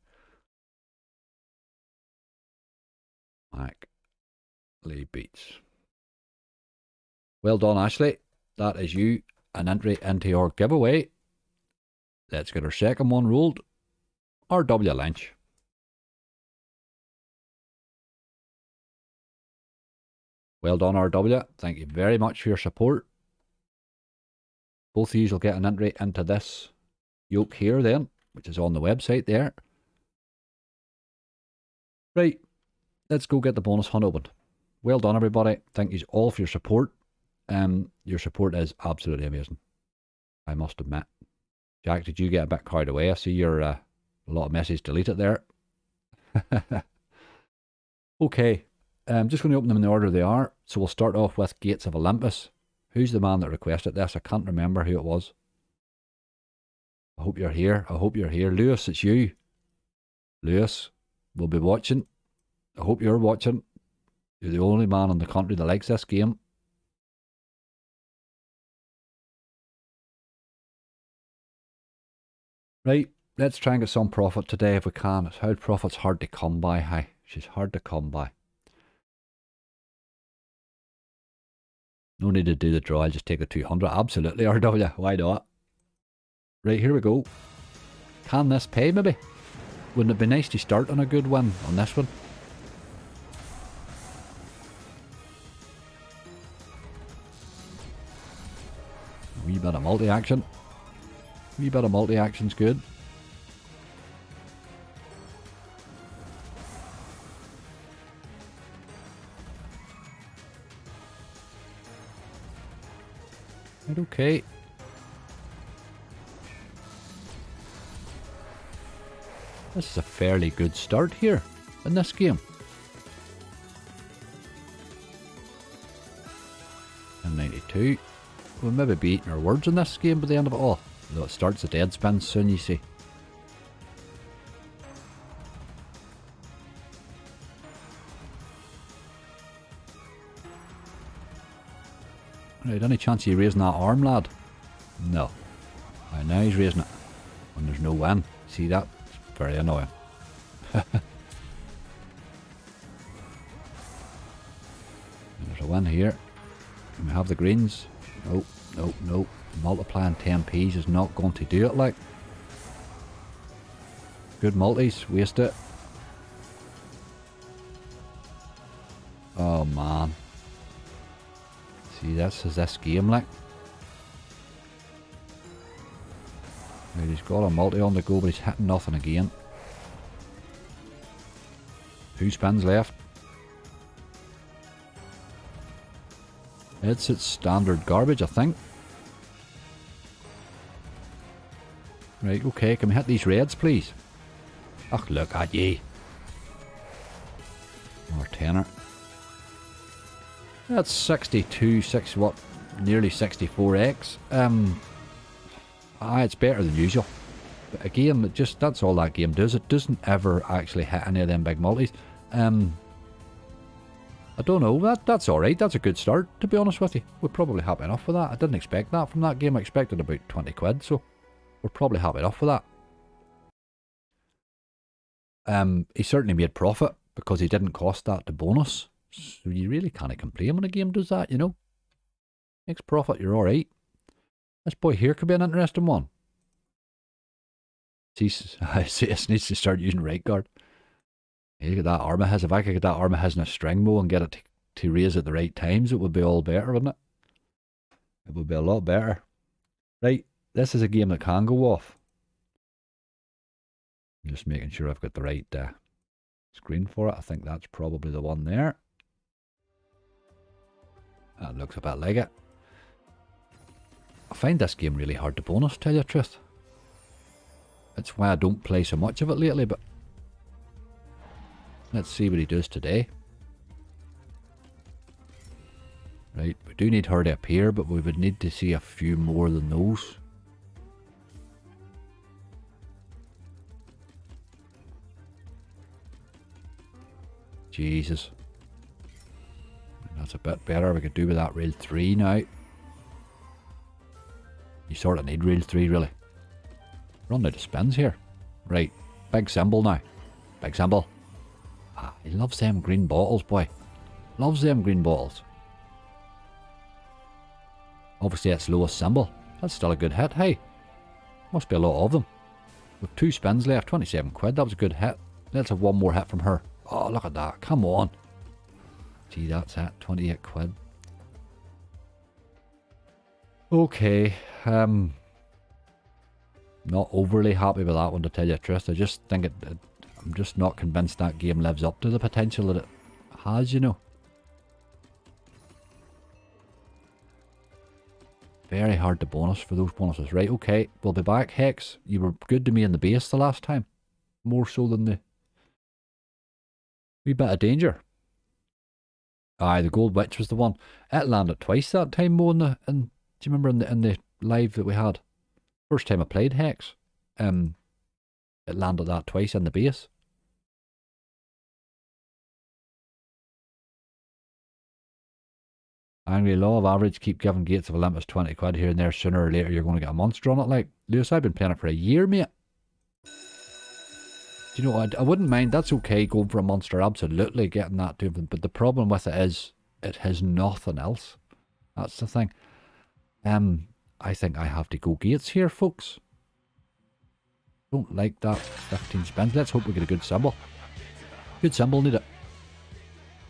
Mackley beats. Well done, Ashley. That is you, an entry into your giveaway. Let's get our second one rolled. R.W. Lynch. Well done, R.W. Thank you very much for your support. Both of you will get an entry into this yoke here then, which is on the website there. Right, let's go get the bonus hunt opened. Well done, everybody. Thank you all for your support. Your support is absolutely amazing, I must admit. Jack, did you get a bit carried away? I see your a lot of messages deleted there. Okay, I'm just going to open them in the order they are. So we'll start off with Gates of Olympus. Who's the man that requested this? I can't remember who it was. I hope you're here. I hope you're here. Lewis, it's you. Lewis, we'll be watching. I hope you're watching. You're the only man in the country that likes this game. Right, let's try and get some profit today if we can. How profit's hard to come by, hey. She's hard to come by. No need to do the draw, I'll just take the 200. Absolutely, RW, why not? Right, here we go. Can this pay, maybe? Wouldn't it be nice to start on a good win on this one? A wee bit of multi-action. Wee bit of multi-action's good. Right, okay. This is a fairly good start here in this game. And 92. We'll maybe be eating our words in this game by the end of it all. Though it starts at dead spin soon, you see. Right, any chance of you raising that arm, lad? No. Right, now he's raising it. When there's no win. See that? It's very annoying. There's a win here. Can we have the greens? No, no, no. Multiplying 10p's is not going to do it, like. Good multis, waste it. Oh man. See, this is this game, like. Right, he's got a multi on the go, but he's hitting nothing again. 2 spins left. It's standard garbage, I think. Right, okay, can we hit these reds, please? Ach, look at ye. More tenner. That's 62, what? Nearly 64x. It's better than usual. But again, that's all that game does. It doesn't ever actually hit any of them big multis. I don't know, that's alright, that's a good start, to be honest with you. We're probably happy enough with that. I didn't expect that from that game. I expected about 20 quid, so we're probably happy enough with that. He certainly made profit because he didn't cost that to bonus. So you really can't complain when a game does that, you know. Makes profit, you're alright. This boy here could be an interesting one. CS needs to start using right guard. Hey, look at that arm of his. If I could get that arm of his in a string mo and get it to raise at the right times, it would be all better, wouldn't it? It would be a lot better. Right, this is a game that can go off. I'm just making sure I've got the right screen for it. I think that's probably the one there. That looks a bit like it. I find this game really hard to bonus, tell you the truth. That's why I don't play so much of it lately, but let's see what he does today. Right, we do need her to appear, but we would need to see a few more than those. Jesus. That's a bit better. We could do with that rail 3 now. You sort of need rail 3, really. Run out of spins here. Right, big symbol now. Big symbol. Ah, he loves them green bottles, boy. Loves them green bottles. Obviously, it's lowest symbol. That's still a good hit, hey. Must be a lot of them. With 2 spins left, 27 quid. That was a good hit. Let's have one more hit from her. Oh, look at that. Come on. Gee, that's it. 28 quid. Okay. Not overly happy with that one, to tell you the truth. I just think I'm just not convinced that game lives up to the potential that it has, you know. Very hard to bonus for those bonuses. Right, okay. We'll be back. Hex, you were good to me in the base the last time. More so than the wee bit of danger. Aye, the gold witch was the one. It landed twice that time, Mo, do you remember in the live that we had? First time I played Hex. It landed that twice in the base. Angry law of average, keep giving Gates of Olympus 20 quid here and there. Sooner or later you're going to get a monster on it. Like, Lewis, I've been playing it for a year, mate. Do you know, I wouldn't mind, that's okay going for a monster, absolutely getting that to him. But the problem with it is, it has nothing else. That's the thing. I think I have to go Gates here, folks. Don't like that 15 spins. Let's hope we get a good symbol. Good symbol, need it.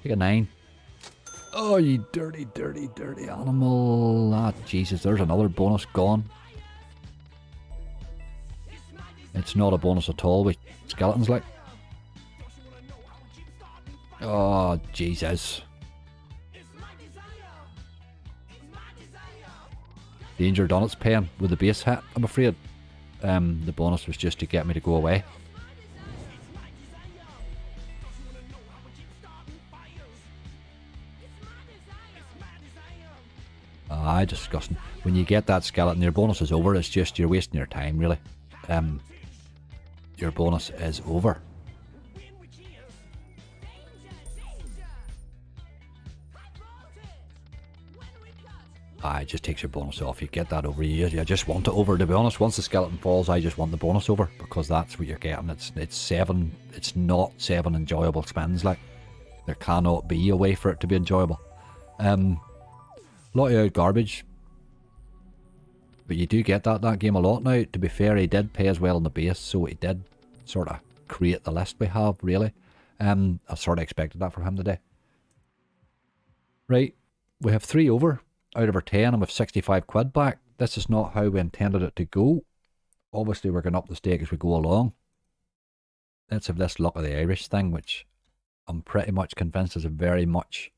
Take a 9. Oh, you dirty, dirty, dirty animal. Ah, Jesus, there's another bonus gone. It's not a bonus at all with skeletons, like. Oh, Jesus. Danger done its pain with the base hit, I'm afraid. The bonus was just to get me to go away. Ah, disgusting. When you get that skeleton, your bonus is over. It's just you're wasting your time, really. Your bonus is over. It just takes your bonus off. You get that over. You just want it over, to be honest. Once the skeleton falls, I just want the bonus over, because that's what you're getting. It's 7. It's not 7 enjoyable spins. Like, there cannot be a way for it to be enjoyable. Lot of garbage, but you do get that game a lot now. To be fair, he did pay as well on the base, so he did sort of create the list we have, really. I sort of expected that from him today. Right, we have 3 over out of our 10 and with 65 quid back. This is not how we intended it to go. Obviously we're going up the stake as we go along. Let's have this luck of the Irish thing, which I'm pretty much convinced is a very much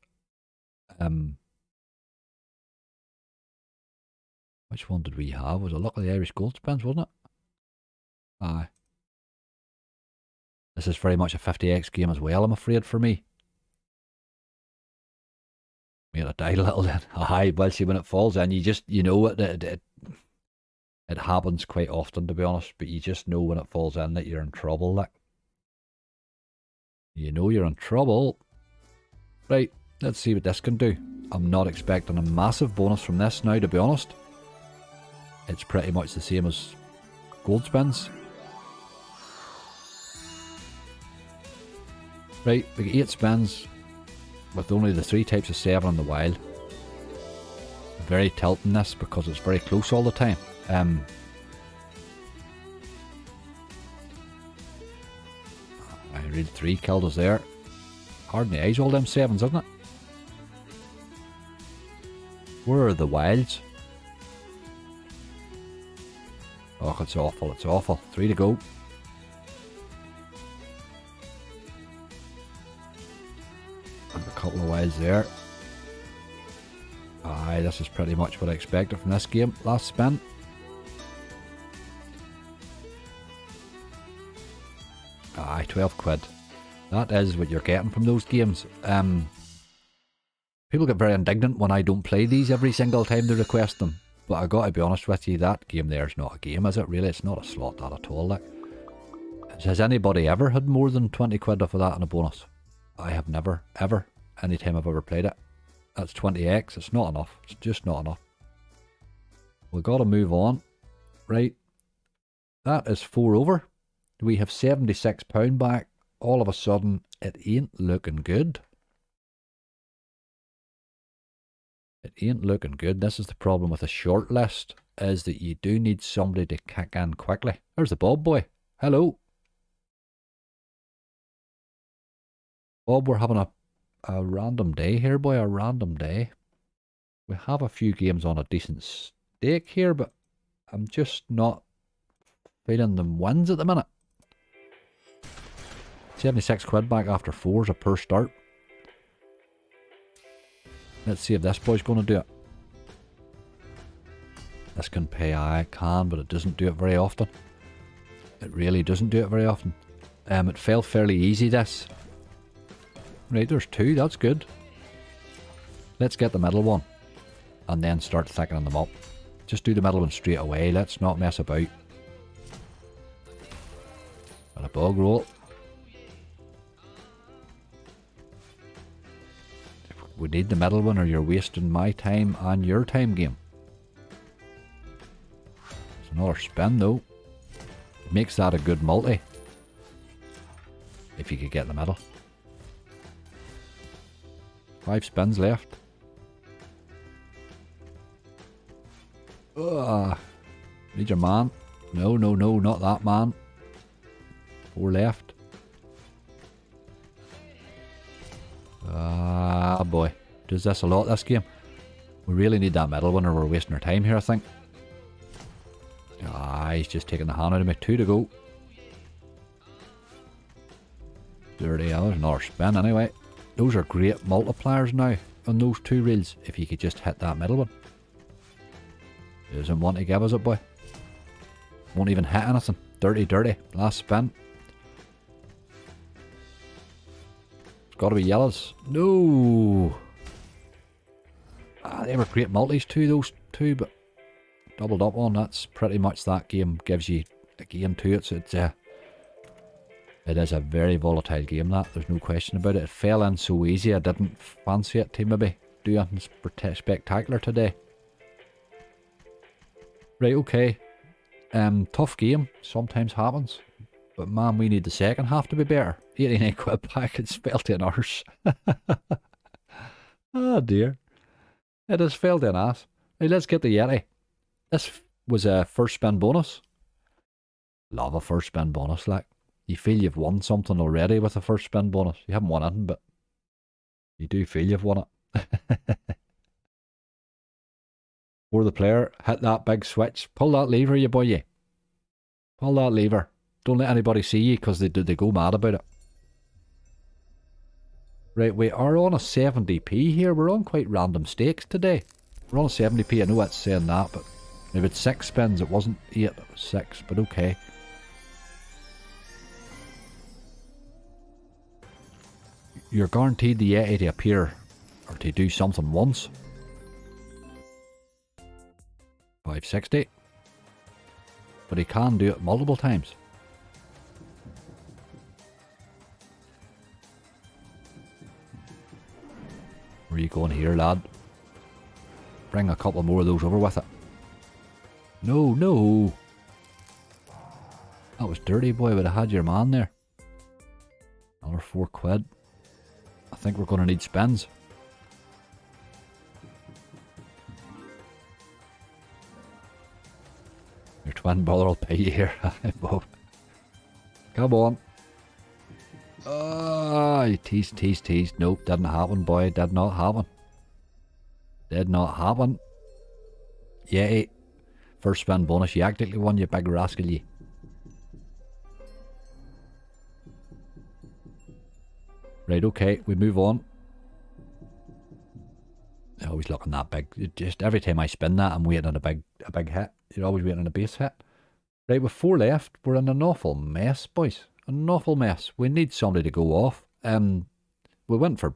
which one did we have? Was it luck of the Irish gold spins, wasn't it? Aye. This is very much a 50x game as well, I'm afraid, for me. We had to die a little then. Aye, well, see, when it falls in, you know it happens quite often, to be honest, but you just know when it falls in that you're in trouble, like. You know you're in trouble. Right, let's see what this can do. I'm not expecting a massive bonus from this now, to be honest. It's pretty much the same as gold spins. Right, we get 8 spins with only the 3 types of 7 in the wild. Very tilting this because it's very close all the time. I read 3 killed us there. Hard in the eyes, all them 7s, isn't it? Where are the wilds? Oh, it's awful, it's awful. 3 to go. And a couple of wilds there. Aye, this is pretty much what I expected from this game. Last spin. Aye, 12 quid. That is what you're getting from those games. People get very indignant when I don't play these every single time they request them. But I gotta be honest with you, that game there is not a game, is it really? It's not a slot, that at all. Like, has anybody ever had more than 20 quid off of that in a bonus? I have never, ever, any time I've ever played it. That's 20x, it's not enough. It's just not enough. We've got to move on. Right. That is 4 over. We have £76 back. All of a sudden, it ain't looking good. It ain't looking good. This is the problem with a short list, is that you do need somebody to kick in quickly. There's the Bob boy. Hello. Bob, we're having a random day here, boy. A random day. We have a few games on a decent stake here, but I'm just not feeling them wins at the minute. 76 quid back after 4 is a poor start. Let's see if this boy's going to do it. This can pay, I can, but it doesn't do it very often. It really doesn't do it very often. It felt fairly easy, this. Right, there's 2, that's good. Let's get the middle one. And then start thickening them up. Just do the middle one straight away, let's not mess about. And a bog roll. We need the middle one or you're wasting my time and your time, game. It's another spin though. It makes that a good multi. If you could get the middle. 5 spins left. Need your man. No, not that man. 4 left. Ah, boy. Does this a lot, this game? We really need that middle one or we're wasting our time here, I think. Ah, he's just taking the hand out of me. 2 to go. 30 hours, another spin anyway. Those are great multipliers now on those 2 reels if you could just hit that middle one. Doesn't want to give us it, boy. Won't even hit anything. 30 dirty. Last spin. It's got to be yellows. No. Ah, they were great multis too, those 2, but doubled up on. That's pretty much that game gives you a game to it. So it is a very volatile game, that. There's no question about it. It fell in so easy, I didn't fancy it to maybe do anything spectacular today. Right, okay. Tough game. Sometimes happens. But man, we need the second half to be better. 89 quid back. It's fell to an arse. Oh dear. It has fell to an ass. Right, let's get the Yeti. This was a first spin bonus. Love a first spin bonus, like. You feel you've won something already with a first spin bonus. You haven't won anything, but you do feel you've won it. For the player, hit that big switch. Pull that lever, you boy, you. Pull that lever. Don't let anybody see you because they go mad about it. Right, we are on a 70p here. We're on quite random stakes today. We're on a 70p. I know it's saying that, but maybe it's 6 spins. It wasn't 8, it was 6, but okay. You're guaranteed the Yeti to appear or to do something once. 560. But he can do it multiple times. Where are you going here, lad? Bring a couple more of those over with it. No, no. That was dirty, boy. Would have had your man there. Another 4 quid. I think we're going to need spins. Your twin brother will pay you here. Come on. You teased. Nope, didn't happen, boy. Did not happen. Did not happen. Yeti. First spin bonus. You actually won, you big rascal, you. Right, okay, we move on. I always looking that big. Just every time I spin that, I'm waiting on a big hit. You're always waiting on a base hit. Right, with 4 left, we're in an awful mess, boys. An awful mess. We need somebody to go off. We went for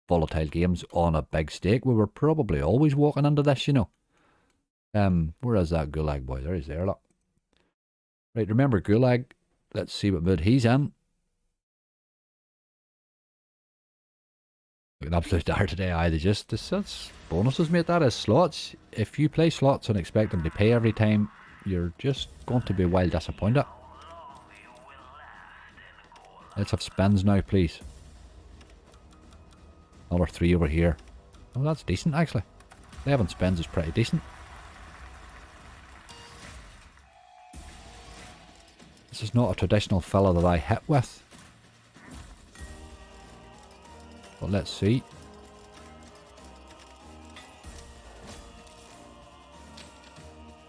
volatile games on a big stake. We were probably always walking into this, you know. Where is that Gulag boy? There he's there, look. Right, remember Gulag. Let's see what mood he's in. An absolute dire today. They just, that's bonuses, mate. That is slots. If you play slots and expect them to pay every time, you're just going to be wild disappointed. Let's have spins now, please. Another 3 over here. Oh, that's decent, actually. 11 spins is pretty decent. This is not a traditional fella that I hit with. But let's see.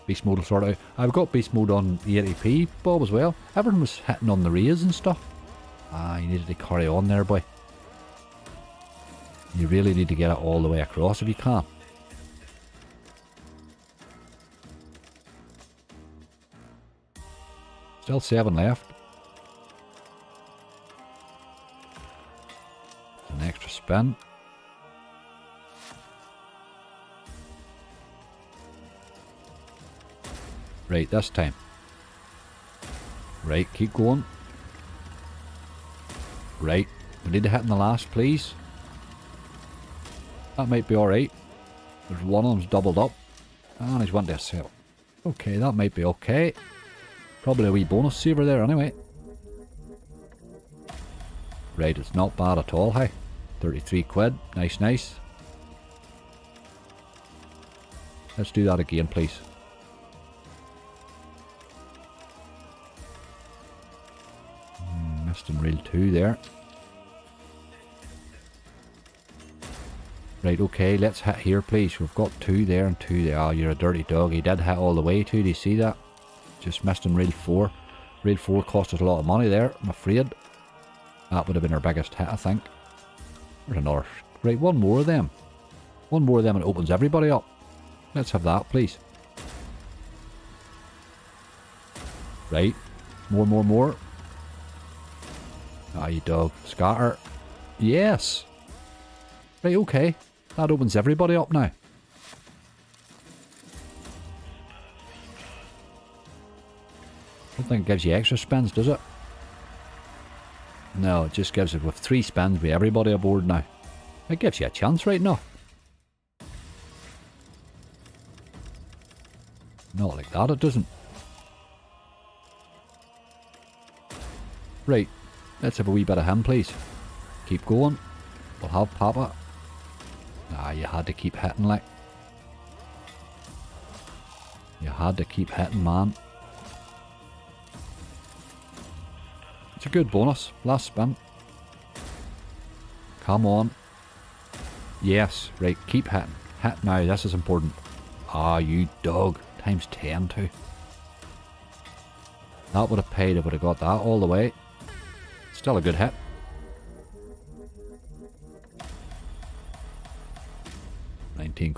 Beast mode will sort out. I've got beast mode on the 80p, Bob, as well. Everyone was hitting on the raise and stuff. You needed to carry on there, boy. You really need to get it all the way across if you can. Still 7 left. An extra spin. Right, this time. Right, keep going. Right, we need to hit in the last, please. That might be alright. There's one of them's doubled up. And he's went to a sale. Okay, that might be okay. Probably a wee bonus saver there anyway. Right, it's not bad at all, hey. 33 quid. Nice, nice. Let's do that again, please. Missed in reel 2 there. Right, okay, let's hit here, please. We've got 2 there and 2 there. Oh, you're a dirty dog. He did hit all the way too. Do you see that? Just missed in reel 4. Reel 4 cost us a lot of money there, I'm afraid. That would have been our biggest hit, I think. There's another. Right, one more of them. One more of them and it opens everybody up. Let's have that, please. Right. More. Ah, you dog. Scatter. Yes. Right, okay. That opens everybody up now. I don't think it gives you extra spins, does it? No, it just gives it with 3 spins with everybody aboard now. It gives you a chance right now. Not like that, it doesn't. Right, let's have a wee bit of him, please. Keep going. We'll have Papa. Ah, you had to keep hitting, like. You had to keep hitting, man. It's a good bonus. Last spin. Come on. Yes, right, keep hitting. Hit now, this is important. Ah, you dog. Times 10 too. That would have paid if I would have got that all the way. Still a good hit. £19.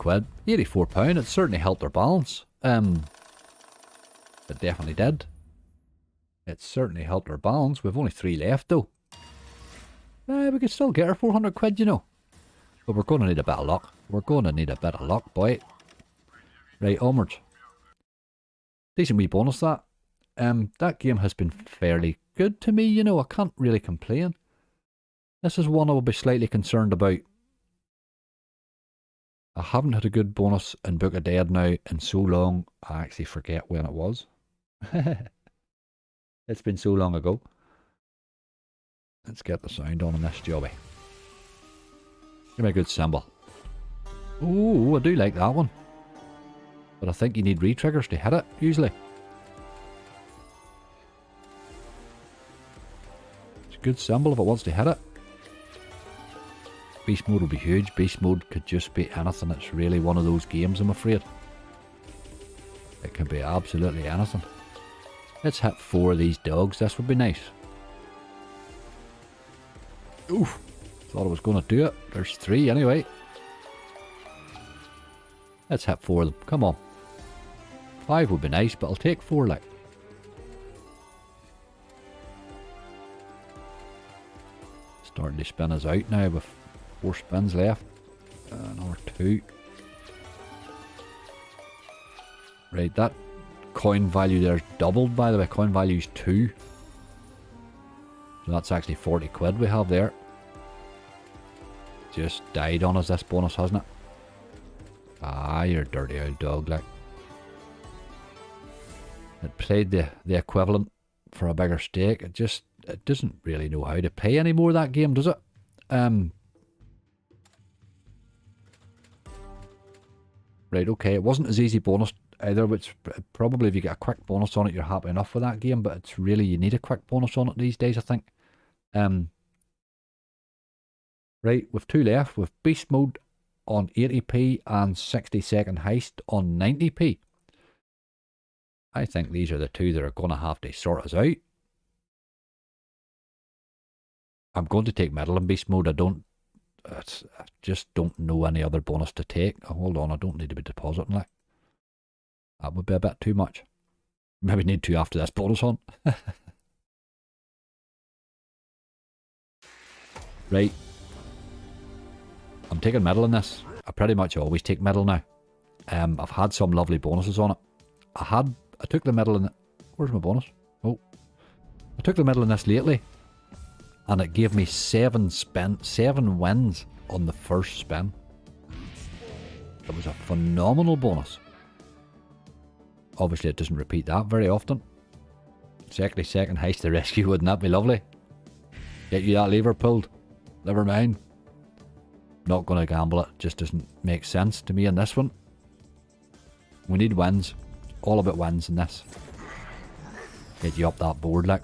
£84. It certainly helped our balance. It definitely did. It certainly helped our balance. We've only 3 left though. We could still get our 400 quid, you know. But we're going to need a bit of luck. We're going to need a bit of luck, boy. Right, onwards. Decent wee bonus that. That game has been fairly good to me, you know. I can't really complain. This is one I will be slightly concerned about. I haven't had a good bonus in Book of Dead now in so long. I actually forget when it was. It's been so long ago. Let's get the sound on this jobby. Give me a good symbol. Ooh, I do like that one. But I think you need re-triggers to hit it, usually. It's a good symbol if it wants to hit it. Beast mode will be huge. Beast mode could just be anything. It's really one of those games, I'm afraid. It can be absolutely anything. Let's hit 4 of these dogs. This would be nice. Oof. Thought I was going to do it. There's 3 anyway. Let's hit 4 of them. Come on. 5 would be nice, but I'll take 4 like. Starting to spin us out now with 4 spins left. Another 2. Right, that coin value there's doubled, by the way. Coin value's 2. So that's actually 40 quid we have there. Just died on us, this bonus, hasn't it? Ah, you're a dirty old dog, like. It played the equivalent for a bigger stake. It doesn't really know how to play anymore, that game, does it? Right, okay, it wasn't as easy bonus either, which probably if you get a quick bonus on it, you're happy enough with that game, but it's really, you need a quick bonus on it these days, I think. Right, with 2 left, with Beast Mode on 80p and 60-second Heist on 90p. I think these are the 2 that are going to have to sort us out. I'm going to take Metal in Beast Mode. I just don't know any other bonus to take. Oh, hold on, I don't need to be depositing like. That would be a bit too much. Maybe need to after this bonus on. Right. I'm taking Metal in this. I pretty much always take Metal now. I've had some lovely bonuses on it. I took the Metal in it. Where's my bonus? Oh. I took the Metal in this lately. And it gave me 7 wins on the first spin. It was a phenomenal bonus. Obviously it doesn't repeat that very often. Second heist to rescue, wouldn't that be lovely? Get you that lever pulled. Never mind. Not going to gamble it. Just doesn't make sense to me in this one. We need wins. All about wins in this. Get you up that board like.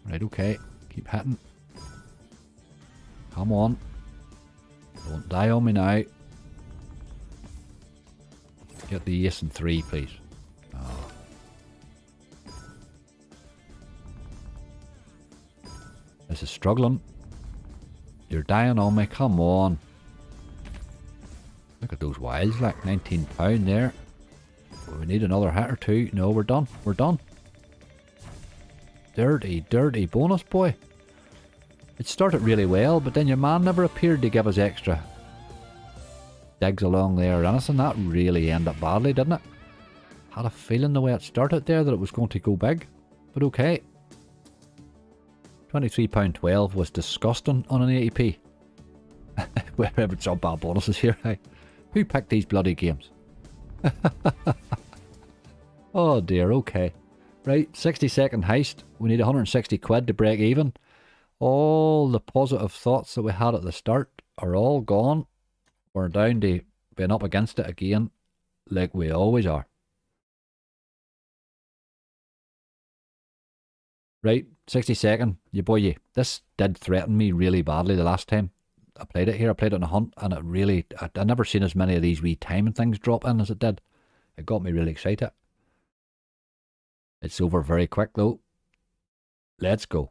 Right, okay. Keep hitting. Come on. Don't die on me now. Get the ace and 3, please. Oh. This is struggling. You're dying on me. Come on. Look at those wilds, like £19 there. We need another hit or two. No, we're done. We're done. Dirty, dirty bonus, boy. It started really well, but then your man never appeared to give us extra digs along there or anything. That really ended up badly, didn't it? Had a feeling the way it started there that it was going to go big. But okay. £23.12 was disgusting on an 80p. Wherever it's all bad bonuses here, hey? Who picked these bloody games? Oh dear, okay. Right, 60-second heist. We need 160 quid to break even. All the positive thoughts that we had at the start are all gone. We're down to being up against it again, like we always are. Right, 60-second. You boy, you. This did threaten me really badly the last time I played it here. I played it in a hunt, and it really... I'd never seen as many of these wee timing things drop in as it did. It got me really excited. It's over very quick though. Let's go.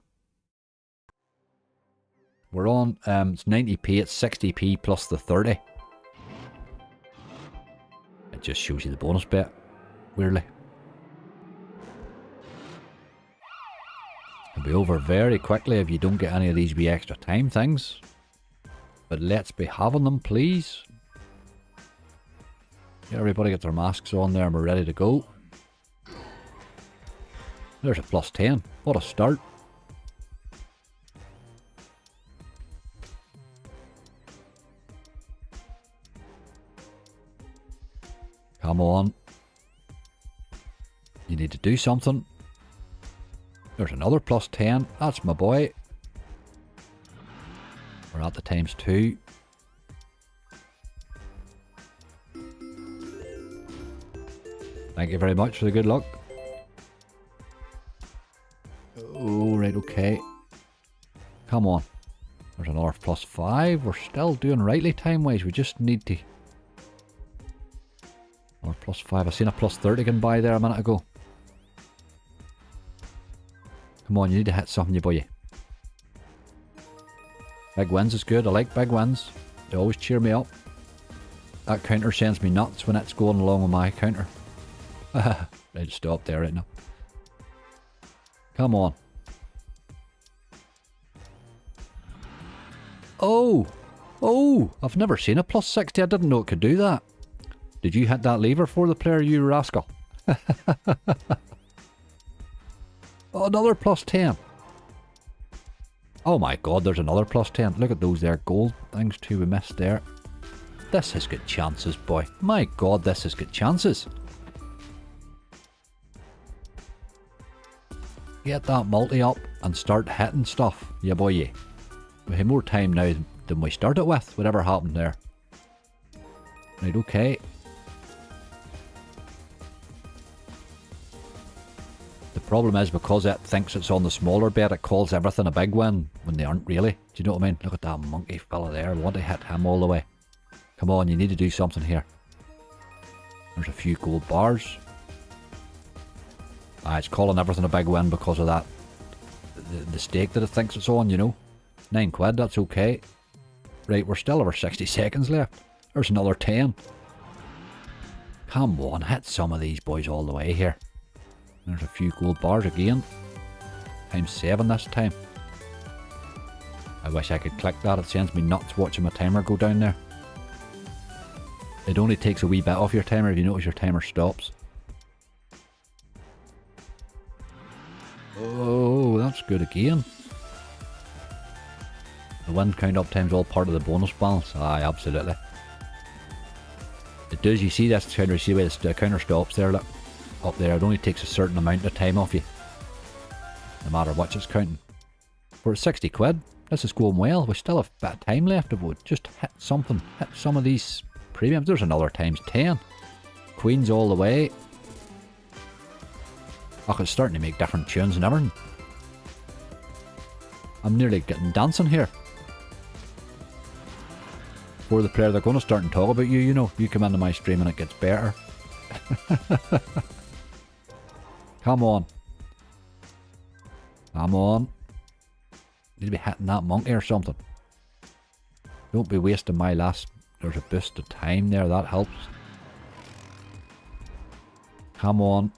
We're on, it's 90p, it's 60p plus the 30. It just shows you the bonus bit, weirdly. It'll be over very quickly if you don't get any of these wee extra time things. But let's be having them, please. Get everybody get their masks on there and we're ready to go. There's a plus 10. What a start. Come on. You need to do something. There's another plus 10. That's my boy. We're at the ×2. Thank you very much for the good luck. Oh, right, okay. Come on. There's another plus 5. We're still doing rightly time-wise. We just need to... Or plus 5. I seen a plus 30 going by there a minute ago. Come on, you need to hit something, you boy. Big wins is good. I like big wins. They always cheer me up. That counter sends me nuts when it's going along with my counter. Right, stop there right now. Come on. Oh! Oh! I've never seen a plus 60. I didn't know it could do that. Did you hit that lever for the player, you rascal? Oh, another plus 10. Oh my god, there's another plus 10. Look at those there gold things too we missed there. This has got chances, boy. My god, this has got chances. Get that multi up and start hitting stuff. Yeah, boy, yeah. We have more time now than we started with, whatever happened there. Right, okay. The problem is because it thinks it's on the smaller bet, it calls everything a big win when they aren't really. Do you know what I mean? Look at that monkey fella there. I want to hit him all the way. Come on, you need to do something here. There's a few gold bars. It's calling everything a big win because of that. The stake that it thinks it's on, you know. 9 quid, that's okay. Right, we're still over 60 seconds left. There's another 10. Come on, hit some of these boys all the way here. There's a few gold bars again. ×7 this time. I wish I could click that. It sends me nuts watching my timer go down there. It only takes a wee bit off your timer if you notice your timer stops. Oh, that's good again. The win count up time's all part of the bonus balance. Aye, absolutely. It does, you see that's the counter, you see where the counter stops there, look. Up there, it only takes a certain amount of time off you. No matter what it's counting. For 60 quid, this is going well. We still have a bit of time left if we would just hit something. Hit some of these premiums. There's another times 10. Queens all the way. Oh, it's starting to make different tunes and everything. I'm nearly getting dancing here. For the player, they're going to start and talk about you, you know. You come into my stream and it gets better. Come on. Come on. Need to be hitting that monkey or something. Don't be wasting my last... There's a boost of time there, that helps. Come on.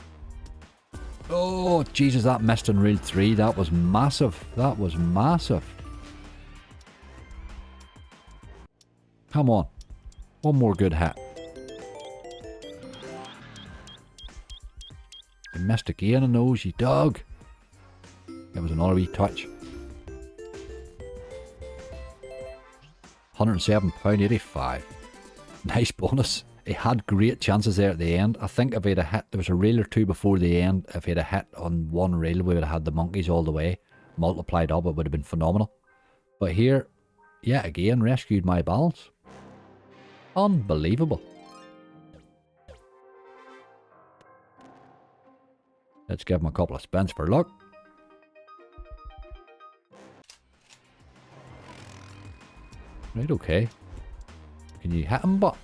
Oh, Jesus, that missed in reel 3. That was massive. That was massive. Come on. One more good hit. You missed again on those, you dog. It was another wee touch. £107.85. Nice bonus. He had great chances there at the end. I think if he'd have hit, there was a reel or two before the end. If he'd have hit on one reel, we would have had the monkeys all the way. Multiplied up, it would have been phenomenal. But here, yet again, rescued my balance. Unbelievable. Let's give him a couple of spins for luck. Right, okay. Can you hit him, but?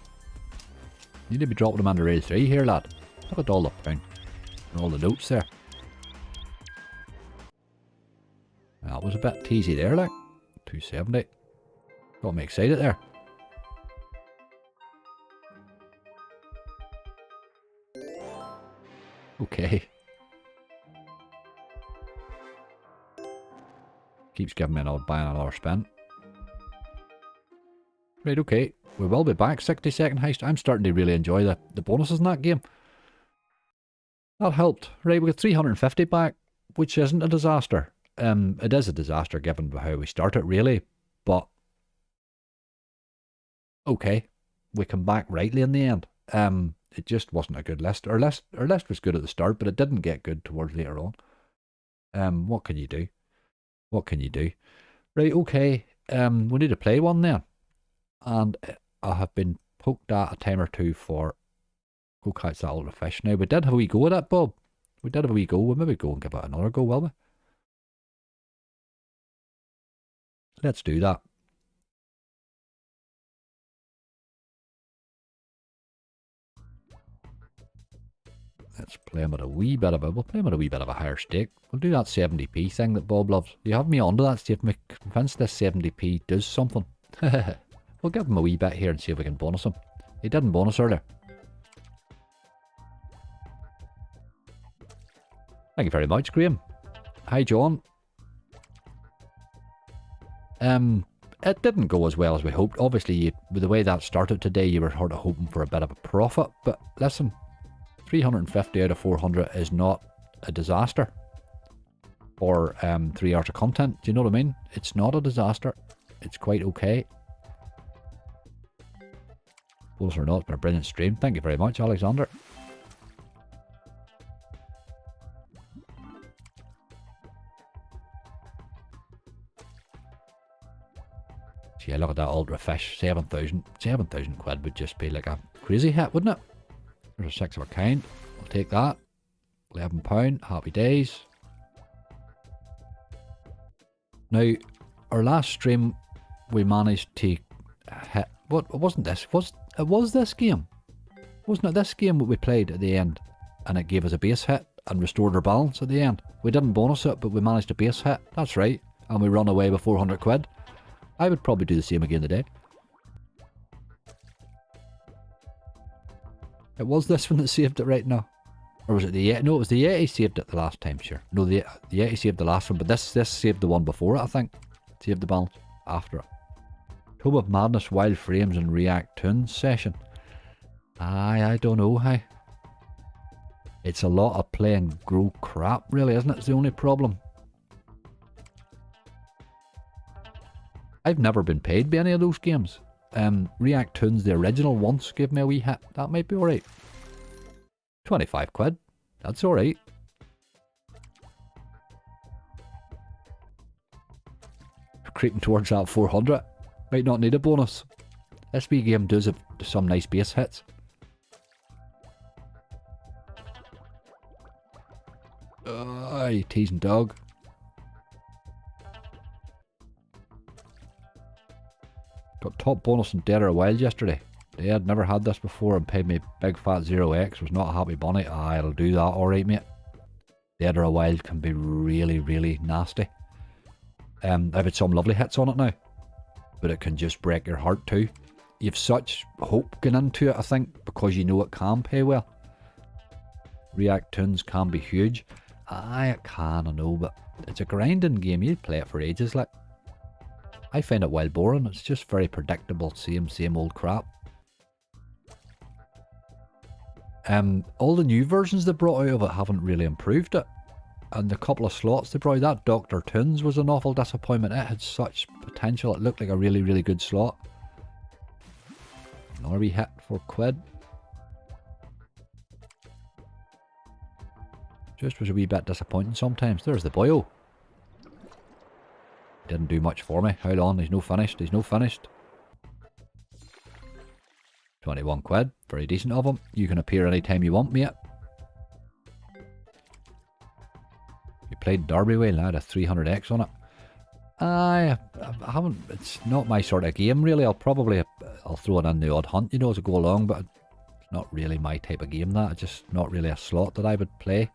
You need to be dropping him under rail 3 here, lad. Look at all the pound. And all the notes there. That was a bit teasy there, like. 270. Got me excited there. Okay. Keeps giving me another buying another spin. Right, okay. We will be back. 60-second heist. I'm starting to really enjoy the bonuses in that game. That helped. Right, we got 350 back, which isn't a disaster. It is a disaster given how we started, really. But okay, we come back rightly in the end. It just wasn't a good list. Our list was good at the start, but it didn't get good towards later on. What can you do? What can you do? Right, okay. We need to play one then. And I have been poked at a time or two for go catch that ultra fish. Now, we did have a wee go at that, Bob. We did have a wee go. We'll maybe go and give it another go, will we? Let's do that. Let's play him at a wee bit of a... We'll play him at a wee bit of a higher stake. We'll do that 70p thing that Bob loves. You have me onto that, see if me convinced this 70p does something. We'll give him a wee bit here and see if we can bonus him. He didn't bonus earlier. Thank you very much, Graham. Hi, John. It didn't go as well as we hoped. Obviously, with the way that started today, you were sort of hoping for a bit of a profit. But listen, 350 out of 400 is not a disaster for 3 hours of content. Do you know what I mean? It's not a disaster. It's quite okay. Bonus or not, it's been a brilliant stream. Thank you very much, Alexander. So yeah, look at that ultra fish. 7,000 quid would just be like a crazy hit, wouldn't it? There's a 6 of a kind. I'll take that. £11. Happy days. Now, our last stream, we managed to hit... What? It wasn't this. It was this game. Wasn't it this game that we played at the end? And it gave us a base hit and restored our balance at the end. We didn't bonus it, but we managed a base hit. That's right. And we run away with 400 quid. I would probably do the same again today. It was this one that saved it right now. Or was it the Yeti? No, it was the Yeti saved it the last time, sure. No, the Yeti saved the last one, but this saved the one before it, I think. Saved the balance after it. Tome of Madness, Wild Frames and React Tunes session. I don't know, hi. It's a lot of playing grow crap, really, isn't it? It's the only problem. I've never been paid by any of those games. React Toons, the original, once gave me a wee hit. That might be alright. 25 quid. That's alright. Creeping towards that 400. Might not need a bonus. This wee game does have some nice base hits. You teasing dog. Got top bonus in Dead or Wild yesterday. They had never had this before and paid me big fat 0x. Was not a happy bunny. It'll do that alright, mate. Dead or Wild can be really, really nasty. I've had some lovely hits on it now, but it can just break your heart too. You've such hope going into it, I think, because you know it can pay well. React Toons can be huge. It can, I know, but it's a grinding game. You'd play it for ages, like. I find it wild boring. It's just very predictable, same old crap. All the new versions they brought out of it haven't really improved it. And the couple of slots they brought out, that Dr. Toons was an awful disappointment. It had such potential. It looked like a really, really good slot. Another wee hit for quid. Just was a wee bit disappointing sometimes. There's the boyo. Didn't do much for me. How long? He's no finished. He's no finished. 21 quid. Very decent of him. You can appear anytime you want, mate. You played Derby Whale. I had a 300x on it. I haven't. It's not my sort of game, really. I'll throw it in the odd hunt, you know, as I go along, but it's not really my type of game, that. It's just not really a slot that I would play.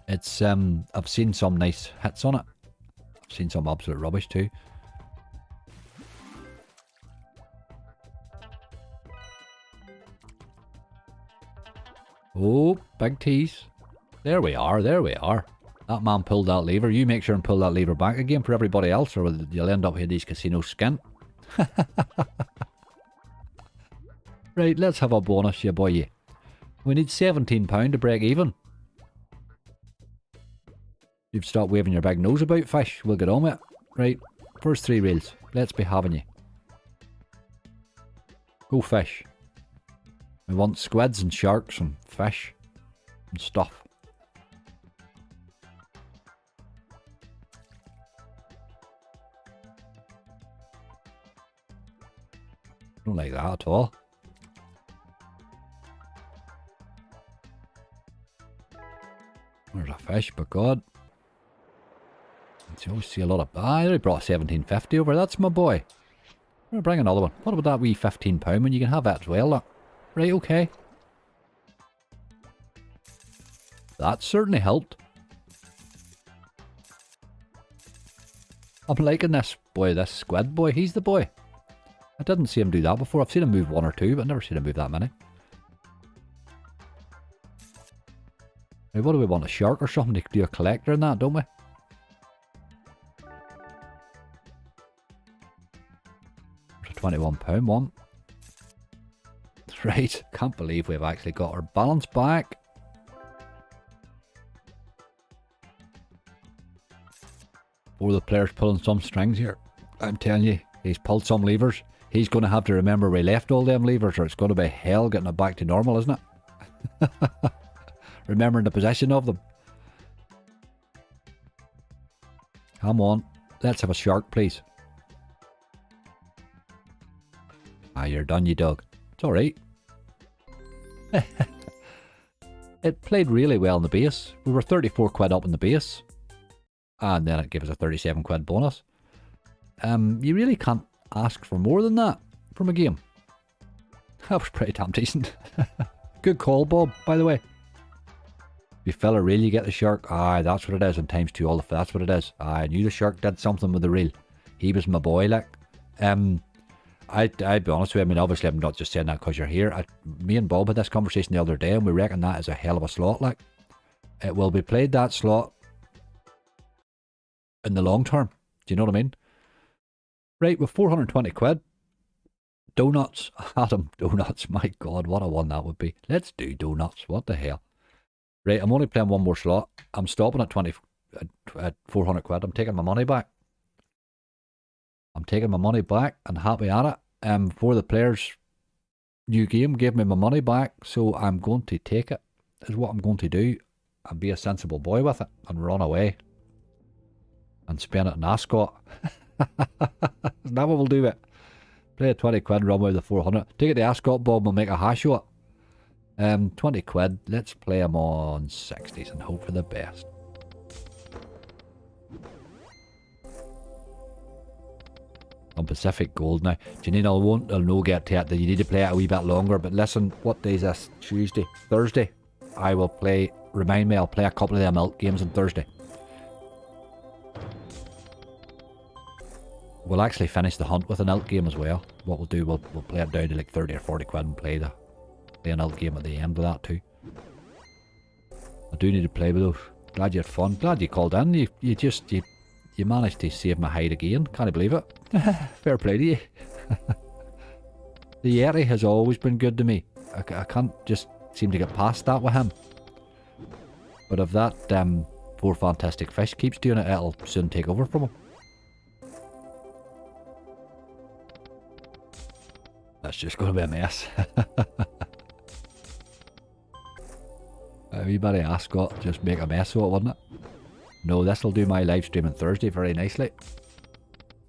It's, I've seen some nice hits on it. I've seen some absolute rubbish too. Oh, big tease. There we are, there we are. That man pulled that lever. You make sure and pull that lever back again for everybody else, or you'll end up here these casinos skint. Right, let's have a bonus, you boy. We need £17 to break even. You've stopped waving your big nose about, fish. We'll get on with it. Right, first 3 reels. Let's be having you. Go fish. We want squids and sharks and fish and stuff. Don't like that at all. There's a fish, but God. You always see a lot of... I already brought 1750 over. That's my boy. We'll bring another one. What about that wee £15 when you can have that as well? Look. Right, okay. That certainly helped. I'm liking this boy, this squid boy. He's the boy. I didn't see him do that before. I've seen him move 1 or 2, but I've never seen him move that many. Now, what do we want? A shark or something to do a collector in that, don't we? There's a £21 one. Right, can't believe we've actually got our balance back. Or the player's pulling some strings here. I'm telling you, he's pulled some levers. He's going to have to remember we left all them levers, or it's going to be hell getting it back to normal, isn't it? Remembering the position of them. Come on, let's have a shark, please. You're done, you dog. It's alright. It played really well in the base. We were 34 quid up in the base. And then it gave us a 37 quid bonus. You really can't ask for more than that from a game. That was pretty damn decent. Good call, Bob, by the way. If you fill a reel, you get the shark. That's what it is. And times 2 all the... That's what it is. I knew the shark did something with the reel. He was my boy, like. I'd be honest with you, I mean, obviously I'm not just saying that because you're here. Me and Bob had this conversation the other day, and we reckon that is a hell of a slot, like. It will be played, that slot, in the long term. Do you know what I mean? Right, with 420 quid, Donuts. Adam, donuts. My God, what a one that would be. Let's do donuts. What the hell? Right, I'm only playing one more slot. I'm stopping at 400 quid. I'm taking my money back. I'm taking my money back and happy at it. For the players' new game gave me my money back, so I'm going to take it, is what I'm going to do, and be a sensible boy with it, and run away. And spend it in Ascot. Isn't that what we'll do it? Play a 20 quid, run away with the 400. Take it to Ascot, Bob, and make a hash of it. 20 quid, let's play them on 60s and hope for the best. On Pacific Gold now. Janine, I'll no get to it that you need to play it a wee bit longer, but listen, what day is this? Tuesday? Thursday? I will play, remind me, I'll play a couple of them Elk games on Thursday. We'll actually finish the hunt with an Elk game as well. What we'll do, we'll play it down to like 30 or 40 quid and play an Elk game at the end of that too. I do need to play with those. Glad you had fun. Glad you called in. You managed to save my hide again. Can't believe it. Fair play to you. The Yeti has always been good to me. I can't just seem to get past that with him. But if that poor fantastic fish keeps doing it, it'll soon take over from him. That's just going to be a mess. A wee bit of Ascot, just make a mess of it, wouldn't it? No, this'll do my live stream on Thursday very nicely.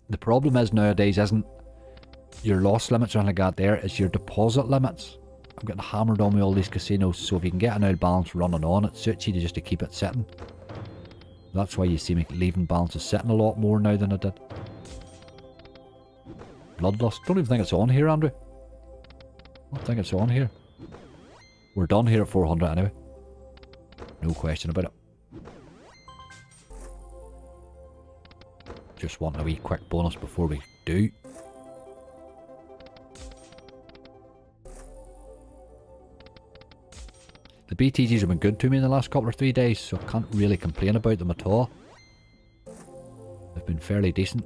The problem is nowadays isn't your loss limits or anything like that there, it's your deposit limits. I'm getting hammered on with all these casinos, so if you can get an old balance running on, it suits you just to keep it sitting. That's why you see me leaving balances sitting a lot more now than I did. Bloodlust, don't even think it's on here, Andrew. I don't think it's on here. We're done here at 400 anyway. No question about it. Just want a wee quick bonus before we do. The BTGs have been good to me in the last couple or 3 days, so I can't really complain about them at all. They've been fairly decent.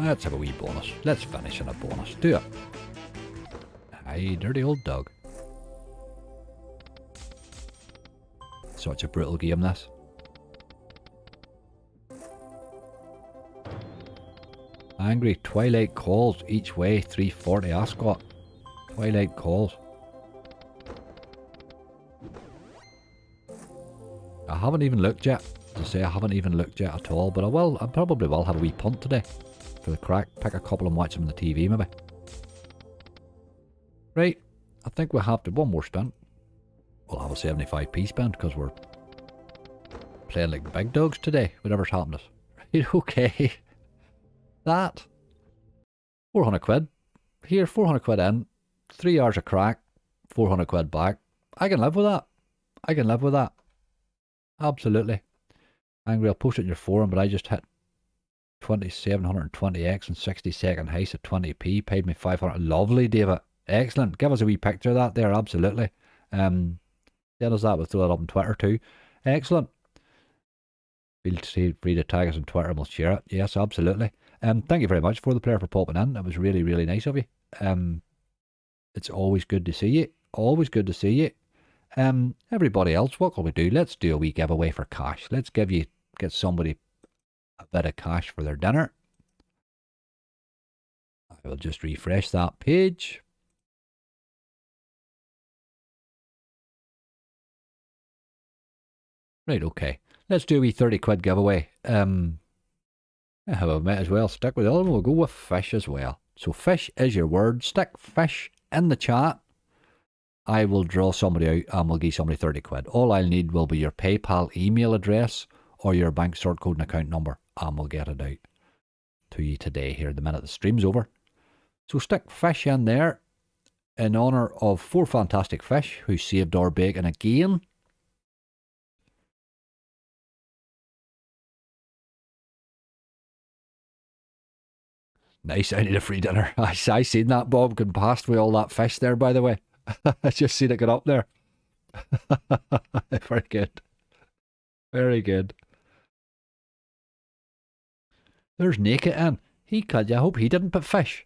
Let's have a wee bonus. Let's finish on a bonus. Do it. Aye, dirty old dog. Such a brutal game, this. Angry Twilight calls each way, 340 Ascot. Twilight calls. I haven't even looked yet. As I say, I haven't even looked yet at all, but I probably will have a wee punt today. For the crack, pick a couple and watch them on the TV maybe. Right, I think we'll have to one more spin. We'll have a 75p spin because we're playing like big dogs today, whatever's happened to us. Right, okay. That 400 quid. Here, 400 quid in, 3 hours of crack, 400 quid back. I can live with that. I can live with that. Absolutely. Angry, I'll post it in your forum, but I just hit 2720x and 60-second heist at 20p, paid me 500. Lovely, David. Excellent. Give us a wee picture of that there, absolutely. Send us that, we'll throw that up on Twitter too. Excellent. Feel free to tag us on Twitter and we'll share it. Yes, absolutely. Thank you very much for the player for popping in. It was really, really nice of you. It's always good to see you. Always good to see you. Everybody else, what can we do? Let's do a wee giveaway for cash. Let's get somebody a bit of cash for their dinner. I will just refresh that page. Right, okay. Let's do a wee 30 quid giveaway. I might as well stick with the other one. We'll go with fish as well. So fish is your word. Stick fish in the chat. I will draw somebody out and we'll give somebody 30 quid. All I'll need will be your PayPal email address or your bank sort code and account number, and we'll get it out to you today here the minute the stream's over. So stick fish in there in honour of 4 fantastic fish who saved our bacon again. Nice, I need a free dinner. I seen that, Bob, going past with all that fish there, by the way. I just seen it get up there. Very good. Very good. There's Naked in. He could. I hope he didn't put fish.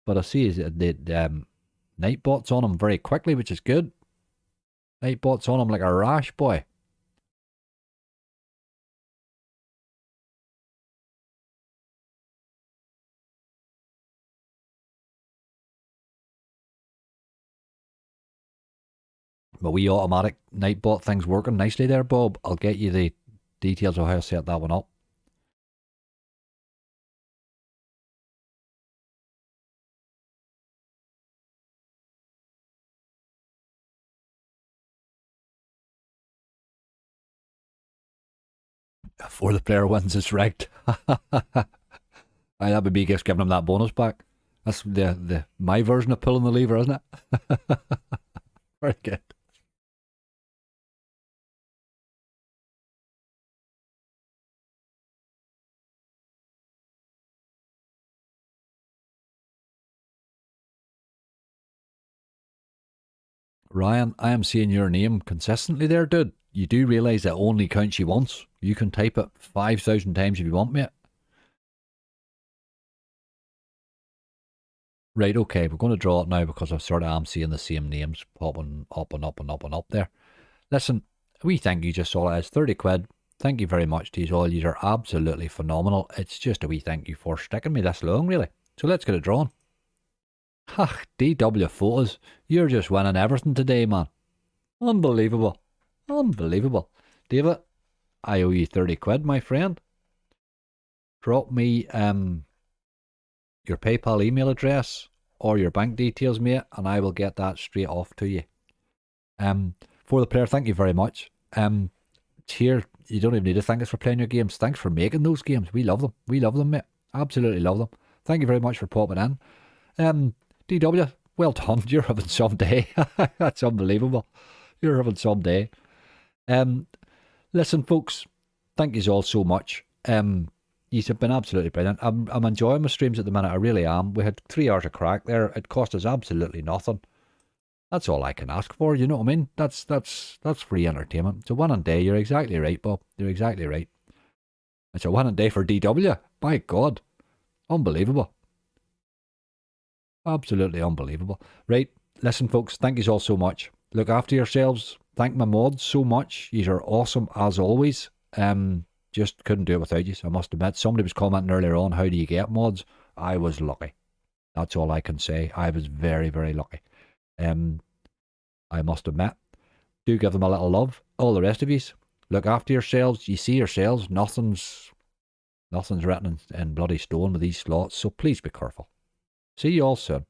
But I see the Nightbot's on him very quickly, which is good. Nightbot's on him like a rash, boy. But we automatic Nightbot thing's working nicely there, Bob. I'll get you the details of how I set that one up. Before the player wins, it's rigged. That would be just giving him that bonus back. That's my version of pulling the lever, isn't it? Very good. Ryan, I am seeing your name consistently there, dude. You do realise that only counts you once. You can type it 5,000 times if you want, mate. Right, okay, we're going to draw it now because I sort of am seeing the same names popping up and up and up and up there. Listen, we thank you just all as 30 quid. Thank you very much to you all. You are absolutely phenomenal. It's just a wee thank you for sticking me this long, really. So let's get it drawn. Ha, DW Photos, you're just winning everything today, man. Unbelievable. Unbelievable. David, I owe you 30 quid, my friend. Drop me your PayPal email address or your bank details, mate, and I will get that straight off to you. For the player, thank you very much. Here, you don't even need to thank us for playing your games. Thanks for making those games. We love them. We love them, mate. Absolutely love them. Thank you very much for popping in. DW, well done. You're having some day. That's unbelievable. You're having some day. Listen, folks, thank you all so much. You've been absolutely brilliant. I'm enjoying my streams at the minute. I really am. We had 3 hours of crack there. It cost us absolutely nothing. That's all I can ask for. You know what I mean? That's free entertainment. It's a winning day. You're exactly right, Bob. You're exactly right. It's a winning day for DW. My God, unbelievable. Absolutely unbelievable. Right, listen, folks. Thank you all so much. Look after yourselves. Thank my mods so much. You are awesome as always. Just couldn't do it without you. So I must admit, somebody was commenting earlier on, how do you get mods? I was lucky. That's all I can say. I was very, very lucky. I must admit. Do give them a little love. All the rest of you, look after yourselves. You see yourselves. Nothing's written in bloody stone with these slots. So please be careful. See you all soon.